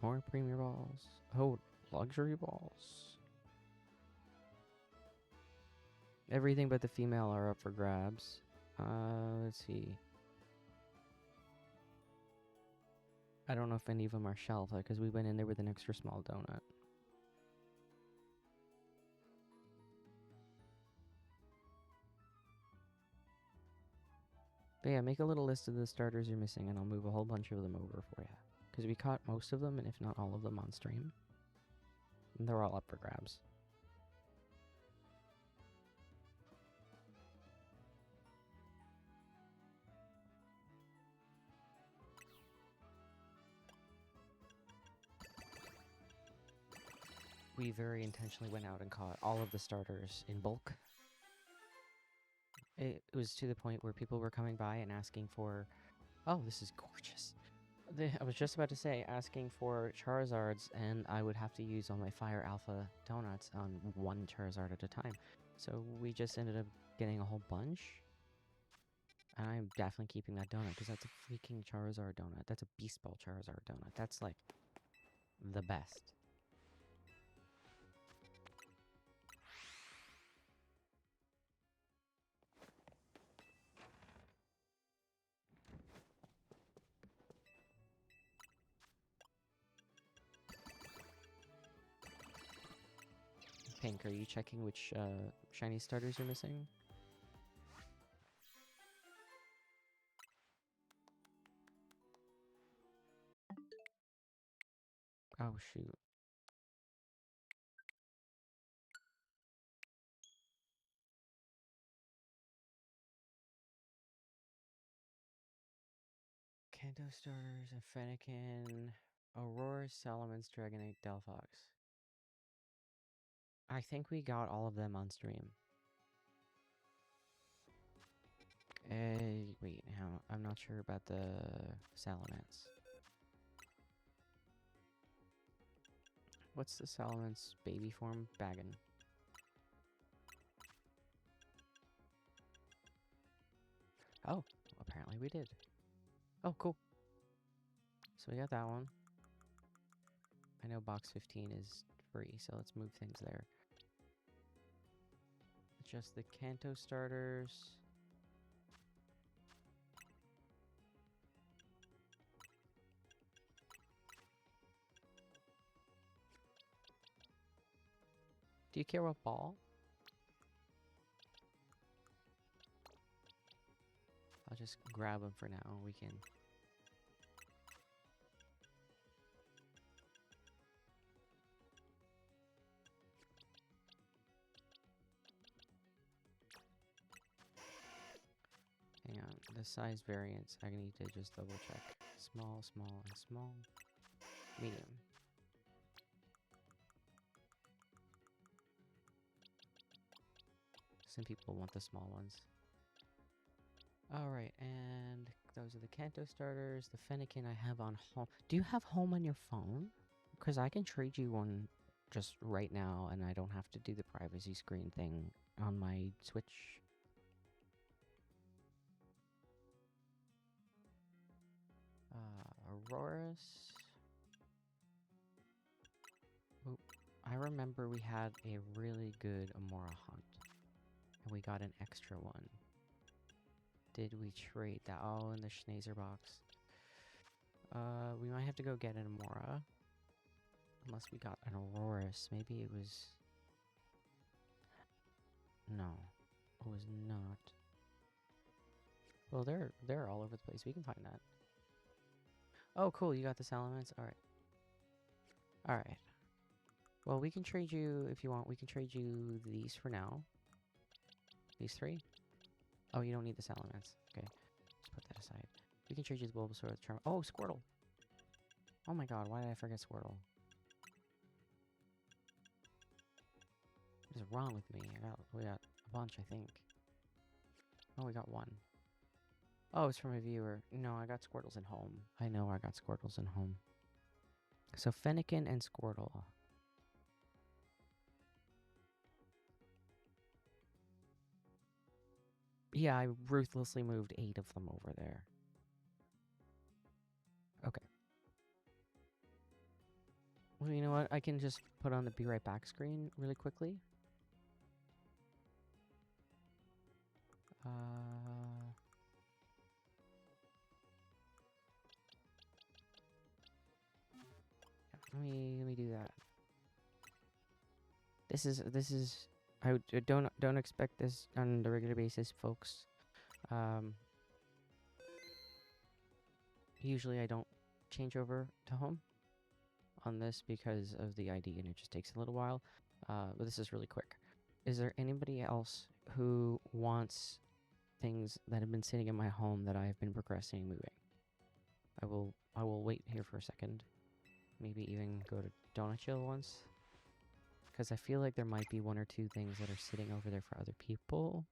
more Premier Balls. Oh, Luxury Balls. Everything but the female are up for grabs. Let's see. I don't know if any of them are shelf, because we went in there with an extra small donut. But yeah, make a little list of the starters you're missing, and I'll move a whole bunch of them over for you. Because we caught most of them, and if not all of them on stream. And they're all up for grabs. We very intentionally went out and caught all of the starters in bulk. It was to the point where people were coming by and asking for, oh, this is gorgeous. I was just about to say, asking for Charizards, and I would have to use all my Fire Alpha donuts on one Charizard at a time. So we just ended up getting a whole bunch. And I'm definitely keeping that donut, because that's a freaking Charizard donut. That's a Beast Ball Charizard donut. That's, like, the best. Pink, are you checking which shiny starters you're missing? Oh, shoot. Kanto starters, and Fennekin, Aurora, Salamence, Dragonite, Delphox. I think we got all of them on stream. Wait, how? I'm not sure about the Salamence. What's the Salamence baby form? Baggin. Oh, apparently we did. Oh, cool. So we got that one. I know box 15 is free, so let's move things there. Just the Kanto starters. Do you care what ball? I'll just grab them for now. We can... Hang on. The size variance, I need to just double check. Small, small, and small. Medium. Some people want the small ones. Alright, and those are the Kanto starters. The Fennekin I have on home. Do you have home on your phone? Because I can trade you one just right now, and I don't have to do the privacy screen thing on my Switch. Auroras. Oop. I remember we had a really good Amora hunt, and we got an extra one. Did we trade that? Oh, in the Schnazer box. We might have to go get an Amora. Unless we got an Aurorus. Maybe it was... No. It was not. Well, they're all over the place. We can find that. Oh, cool. You got the Salamence? Alright. Alright. Well, we can trade you, if you want, we can trade you these for now. These three? Oh, you don't need the Salamence. Okay. Just put that aside. We can trade you the Bulbasaur, the Charm... Oh, Squirtle! Oh my god, why did I forget Squirtle? What is wrong with me? We got a bunch, I think. Oh, we got one. Oh, it's from a viewer. No, I got Squirtles in home. I know I got Squirtles in home. So Fennekin and Squirtle. Yeah, I ruthlessly moved 8 of them over there. Okay. Well, you know what? I can just put on the be right back screen really quickly. Let me do that. This is don't expect this on the regular basis, folks. Usually I don't change over to home on this because of the ID, and it just takes a little while. But this is really quick. Is there anybody else who wants things that have been sitting in my home that I've been progressing moving? I will wait here for a second. Maybe even go to Donut Chill once. Because I feel like there might be 1 or 2 things that are sitting over there for other people.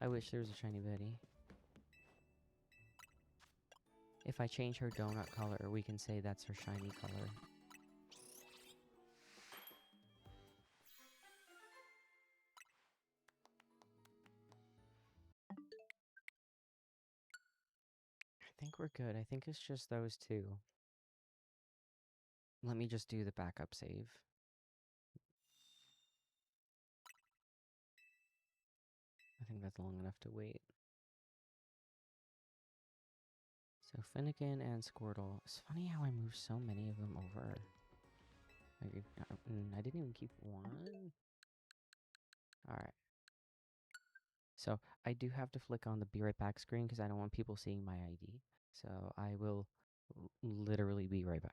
I wish there was a shiny Betty. If I change her donut color, we can say that's her shiny color. I think we're good. I think it's just those two. Let me just do the backup save. I think that's long enough to wait. So Finnegan and Squirtle. It's funny how I moved so many of them over. I didn't even keep one. Alright. So I do have to flick on the be right back screen because I don't want people seeing my ID. So I will literally be right back.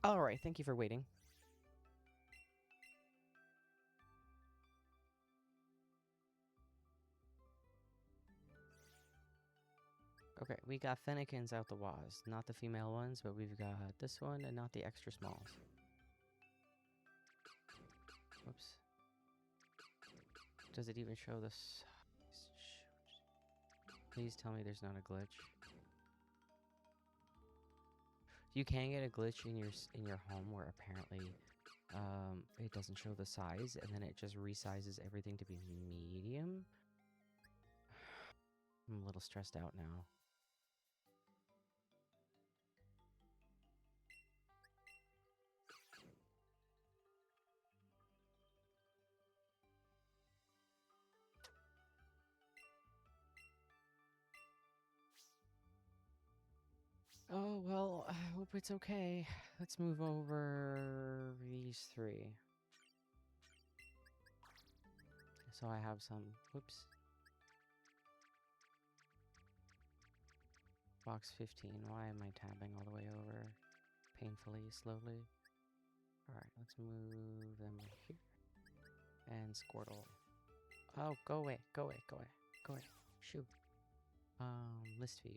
Alright, thank you for waiting. Okay, we got Fennekins out the waz. Not the female ones, but we've got this one and not the extra smalls. Whoops. Does it even show this? Please tell me there's not a glitch. You can get a glitch in your home where apparently it doesn't show the size and then it just resizes everything to be medium. I'm a little stressed out now. Oh, well, I hope it's okay. Let's move over these three. So I have some, whoops. Box 15, why am I tabbing all the way over? Painfully, slowly. Alright, let's move them here. And Squirtle. Oh, go away, go away, go away, go away. Shoot. List view.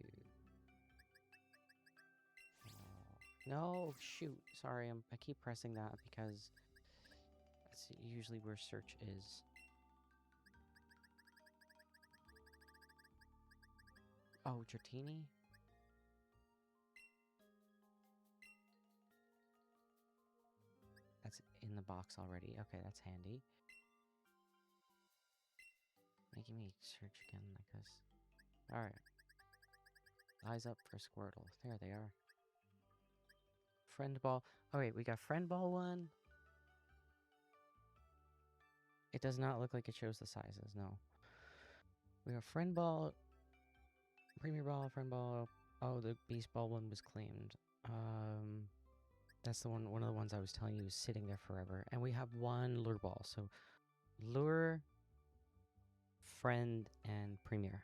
No, shoot. Sorry, I keep pressing that because that's usually where search is. Oh, Dratini? That's in the box already. Okay, that's handy. Making me search again like this. Alright. Eyes up for Squirtle. There they are. Friend ball. Oh wait, we got friend ball one. It does not look like it shows the sizes, no. We have friend ball, premier ball, friend ball. Oh, the beast ball one was claimed. That's the one of the ones I was telling you was sitting there forever. And we have one lure ball. So lure, friend, and premier.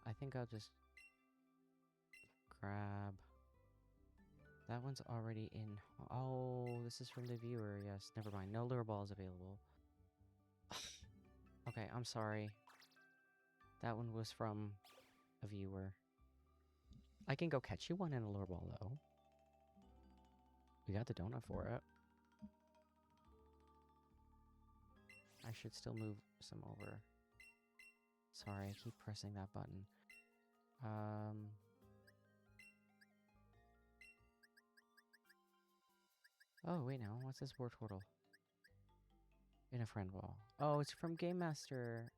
I think I'll just grab. That one's already in. Oh, this is from the viewer. Yes, never mind. No lure balls available. Okay, I'm sorry. That one was from a viewer. I can go catch you one in a lure ball, though. We got the donut for it. I should still move some over. Sorry, I keep pressing that button. Oh, wait now. What's this war turtle? In a friend wall. Oh, it's from Game Master.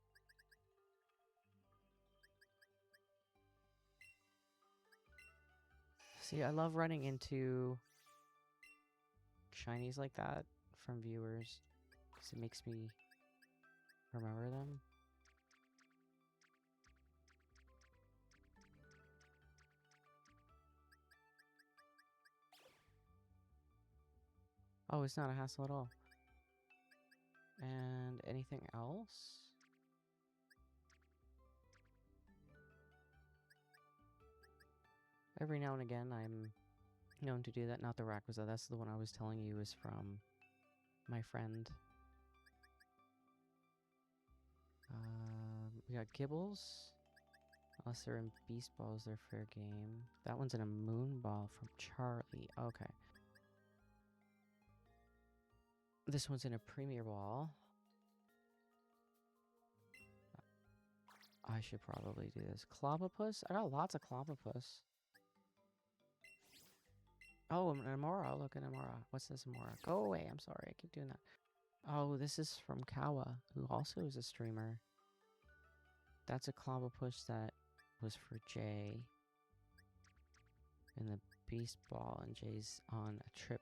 See, I love running into shinies like that from viewers because it makes me remember them. Oh, it's not a hassle at all. And anything else? Every now and again, I'm known to do that. Not the Rakuza, that's the one I was telling you is from my friend. We got Gibbles. Unless they're in Beast Balls, they're fair game. That one's in a Moon Ball from Charlie. Okay. This one's in a Premier Ball. I should probably do this. Clobopus? I got lots of Clobopus. Oh, an Amora. Look, an Amora. What's this Amora? Go away. I'm sorry. I keep doing that. Oh, this is from Kawa, who also is a streamer. That's a Clobopus that was for Jay in the Beast Ball, and Jay's on a trip.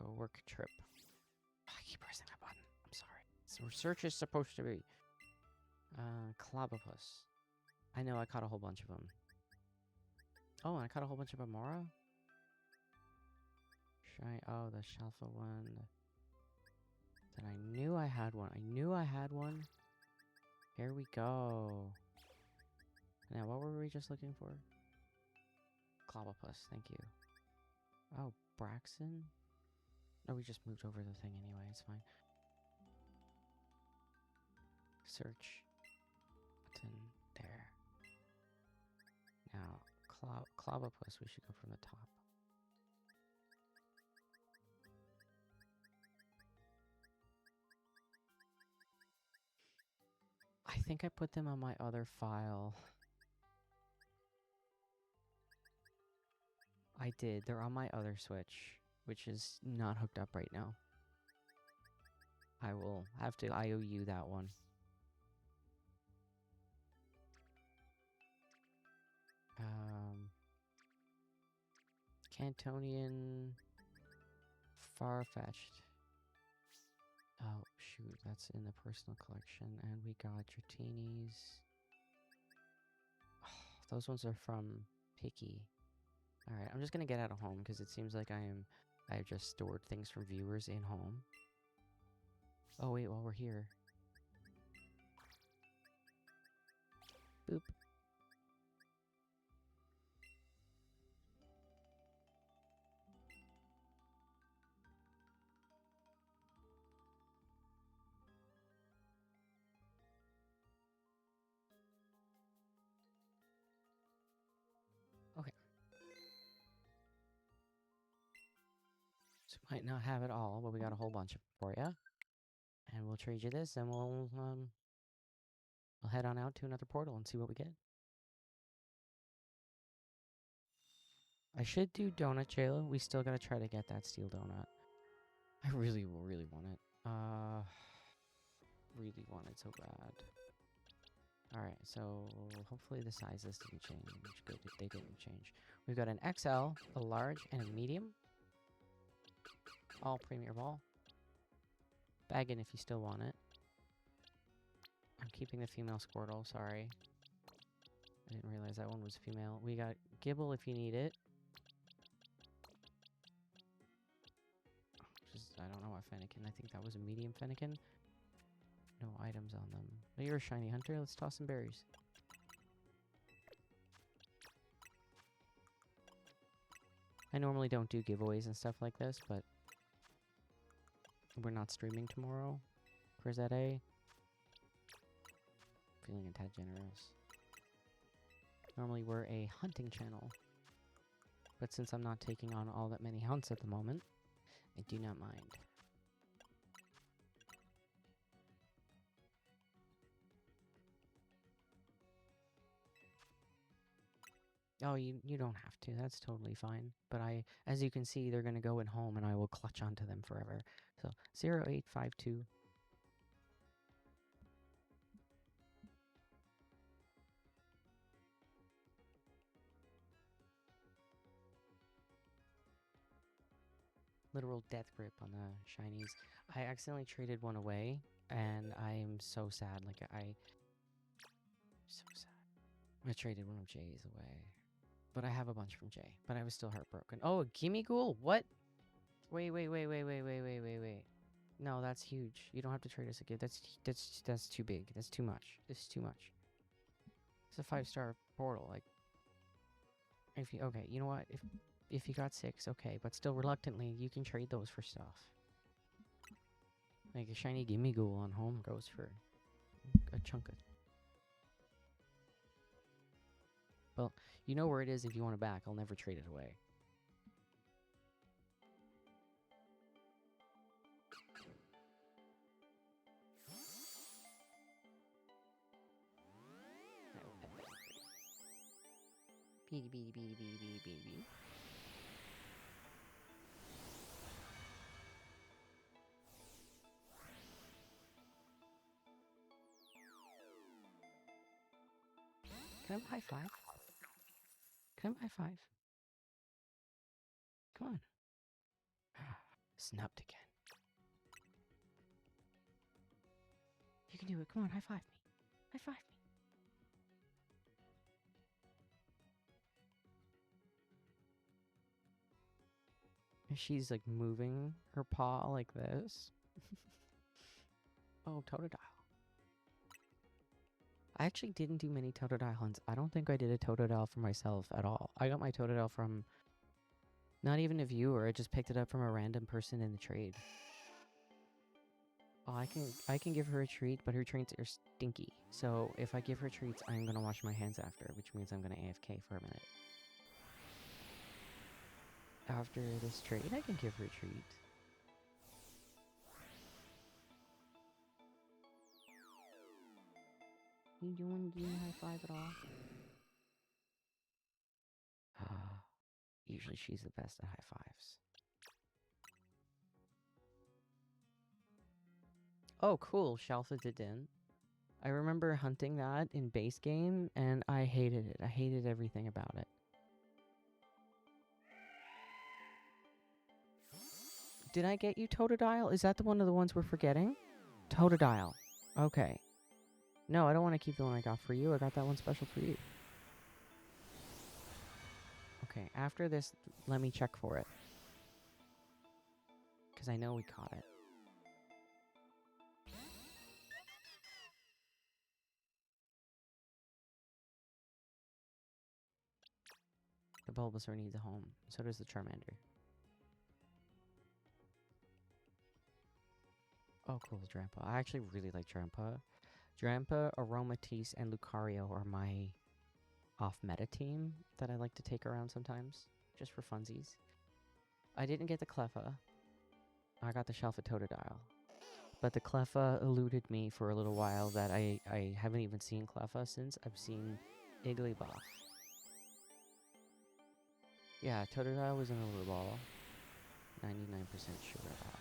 A work trip. I keep pressing that button. I'm sorry. So research is supposed to be. Clobopus. I know I caught a whole bunch of them. Oh, and I caught a whole bunch of Amora? Oh, the Shalfa one. Then I knew I had one. I knew I had one. Here we go. Now, what were we just looking for? Clobopus, thank you. Oh, Braxton? No, we just moved over the thing anyway, it's fine. Search. Button. There. Now, Clobopus, we should go from the top. I think I put them on my other file. I did. They're on my other Switch, which is not hooked up right now. I will have to IOU that one. Cantonian Farfetched. Oh, shoot, that's in the personal collection. And we got Dratini's. Oh, those ones are from Picky. Alright, I'm just gonna get out of home because it seems like I've just stored things from viewers in home. Oh wait, while we're here. Boop. Okay. So might not have it all, but we got a whole bunch of it for you. And we'll trade you this, and we'll head on out to another portal and see what we get. I should do donut, Jayla. We still gotta try to get that steel donut. I really want it. Really want it so bad. Alright, so hopefully the sizes didn't change. Good, they didn't change. We've got an XL, a large, and a medium. All Premier Ball. Bag in if you still want it. I'm keeping the female Squirtle, sorry. I didn't realize that one was female. We got Gibble if you need it. I don't know what Fennekin. I think that was a medium Fennekin. No items on them. Oh, you're a shiny hunter. Let's toss some berries. I normally don't do giveaways and stuff like this, but we're not streaming tomorrow for ZA. Feeling a tad generous. Normally we're a hunting channel, but since I'm not taking on all that many hunts at the moment, I do not mind. Oh, you don't have to. That's totally fine. But as you can see, they're going to go in home and I will clutch onto them forever. So 0852. literal death grip on the shinies. I accidentally traded one away, and I'm so sad. Like, so sad. I traded one of Jay's away. But I have a bunch from Jay. But I was still heartbroken. Oh, a Gimme Ghoul? What? Wait. No, that's huge. You don't have to trade us a gift. That's too big. That's too much. This is too much. It's a 5-star portal. Like, if you okay, you know what? If you got 6, okay, but still reluctantly, you can trade those for stuff. Like a shiny Gimme Ghoul on home goes for a chunk of. Well, you know where it is if you want it back. I'll never trade it away. Beady, beady, beady, beady, beady, beady, beady. Can I have a high five? Can I have a high five? Come on. Snubbed again. You can do it. Come on, high five me. High five me. She's like moving her paw like this. Oh, Totodile. I actually didn't do many Totodile hunts. I don't think I did a Totodile for myself at all. I got my Totodile from not even a viewer. I just picked it up from a random person in the trade. Oh, I can give her a treat, but her treats are stinky. So if I give her treats, I'm gonna wash my hands after, which means I'm gonna AFK for a minute. After this trade, I can give her a treat. You doing high five at all? Usually she's the best at high fives. Oh, cool. Shalfa did in. I remember hunting that in base game, and I hated it. I hated everything about it. Did I get you Totodile? Is that the one of the ones we're forgetting? Totodile. Okay. No, I don't want to keep the one I got for you. I got that one special for you. Okay, after this, let me check for it. Because I know we caught it. The Bulbasaur needs a home. So does the Charmander. Oh, cool, Drampa. I actually really like Drampa. Drampa, Aromatisse, and Lucario are my off-meta team that I like to take around sometimes, just for funsies. I didn't get the Cleffa. I got the Shelfa Totodile. But the Cleffa eluded me for a little while that I haven't even seen Cleffa since I've seen Igglybuff. Yeah, Totodile was in a little ball. 99% sure of that.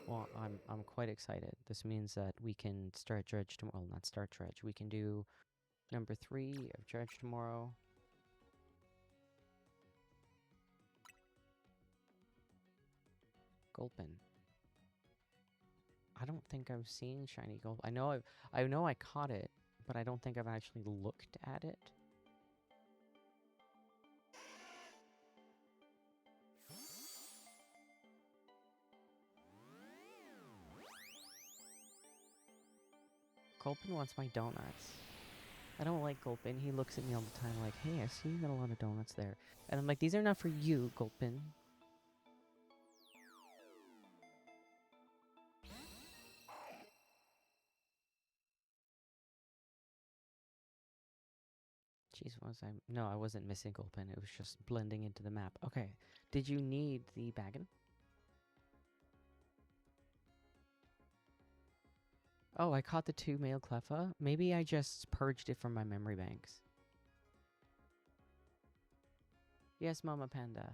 Well, I'm quite excited. This means that we can start Dredge tomorrow. Well, not start Dredge. We can do number 3 of Dredge tomorrow. Gulpin. I don't think I've seen shiny Gulpin. I know I caught it, but I don't think I've actually looked at it. Gulpin wants my donuts. I don't like Gulpin. He looks at me all the time like, hey, I see you got a lot of donuts there. And I'm like, these are not for you, Gulpin. Jeez, was I? No, I wasn't missing Gulpin. It was just blending into the map. Okay. Did you need the baggin? Oh, I caught the 2 male Cleffa. Maybe I just purged it from my memory banks. Yes, Mama Panda.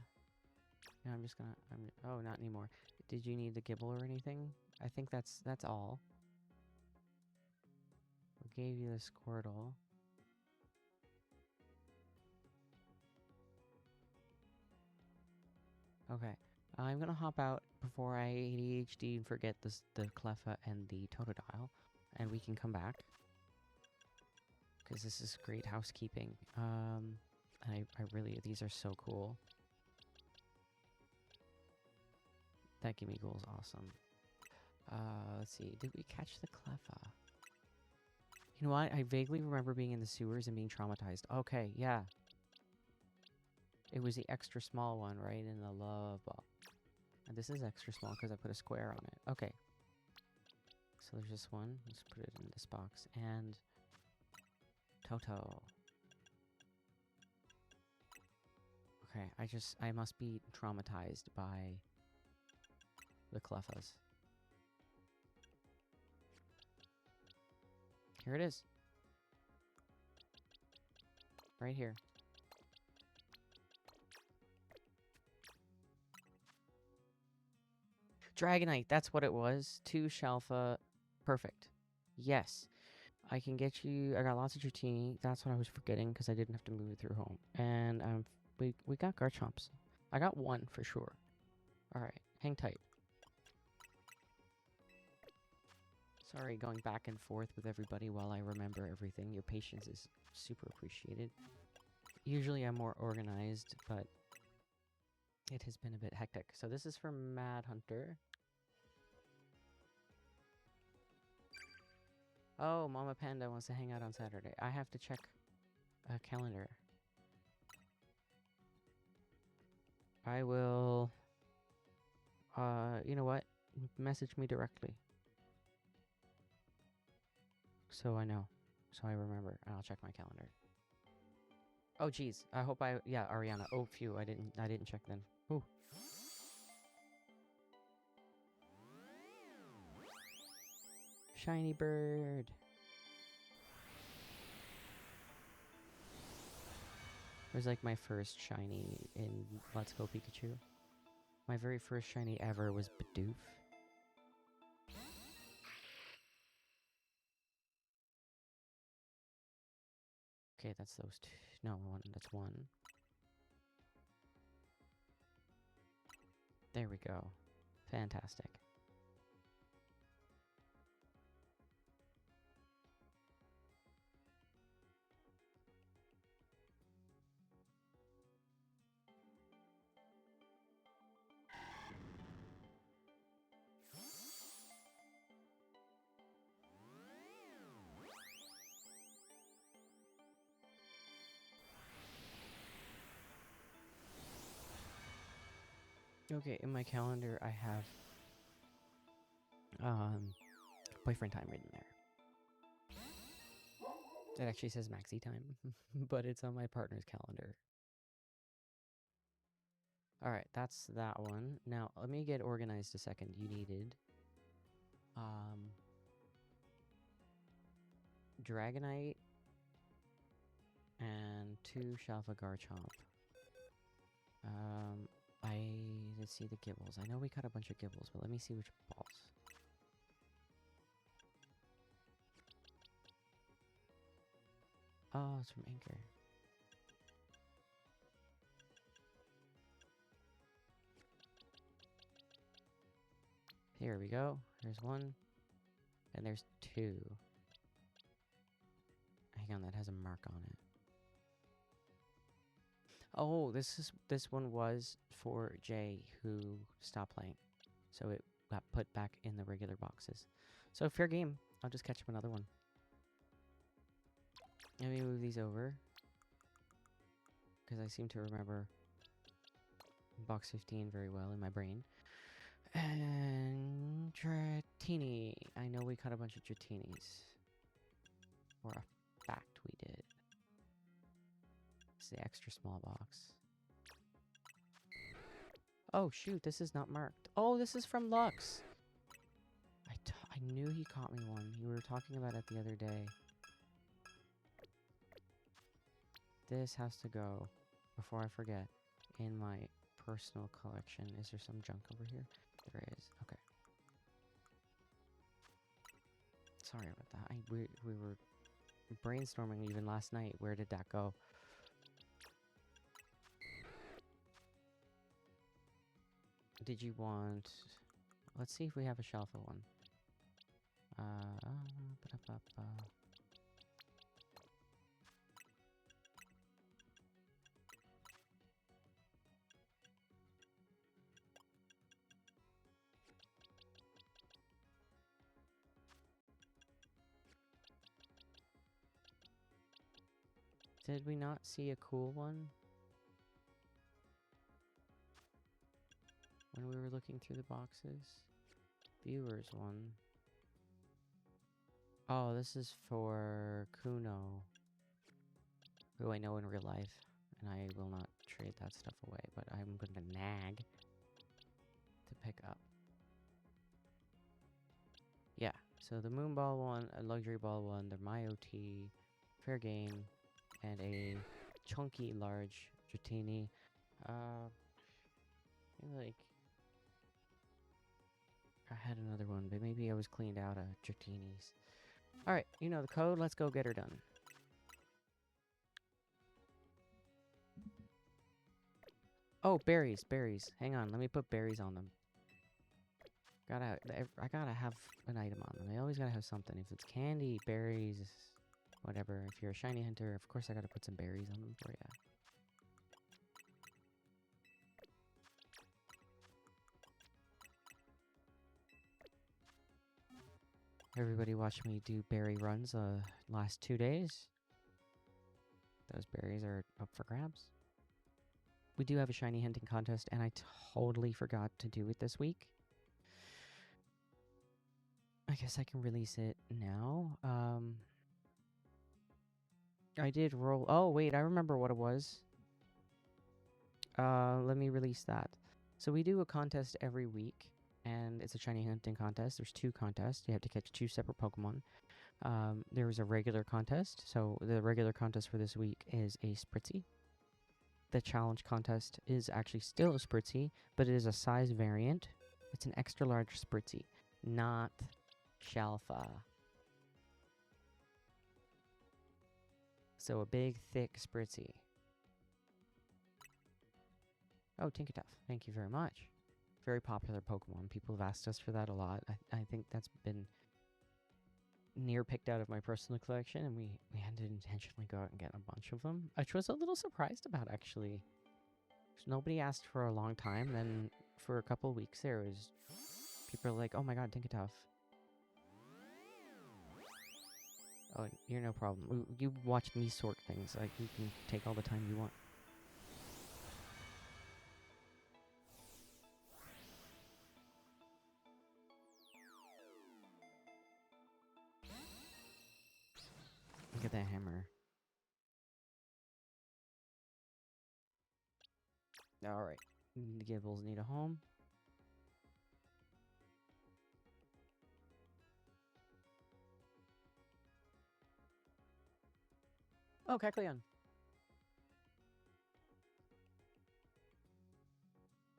No, I'm just gonna... oh, not anymore. Did you need the Gibble or anything? I think that's all. gave you the Squirtle. Okay. I'm gonna hop out before I ADHD and forget the Cleffa and the Totodile, and we can come back. Because this is great housekeeping. I really, these are so cool. That Gimme-Ghoul is awesome. Let's see, did we catch the Cleffa? You know what, I vaguely remember being in the sewers and being traumatized. Okay, yeah. It was the extra small one, right, in the love ball. And this is extra small because I put a square on it. Okay. So there's this one, let's put it in this box, and... Toto. Okay, I must be traumatized by the Cleffas. Here it is. Right here. Dragonite, that's what it was. 2 Shalfa. Perfect. Yes. I can get you... I got lots of Dratini. That's what I was forgetting because I didn't have to move it through home. And we got Garchomps. I got 1 for sure. Alright, hang tight. Sorry, going back and forth with everybody while I remember everything. Your patience is super appreciated. Usually I'm more organized, but it has been a bit hectic. So this is from Mad Hunter. Oh, Mama Panda wants to hang out on Saturday. I have to check a calendar. I will... you know what? Message me directly. So I know. So I remember, and I'll check my calendar. Oh, geez. I hope I... Yeah, Ariana. Oh, phew. I didn't check then. Ooh. Shiny bird. It was like my first shiny in Let's Go Pikachu. My very first shiny ever was Bidoof. Okay, that's those two. No, that's 1. There we go. Fantastic. Okay, in my calendar I have boyfriend time written there. It actually says maxi time, but it's on my partner's calendar. Alright, that's that one. Now, let me get organized a second. You needed Dragonite and 2 Shalfa Garchomp. Let's see the Gibbles. I know we got a bunch of Gibbles, but let me see which balls. Oh, it's from Anchor. Here we go. There's 1. And there's 2. Hang on, that has a mark on it. Oh, this one was for Jay, who stopped playing. So it got put back in the regular boxes. So fair game. I'll just catch up another one. Let me move these over. Because I seem to remember box 15 very well in my brain. And Dratini. I know we caught a bunch of Dratinis. For a fact we did. It's the extra small box. Oh shoot, this is not marked. Oh, this is from Lux. I knew he caught me one. You were talking about it the other day. This has to go, before I forget, in my personal collection. Is there some junk over here? There is. Okay. Sorry about that. We were brainstorming even last night. Where did that go? Did you want... Let's see if we have a shelf one. Ba-da-ba-ba. Did we not see a cool one when we were looking through the boxes? Viewers one. Oh, this is for Kuno, who I know in real life, and I will not trade that stuff away, but I'm going to nag to pick up. Yeah, so the Moon Ball one, a Luxury Ball one, the My OT, Fair Game, and a chunky large Dratini. Like, I had another one, but maybe I was cleaned out of Dratinis. Alright, you know the code, let's go get her done. Oh, berries, berries. Hang on, let me put berries on them. I gotta have an item on them. I always gotta have something. If it's candy, berries, whatever. If you're a shiny hunter, of course I gotta put some berries on them for you. Everybody watched me do berry runs last 2 days. Those berries are up for grabs. We do have a shiny hunting contest, and I totally forgot to do it this week. I guess I can release it now. I did roll... Oh, wait, I remember what it was. Let me release that. So we do a contest every week, and it's a shiny hunting contest. There's 2 contests. You have to catch 2 separate Pokemon. There was a regular contest. So the regular contest for this week is a Spritzy. The challenge contest is actually still a Spritzy, but it is a size variant. It's an extra large Spritzy, not Shalfa. So a big, thick Spritzy. Oh, Tinkertuff, thank you very much. Very popular Pokemon. People have asked us for that a lot. I think that's been near picked out of my personal collection, and we had to intentionally go out and get a bunch of them, which was a little surprised about, actually. Nobody asked for a long time, then for a couple of weeks there was... People are like, oh my god, Tinkertuff. Oh, you're no problem. You watch me sort things. Like, you can take all the time you want. Look at that hammer. Alright. The Gibbles need a home. Oh, Kecleon.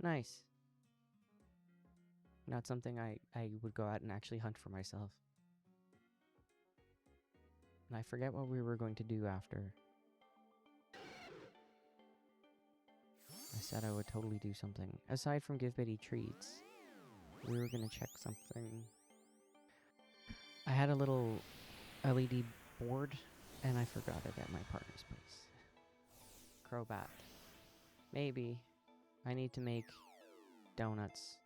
Nice. Not something I would go out and actually hunt for myself. And I forget what we were going to do after. I said I would totally do something. Aside from give Betty treats, we were going to check something. I had a little LED board, and I forgot it at my partner's place. Crobat. Maybe. I need to make donuts.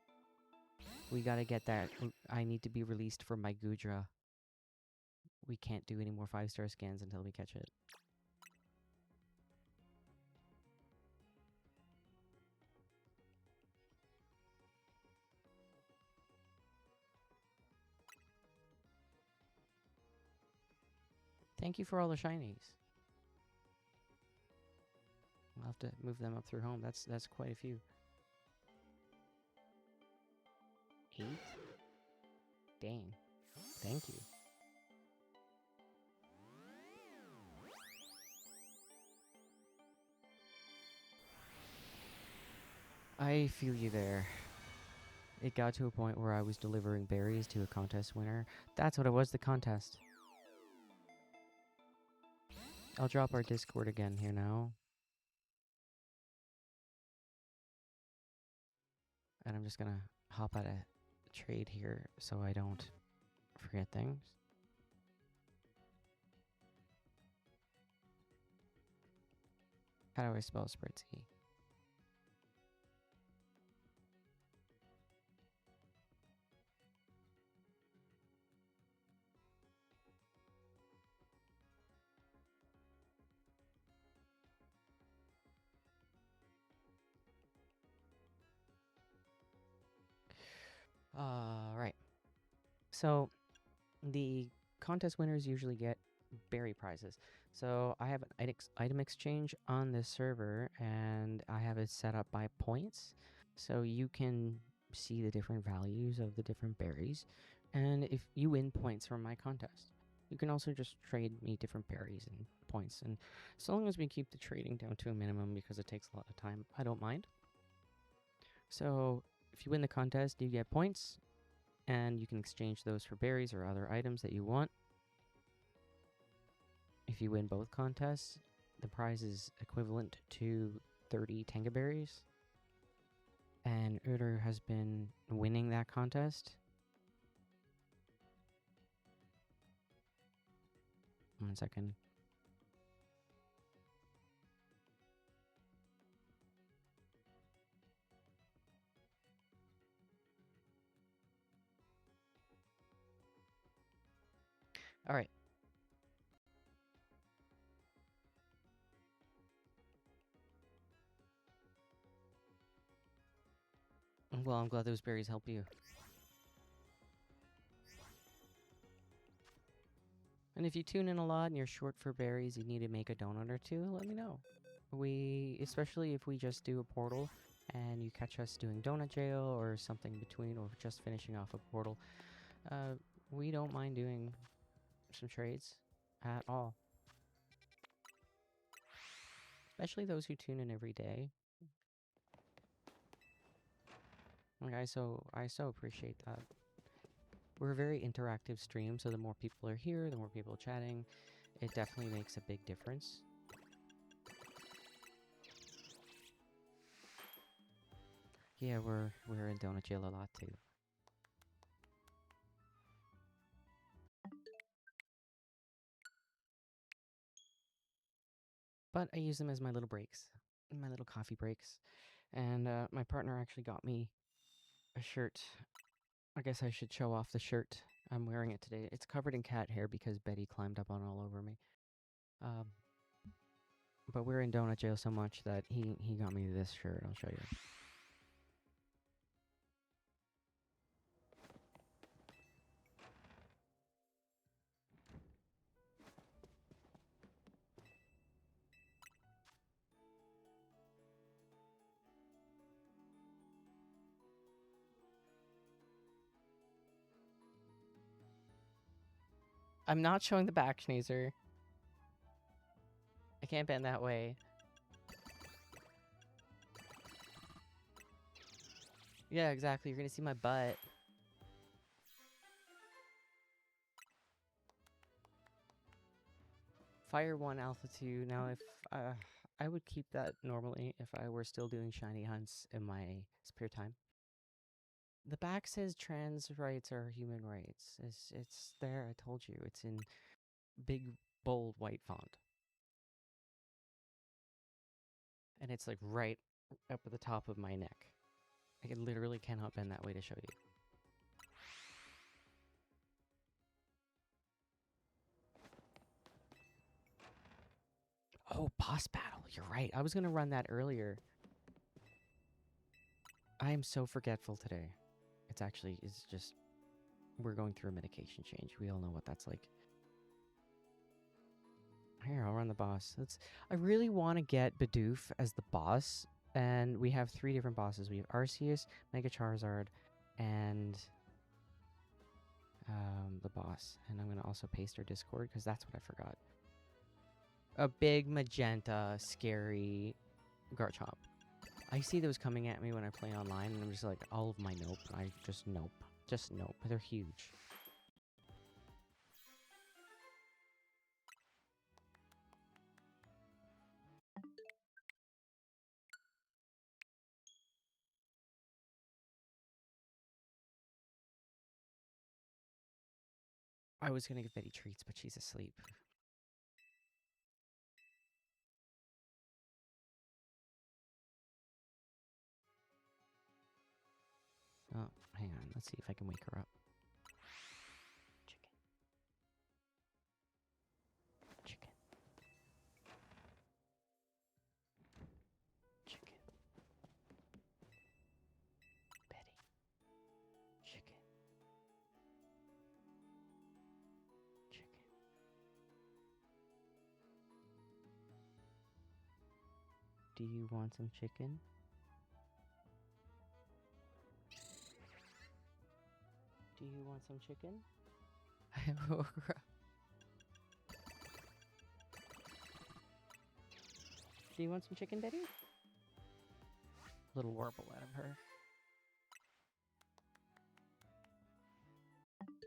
We gotta get that. I need to be released from my Gudra. We can't do any more 5-star scans until we catch it. Thank you for all the shinies. I'll have to move them up through home. That's quite a few. 8? Dang. Thank you. I feel you there. It got to a point where I was delivering berries to a contest winner. That's what it was, the contest. I'll drop our Discord again here now. And I'm just gonna hop out of trade here so I don't forget things. How do I spell spreadsheet? Right. So the contest winners usually get berry prizes. So I have an item exchange on this server, and I have it set up by points, so you can see the different values of the different berries. And if you win points from my contest, you can also just trade me different berries and points. And so long as we keep the trading down to a minimum, because it takes a lot of time, I don't mind. So if you win the contest, you get points, and you can exchange those for berries or other items that you want. If you win both contests, the prize is equivalent to 30 Tanga berries. And Uter has been winning that contest. One second. All right. Well, I'm glad those berries help you. And if you tune in a lot and you're short for berries, you need to make a donut or two, let me know. Especially if we just do a portal and you catch us doing donut jail or something between, or just finishing off a portal, we don't mind doing some trades at all. Especially those who tune in every day. Like I so appreciate that. We're a very interactive stream, so the more people are here, the more people chatting, it definitely makes a big difference. Yeah, we're in donut jail a lot too. But I use them as my little breaks, my little coffee breaks. And my partner actually got me a shirt. I guess I should show off the shirt. I'm wearing it today. It's covered in cat hair because Betty climbed up on all over me. But we're in donut jail so much that he got me this shirt. I'll show you. I'm not showing the back, Schneezer. I can't bend that way. Yeah, exactly. You're gonna see my butt. Fire 1, Alpha 2. Now, if I would keep that normally if I were still doing shiny hunts in my spare time. The back says trans rights are human rights. It's there. I told you. It's in big, bold white font. And it's like right up at the top of my neck. I literally cannot bend that way to show you. Oh, boss battle. You're right. I was going to run that earlier. I am so forgetful today. It's just, we're going through a medication change. We all know what that's like. Here, I'll run the boss. I really want to get Bidoof as the boss. And we have 3 different bosses. We have Arceus, Mega Charizard, and the boss. And I'm going to also paste our Discord because that's what I forgot. A big magenta, scary Garchomp. I see those coming at me when I play online, and I'm just like, all of my nope. I just nope. Just nope. They're huge. I was gonna give Betty treats, but she's asleep. Oh, hang on. Let's see if I can wake her up. Chicken. Chicken. Chicken. Betty. Chicken. Chicken. Do you want some chicken? Do you want some chicken? I woke her up. Do you want some chicken, Betty? Little warble out of her.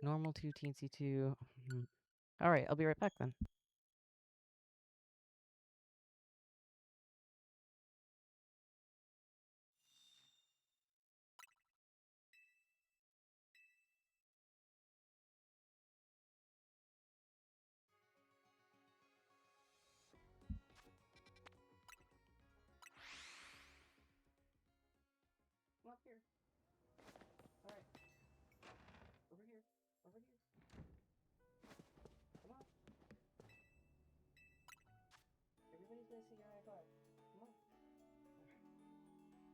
Normal 2, teensy 2. Alright, I'll be right back then. Come up here. Alright. Over here. Over here. Come on. Everybody's gonna see your high five. Come on.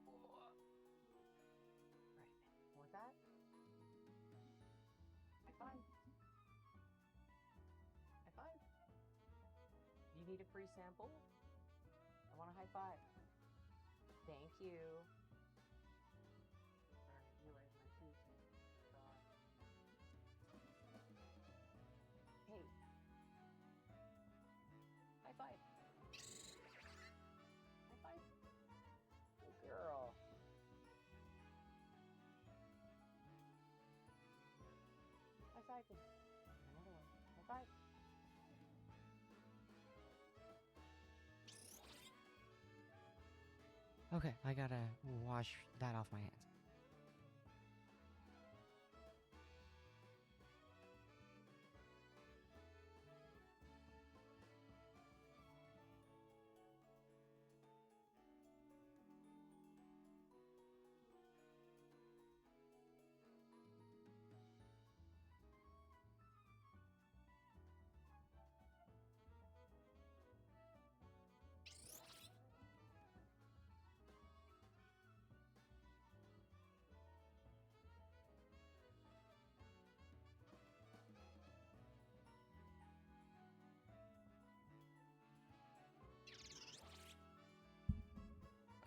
Right. Want that? High five. High five. You need a free sample? I want a high five. Thank you. Alright, you're right, my teeth. Hey. High five. High five. Good girl. High five. Another one. High five. Okay, I gotta wash that off my hands.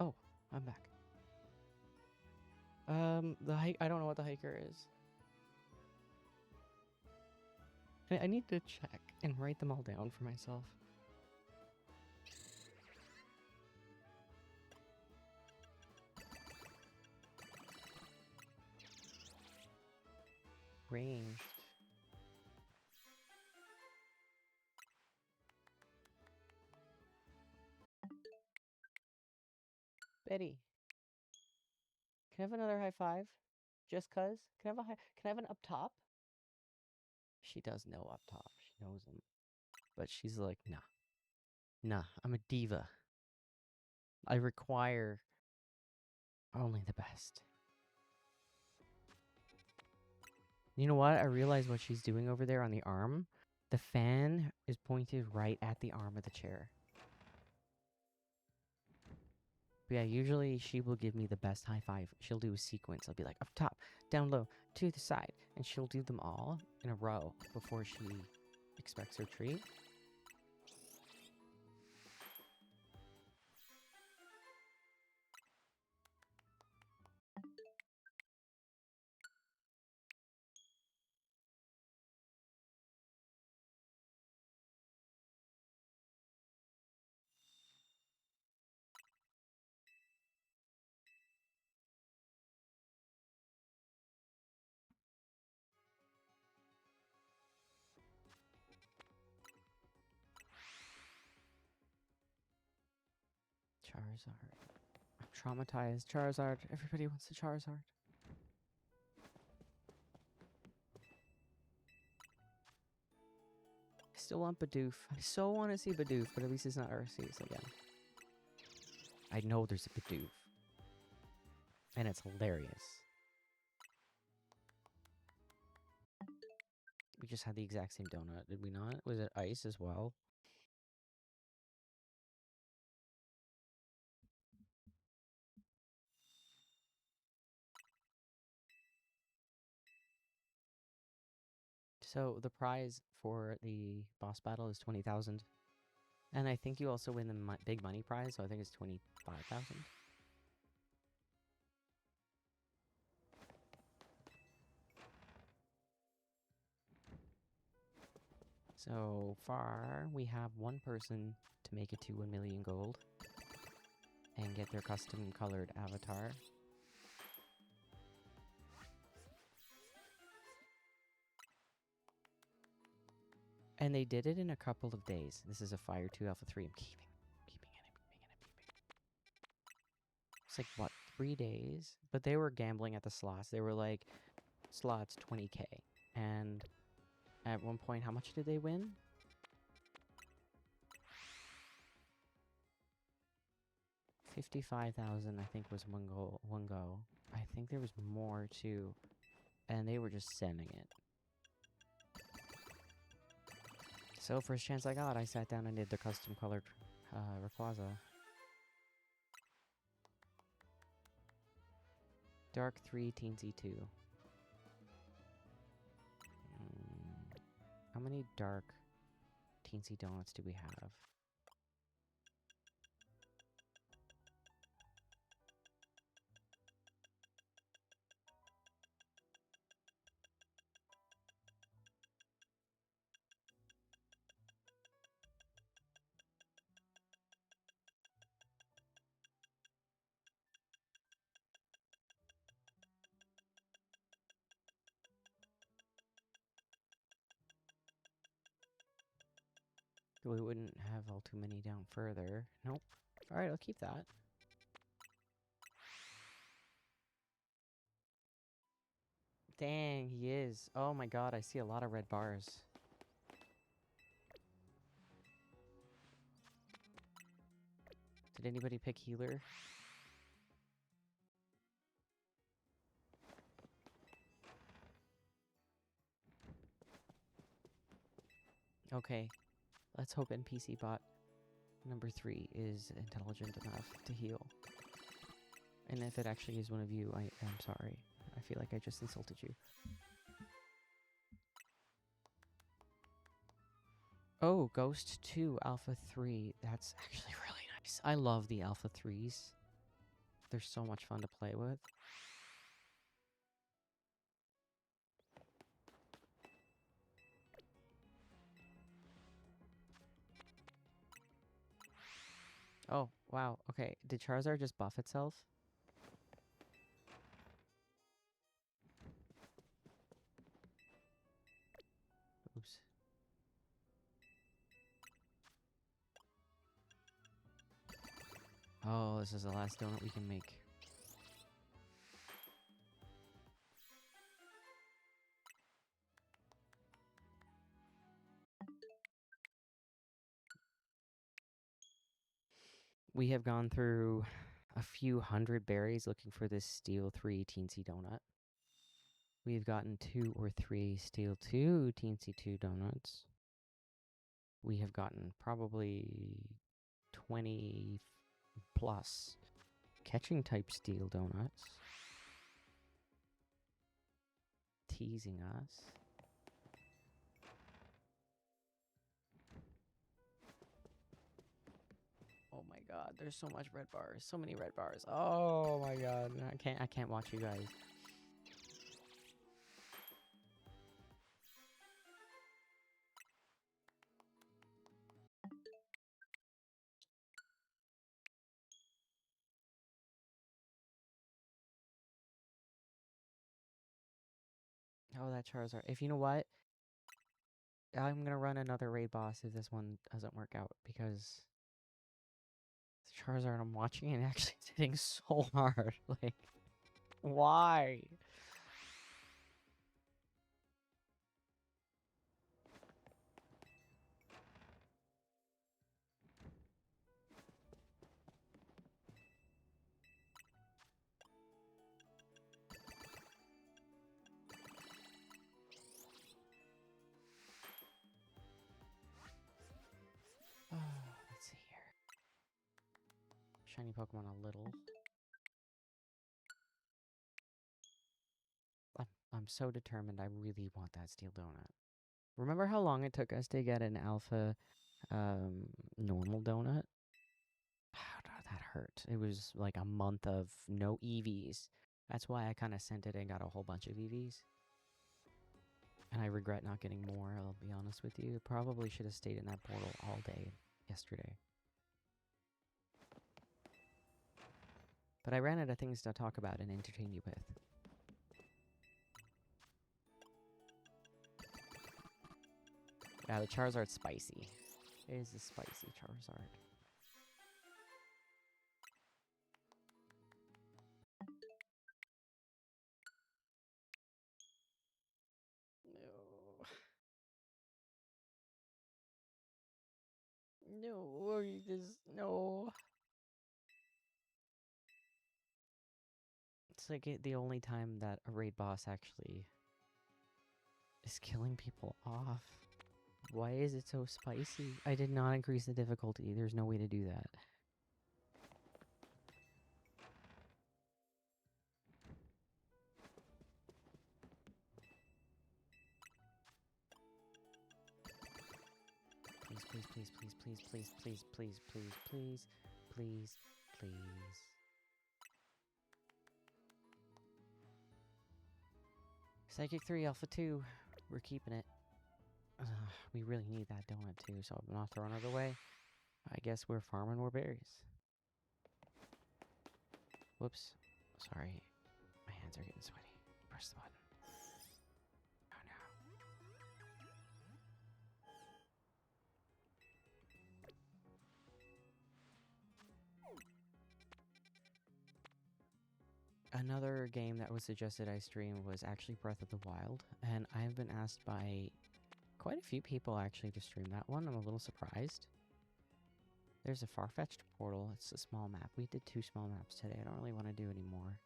Oh, I'm back. The hike. I don't know what the hiker is. I need to check and write them all down for myself. Ranged. Betty, can I have another high five? Just cuz? Can I have a high? Can I have an up top? She does know up top. She knows them, but she's like, nah, nah. I'm a diva. I require only the best. You know what? I realize what she's doing over there on the arm. The fan is pointed right at the arm of the chair. But yeah, usually she will give me the best high five. She'll do a sequence. I'll be like, up top, down low, to the side. And she'll do them all in a row before she expects her treat. Charizard. I'm traumatized. Charizard. Everybody wants the Charizard. still want Bidoof. I so want to see Bidoof, but at least it's not Arceus again. I know there's a Bidoof. And it's hilarious. We just had the exact same donut, did we not? Was it ice as well? So the prize for the boss battle is 20,000. And I think you also win the big money prize, so I think it's 25,000. So far, we have one person to make it to 1 million gold and get their custom colored avatar. And they did it in a couple of days. This is a Fire 2 Alpha 3. I'm keeping it. It's like, what, 3 days? But they were gambling at the slots. They were like, slots 20k. And at one point, how much did they win? 55,000, I think, was one go. I think there was more too, and they were just sending it. So first chance I got, I sat down and did the custom colored Rayquaza. Dark 3, Teensy 2. How many dark Teensy donuts do we have? We wouldn't have all too many down further. Nope. Alright, I'll keep that. Dang, he is. Oh my god, I see a lot of red bars. Did anybody pick healer? Okay, let's hope NPC bot number 3 is intelligent enough to heal. And if it actually is one of you, I am sorry. I feel like I just insulted you. Oh, Ghost 2 Alpha 3. That's actually really nice. I love the Alpha 3s. They're so much fun to play with. Oh, wow. Okay, did Charizard just buff itself? Oops. Oh, this is the last donut we can make. We have gone through a few hundred berries looking for this Steel 3 Teensy donut. We've gotten 2 or 3 Steel 2 Teensy 2 donuts. We have gotten probably 20 plus catching type Steel donuts. Teasing us. Oh my god, there's so much red bars. So many red bars. Oh my god. I can't watch you guys. Oh, that Charizard. If you know what, I'm gonna run another raid boss if this one doesn't work out, because the Charizard I'm watching and actually it's hitting so hard. Like, why? shiny Pokemon a little. I'm so determined. I really want that steel donut. Remember how long it took us to get an alpha normal donut? That hurt. It was like a month of no EVs. That's why I kind of sent it and got a whole bunch of EVs. And I regret not getting more, I'll be honest with you. Probably should have stayed in that portal all day yesterday. But I ran out of things to talk about and entertain you with. Yeah, the Charizard's spicy. It is a spicy Charizard. No. No, you just... No. It's like the only time that a raid boss actually is killing people off. Why is it so spicy? I did not increase the difficulty. There's no way to do that. Please, please, please, please, please, please, please, please, please, please, please. Psychic 3, Alpha 2. We're keeping it. We really need that donut too, so I'm not throwing it away. I guess we're farming more berries. Whoops. Sorry. My hands are getting sweaty. Press the button. Oh no. Another game that was suggested I stream was actually Breath of the Wild, and I've been asked by quite a few people actually to stream that one. I'm a little surprised. There's a far-fetched portal. It's a small map. We did 2 small maps today. I don't really want to do any more.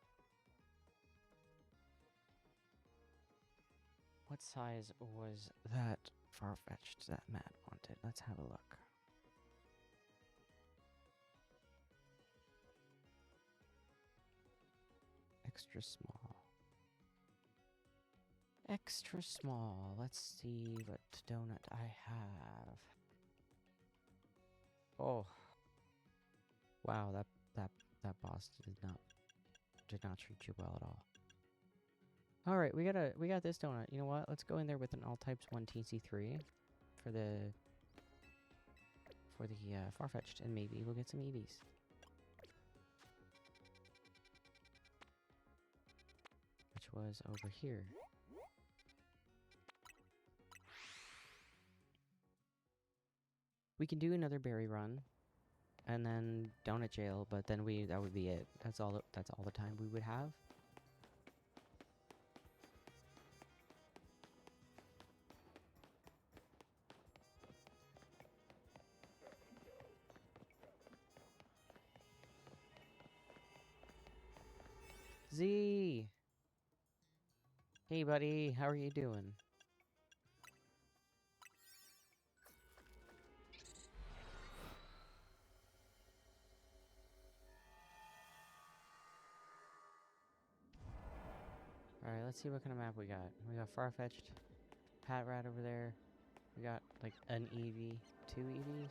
What size was that far-fetched that Matt wanted? Let's have a look. Extra small. Extra small. Let's see what donut I have. Oh. Wow, that boss did not treat you well at all. Alright, we got this donut. You know what? Let's go in there with an all types 1 TC3 for the Farfetch'd, and maybe we'll get some EVs. Which was over here. We can do another berry run, and then donut jail, but then that would be it. That's all the time we would have. Z! Hey buddy, how are you doing? Alright, let's see what kind of map we got. We got Farfetch'd, Pat Rat over there. We got like an EV, 2 EVs.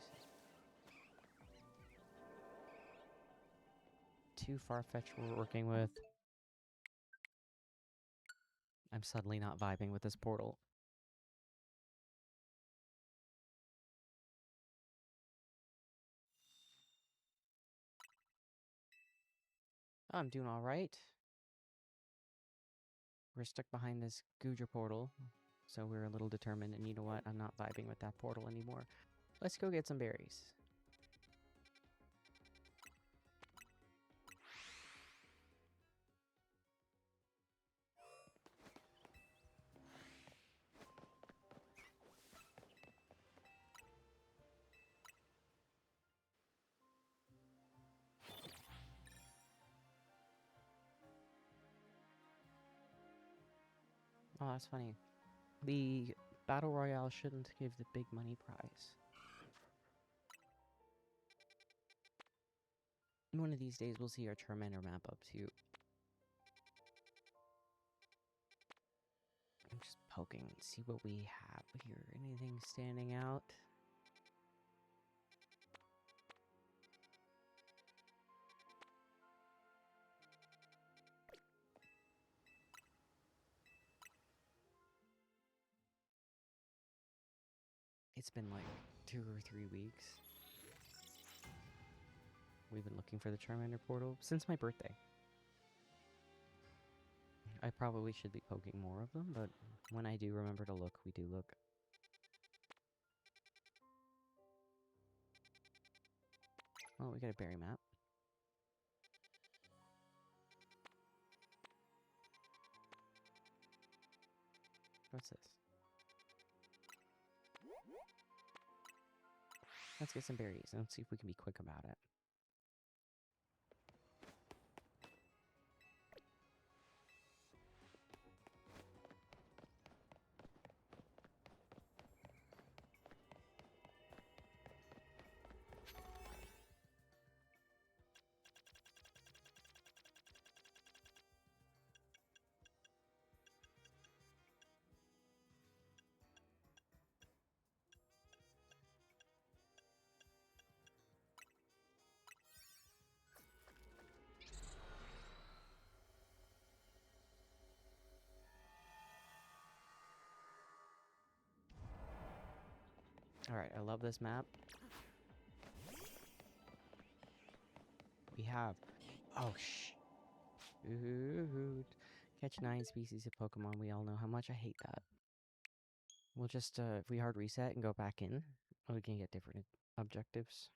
2 Farfetch'd we're working with. I'm suddenly not vibing with this portal. I'm doing alright. We're stuck behind this Guja portal, so we're a little determined, and you know what? I'm not vibing with that portal anymore. Let's go get some berries. Oh, that's funny. The Battle Royale shouldn't give the big money prize. One of these days we'll see our Charmander map up too. I'm just poking, see what we have here. Anything standing out? It's been like 2 or 3 weeks. We've been looking for the Charmander portal since my birthday. I probably should be poking more of them, but when I do remember to look, we do look. Oh, we got a berry map. What's this? Let's get some berries and let's see if we can be quick about it. Alright, I love this map. We have... Oh, shh. Ooh, catch 9 species of Pokemon. We all know how much I hate that. We'll just, if we hard reset and go back in, we can get different objectives.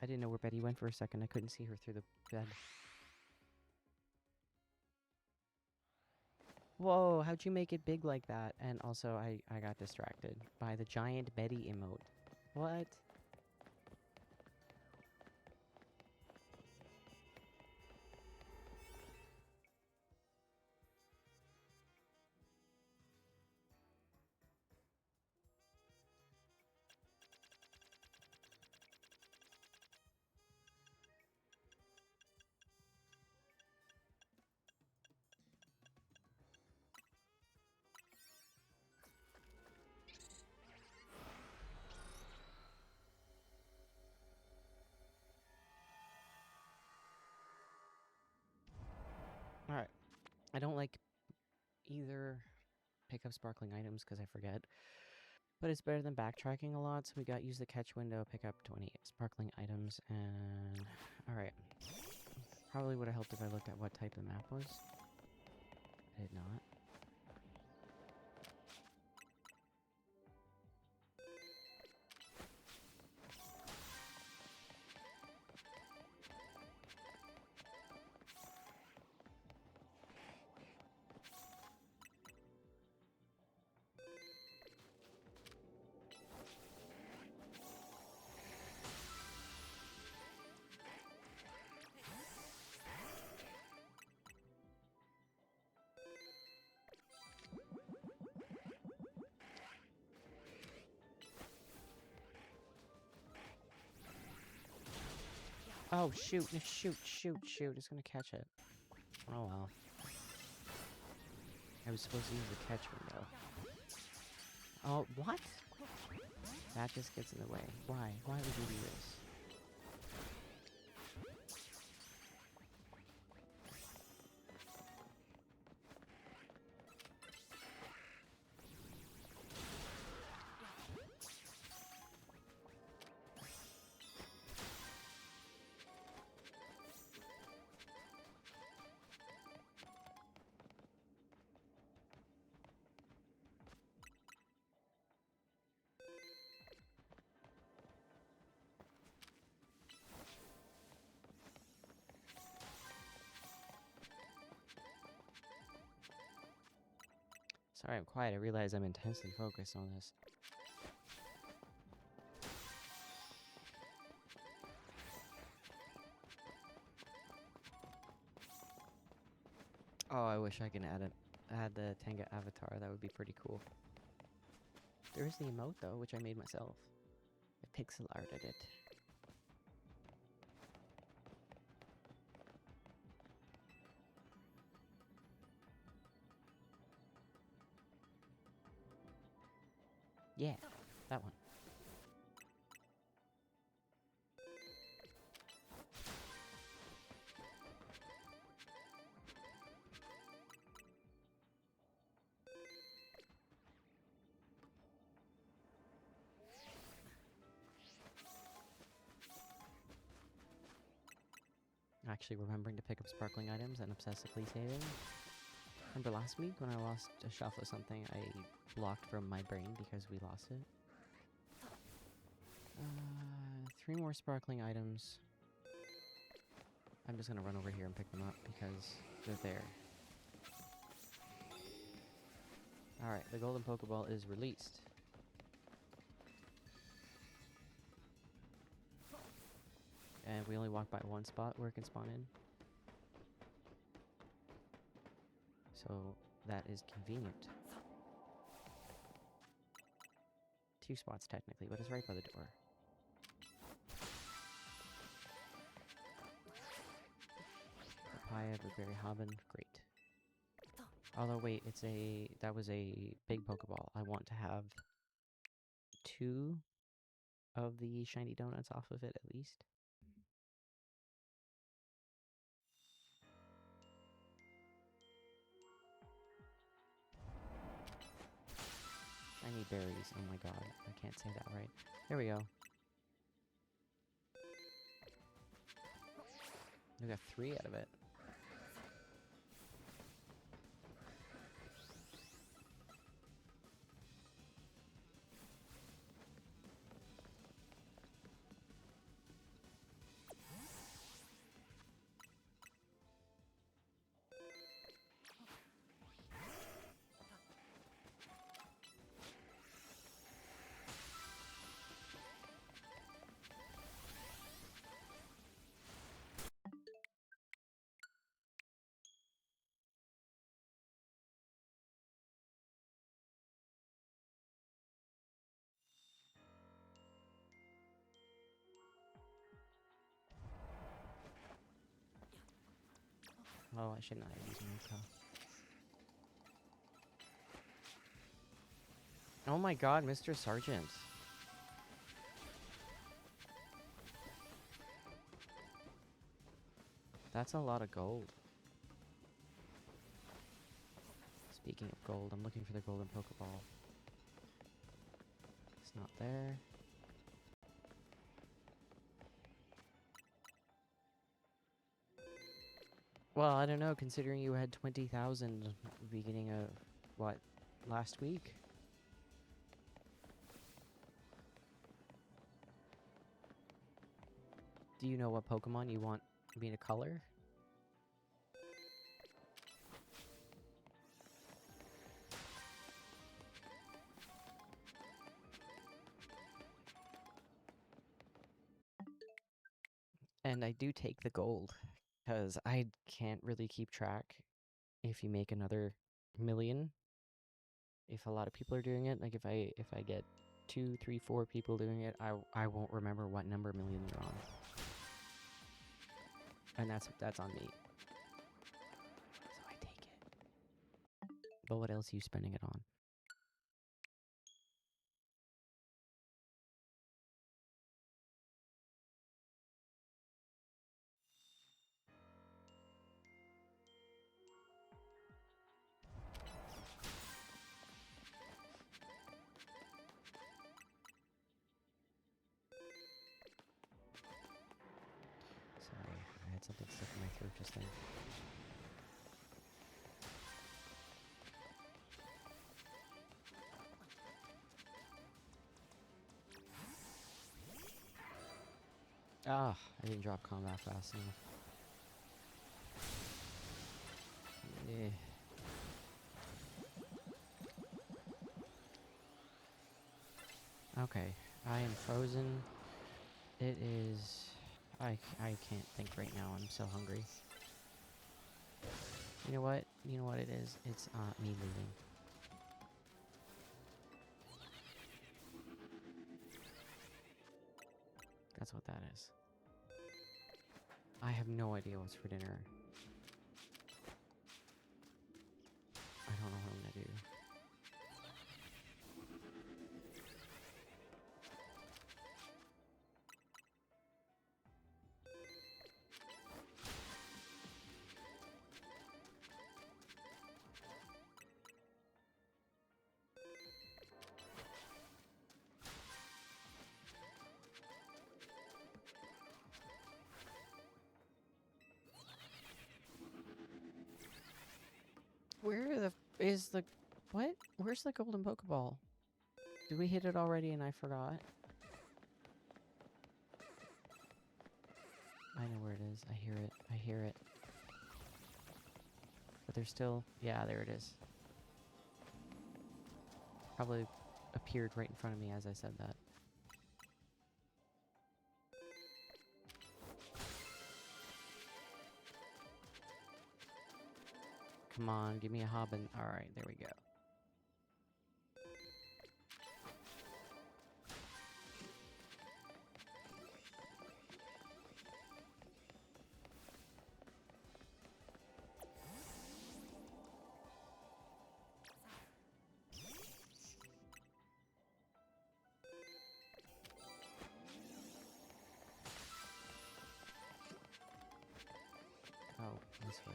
I didn't know where Betty went for a second. I couldn't see her through the bed. Whoa, how'd you make it big like that? And also, I got distracted by the giant Betty emote. What? Alright. I don't like either pick up sparkling items because I forget. But it's better than backtracking a lot, so we got use the catch window, pick up 20 sparkling items, and... Alright. Probably would have helped if I looked at what type the map was. I did not. Oh, shoot, shoot, shoot, shoot. It's gonna catch it. Oh, well. I was supposed to use the catch window. Oh, what? That just gets in the way. Why? Why would you do this? Sorry, I'm quiet. I realize I'm intensely focused on this. Oh, I wish I could add the Tenga avatar. That would be pretty cool. There is the emote though, which I made myself. I pixel arted it. Yeah, that one. Actually remembering to pick up sparkling items and obsessively saving. Remember last week when I lost a shelf of something I blocked from my brain because we lost it? 3 more sparkling items. I'm just gonna run over here and pick them up because they're there. Alright, the golden Pokeball is released. And we only walk by one spot where it can spawn in. So that is convenient. 2 spots technically, but it's right by the door. Papaya, Blueberry, Hobbin, great. Although wait, that was a big Pokeball. I want to have 2 of the shiny donuts off of it at least. Shiny berries, oh my god, I can't say that right. There we go. We got 3 out of it. Oh, I should not have used Mika. Oh my god, Mr. Sergeant. That's a lot of gold. Speaking of gold, I'm looking for the golden Pokeball. It's not there. Well, I don't know, considering you had 20,000 beginning of, what, last week? Do you know what Pokemon you want me to color? And I do take the gold, because I can't really keep track if you make another million. If a lot of people are doing it, like if I get 2, 3, 4 people doing it, I won't remember what number million you're on. And that's on me. So I take it. But what else are you spending it on? Sorry, I had something stuck in my throat just then. Ah, I didn't drop combat fast enough. Yeah. Okay, I am frozen. It is... I can't think right now, I'm so hungry. You know what? You know what it is? It's me looting. That's what that is. I have no idea what's for dinner. I don't know what I'm gonna do. Where the is the what? Where's the golden Pokeball? Did we hit it already and I forgot? I know where it is. I hear it. I hear it. But there's still... Yeah, there it is. Probably appeared right in front of me as I said that. Come on, give me a Hobbin. Alright, there we go. Oh, this way.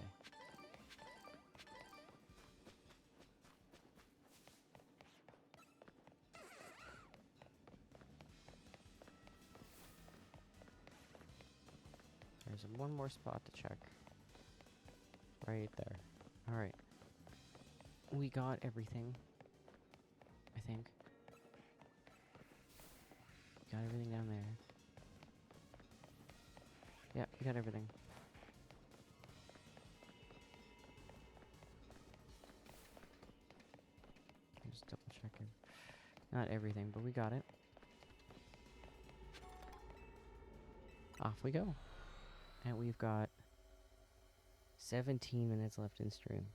There's one more spot to check. Right there. Alright. We got everything. I think. Got everything down there. Yeah, we got everything. I'm just double checking. Not everything, but we got it. Off we go. And we've got 17 minutes left in stream.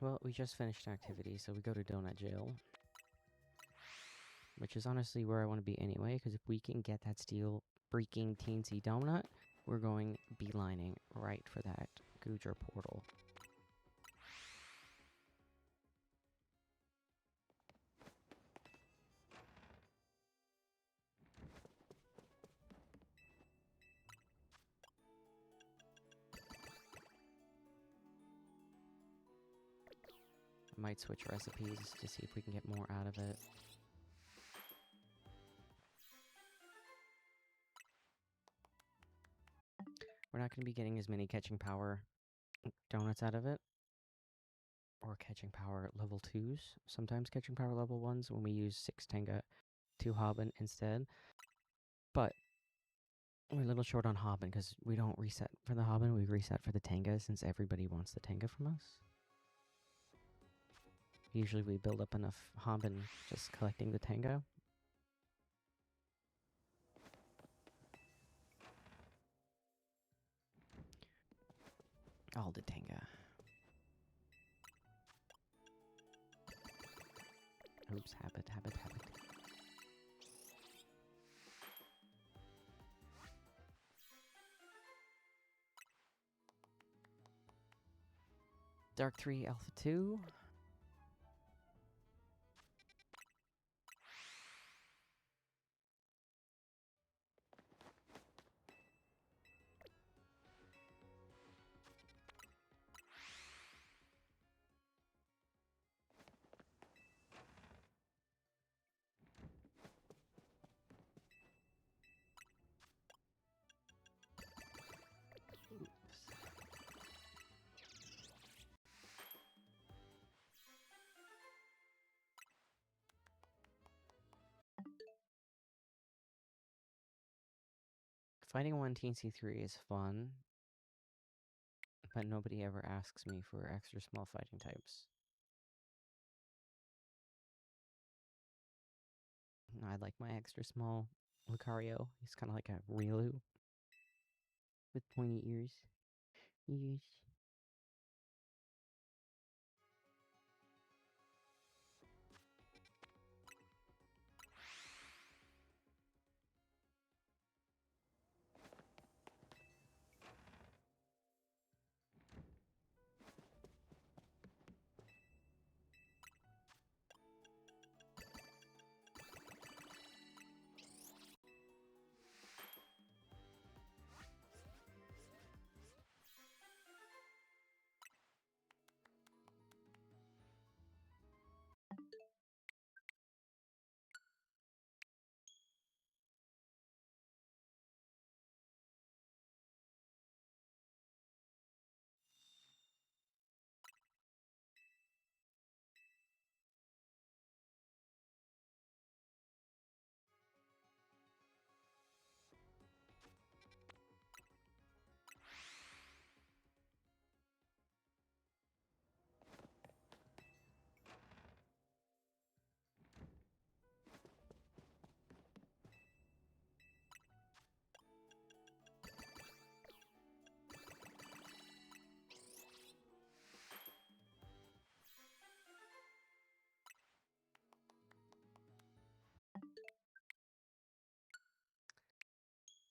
Well, we just finished an activity, so we go to Donut Jail. Which is honestly where I want to be anyway, because if we can get that steel freaking teensy donut, we're going beelining right for that Gujar portal. I might switch recipes to see if we can get more out of it. We're not going to be getting as many catching power donuts out of it. Or catching power level 2s. Sometimes catching power level 1s when we use 6 Tenga to Hobbin instead. But we're a little short on Hobbin because we don't reset for the Hobbin, we reset for the Tenga since everybody wants the Tenga from us. Usually we build up enough Hobbin just collecting the Tenga. All the Tenga. Oops, habit. Dark 3 Alpha 2. Fighting 1 TC3 is fun, but nobody ever asks me for extra small fighting types. I like my extra small Lucario. He's kind of like a Riolu with pointy ears. Yes.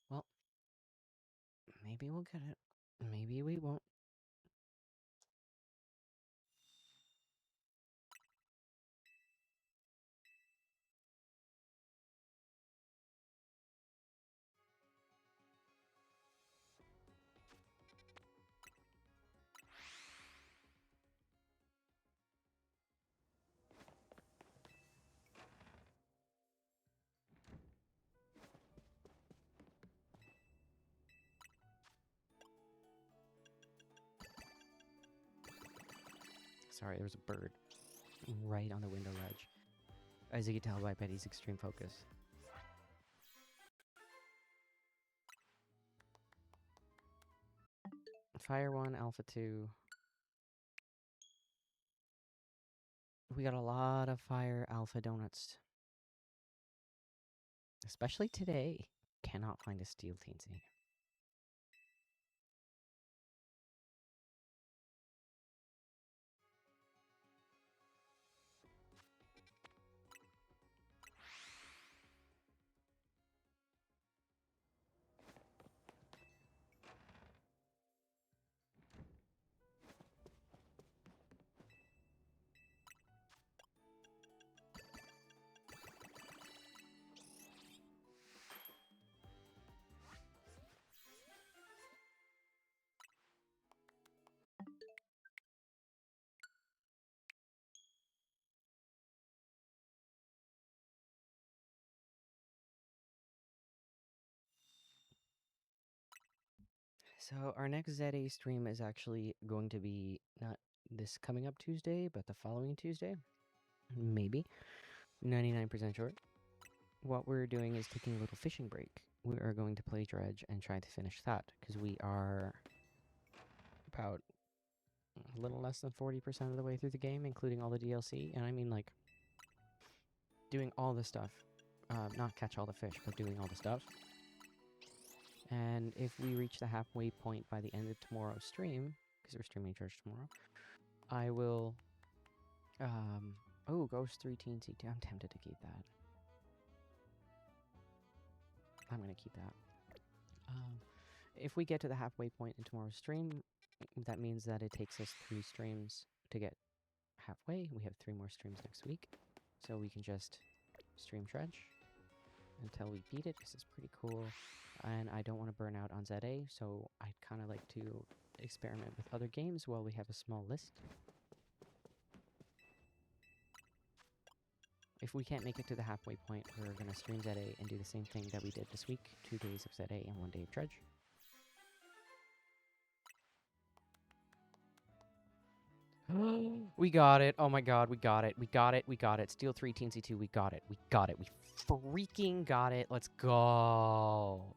Well, maybe we'll get it. Maybe we won't. Sorry, there's a bird right on the window ledge. As you can tell by Betty's extreme focus. Fire 1, Alpha 2. We got a lot of Fire Alpha donuts. Especially today. Cannot find a Steel Teensy. So our next ZA stream is actually going to be not this coming up Tuesday, but the following Tuesday. Maybe. 99% sure. What we're doing is taking a little fishing break. We are going to play Dredge and try to finish that, because we are about a little less than 40% of the way through the game, including all the DLC. And I mean, like, doing all the stuff. Not catch all the fish, but doing all the stuff. And if we reach the halfway point by the end of tomorrow's stream, because we're streaming Dredge tomorrow, I will... oh, Ghost 3 Teensy. I'm tempted to keep that. I'm going to keep that. If we get to the halfway point in tomorrow's stream, that means that it takes us 3 streams to get halfway. We have 3 more streams next week. So we can just stream Dredge until we beat it, because it's pretty cool. And I don't want to burn out on ZA, so I'd kind of like to experiment with other games while we have a small list. If we can't make it to the halfway point, we're going to stream ZA and do the same thing that we did this week. 2 days of ZA and 1 day of Dredge. We got it. Oh my god, we got it. We got it. We got it. Steel 3, Teensy 2, we got it. We got it. We freaking got it. Let's go.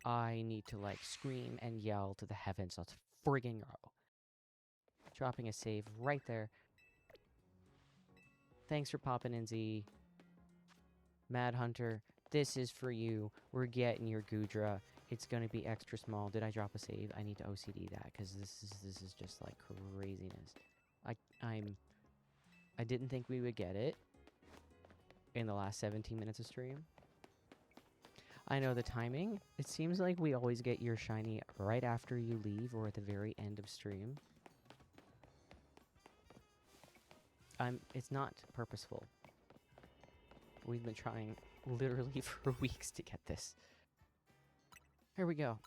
I need to, like, scream and yell to the heavens. Let's friggin' go. Dropping a save right there. Thanks for popping in, Z. Mad Hunter, this is for you. We're getting your Gudra. It's gonna be extra small. Did I drop a save? I need to OCD that because this is just like craziness. I didn't think we would get it in the last 17 minutes of stream. I know the timing. It seems like we always get your shiny right after you leave or at the very end of stream. It's not purposeful. We've been trying literally for weeks to get this. Here we go.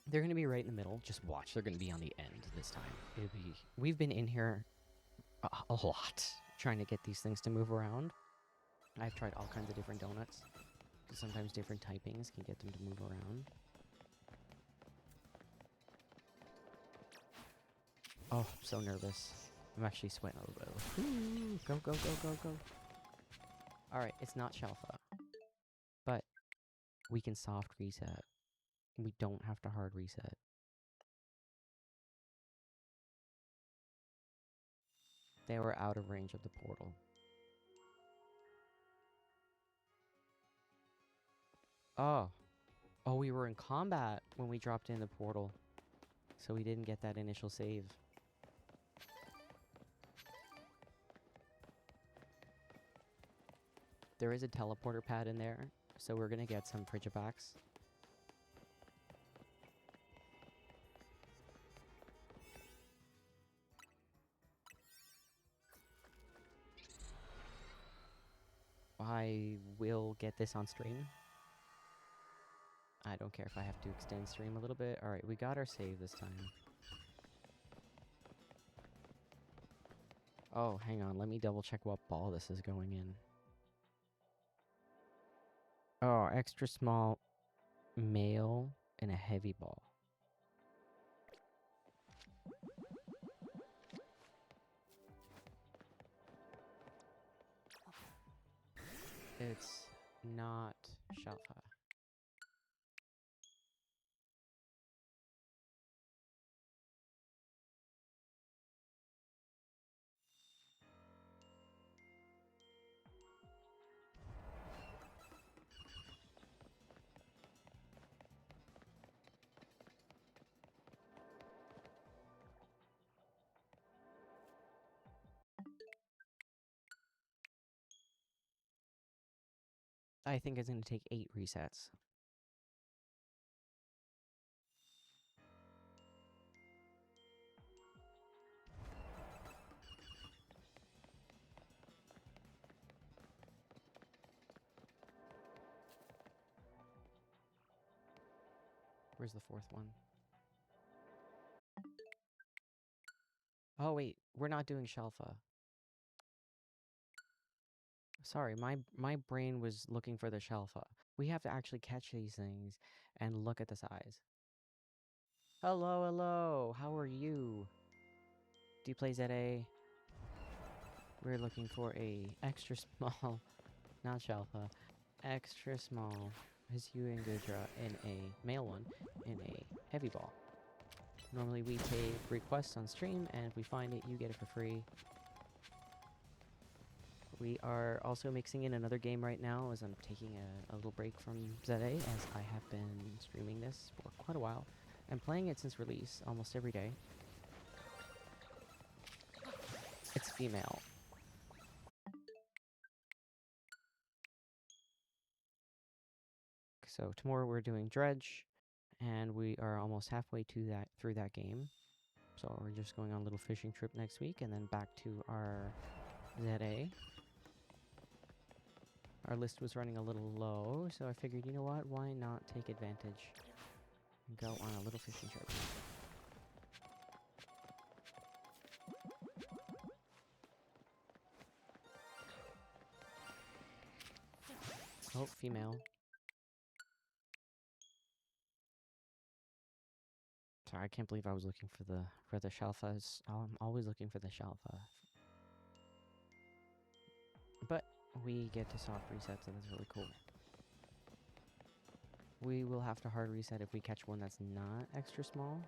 They're going to be right in the middle. Just watch. They're going to be on the end this time. We've been in here a lot trying to get these things to move around. I've tried all kinds of different donuts. Sometimes different typings can get them to move around. Oh, I'm so nervous. I'm actually sweating a little bit. Ooh, go, go, go, go, go. Alright, it's not Shelfa. But we can soft reset. We don't have to hard reset. They were out of range of the portal. Oh. Oh, we were in combat when we dropped in the portal. So we didn't get that initial save. There is a teleporter pad in there, so we're gonna get some Frigibacks. I will get this on stream. I don't care if I have to extend stream a little bit. Alright, we got our save this time. Oh, hang on. Let me double check what ball this is going in. Oh, extra small male and a heavy ball. It's not Shelfa. I think it's going to take 8 resets. Where's the 4th one? Oh, wait. We're not doing Shelfa. Sorry, my brain was looking for the Shelfa. We have to actually catch these things and look at the size. Hello, hello. How are you? Do you play ZA? We're looking for a extra small, not Shelfa, extra small Hisuian Gudra in a male one in a heavy ball. Normally we take requests on stream, and if we find it, you get it for free. We are also mixing in another game right now as I'm taking a little break from ZA, as I have been streaming this for quite a while. I'm playing it since release, almost every day. It's female. So tomorrow we're doing Dredge, and we are almost halfway through that game. So we're just going on a little fishing trip next week, and then back to our ZA. Our list was running a little low, so I figured, you know what, why not take advantage and go on a little fishing trip. Oh, female. Sorry, I can't believe I was looking for the Shelfas. I'm always looking for the Shelfa. But we get to soft reset, so that's really cool. We will have to hard reset if we catch one that's not extra small.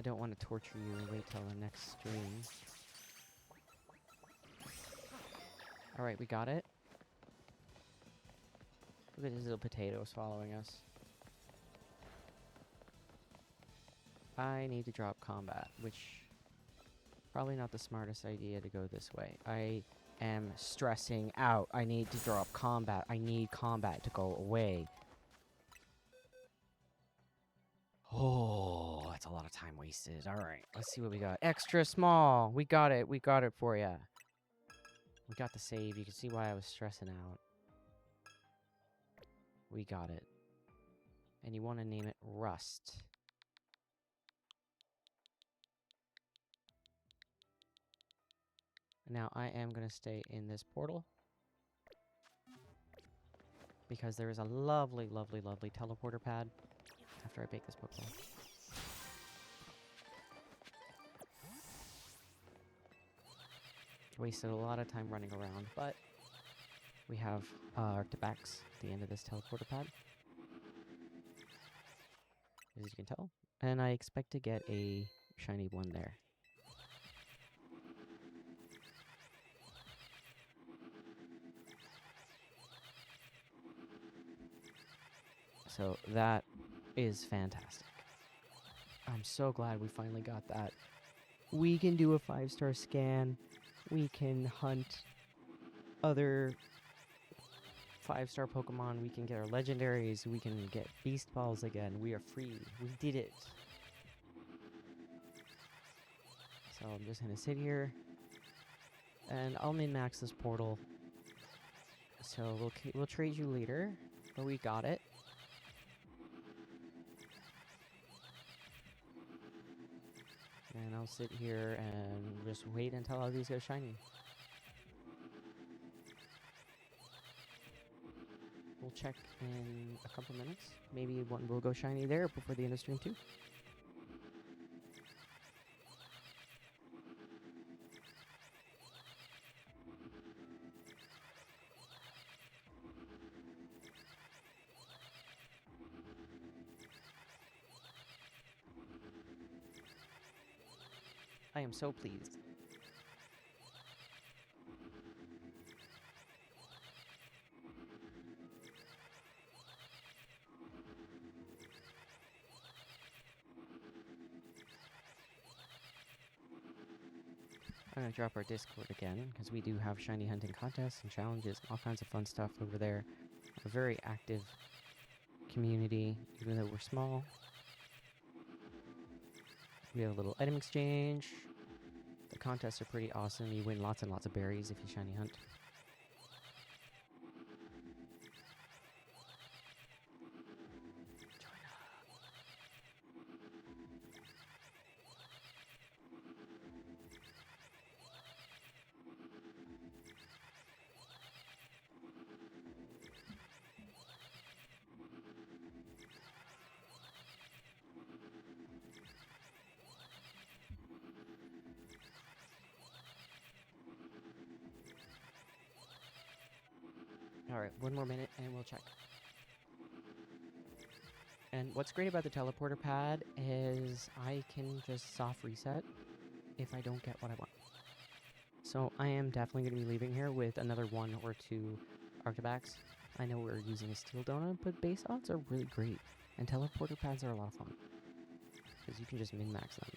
don't want to torture you and wait till the next stream. Alright, we got it. Look at these little potatoes following us. I need to drop combat, which probably not the smartest idea to go this way. I am stressing out. I need to drop combat. I need combat to go away. Oh, that's a lot of time wasted. Alright, let's see what we got. Extra small. We got it. We got it for ya. We got the save. You can see why I was stressing out. We got it. And you want to name it Rust. Now, I am going to stay in this portal. Because there is a lovely, lovely, lovely teleporter pad after I bake this Pokemon. Wasted a lot of time running around, but we have Arctibax at the end of this teleporter pad, as you can tell. And I expect to get a shiny one there. So that is fantastic. I'm so glad we finally got that. We can do a 5-star scan. We can hunt other 5-star Pokemon. We can get our legendaries. We can get Beast Balls again. We are free. We did it. So I'm just going to sit here. And I'll min-max this portal. So we'll trade you later. But we got it. And I'll sit here and just wait until all these go shiny. We'll check in a couple minutes. Maybe one will go shiny there before the end of stream too. I am so pleased. I'm going to drop our Discord again, because we do have shiny hunting contests and challenges and all kinds of fun stuff over there. A very active community, even though we're small. We have a little item exchange. The contests are pretty awesome. You win lots and lots of berries if you shiny hunt. Alright, one more minute and we'll check. And what's great about the teleporter pad is I can just soft reset if I don't get what I want. So I am definitely going to be leaving here with another 1 or 2 Arctibax. I know we're using a Steel Donut, but base odds are really great. And teleporter pads are a lot of fun. Because you can just min-max them.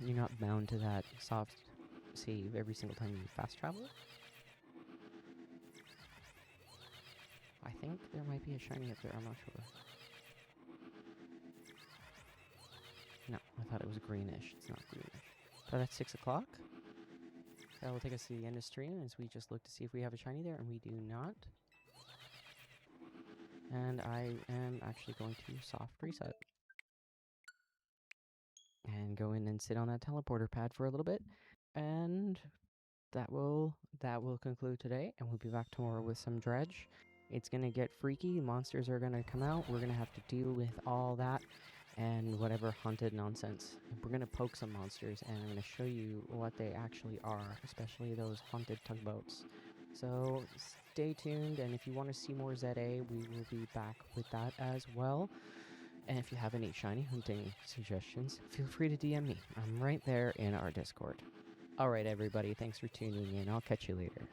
You're not bound to that soft save every single time you fast travel. I think there might be a shiny up there, I'm not sure. No, I thought it was greenish. It's not greenish. But that's 6 o'clock. That will take us to the end of stream as we just look to see if we have a shiny there, and we do not. And I am actually going to soft reset. And go in and sit on that teleporter pad for a little bit. And that will conclude today, and we'll be back tomorrow with some dredge. It's gonna get freaky. Monsters are gonna come out. We're gonna have to deal with all that and whatever hunted nonsense. We're gonna poke some monsters, and I'm gonna show you what they actually are, especially those haunted tugboats. So stay tuned, and if you want to see more ZA, we will be back with that as well. And if you have any shiny hunting suggestions, feel free to DM me. I'm right there in our Discord. Alright, everybody, thanks for tuning in. I'll catch you later.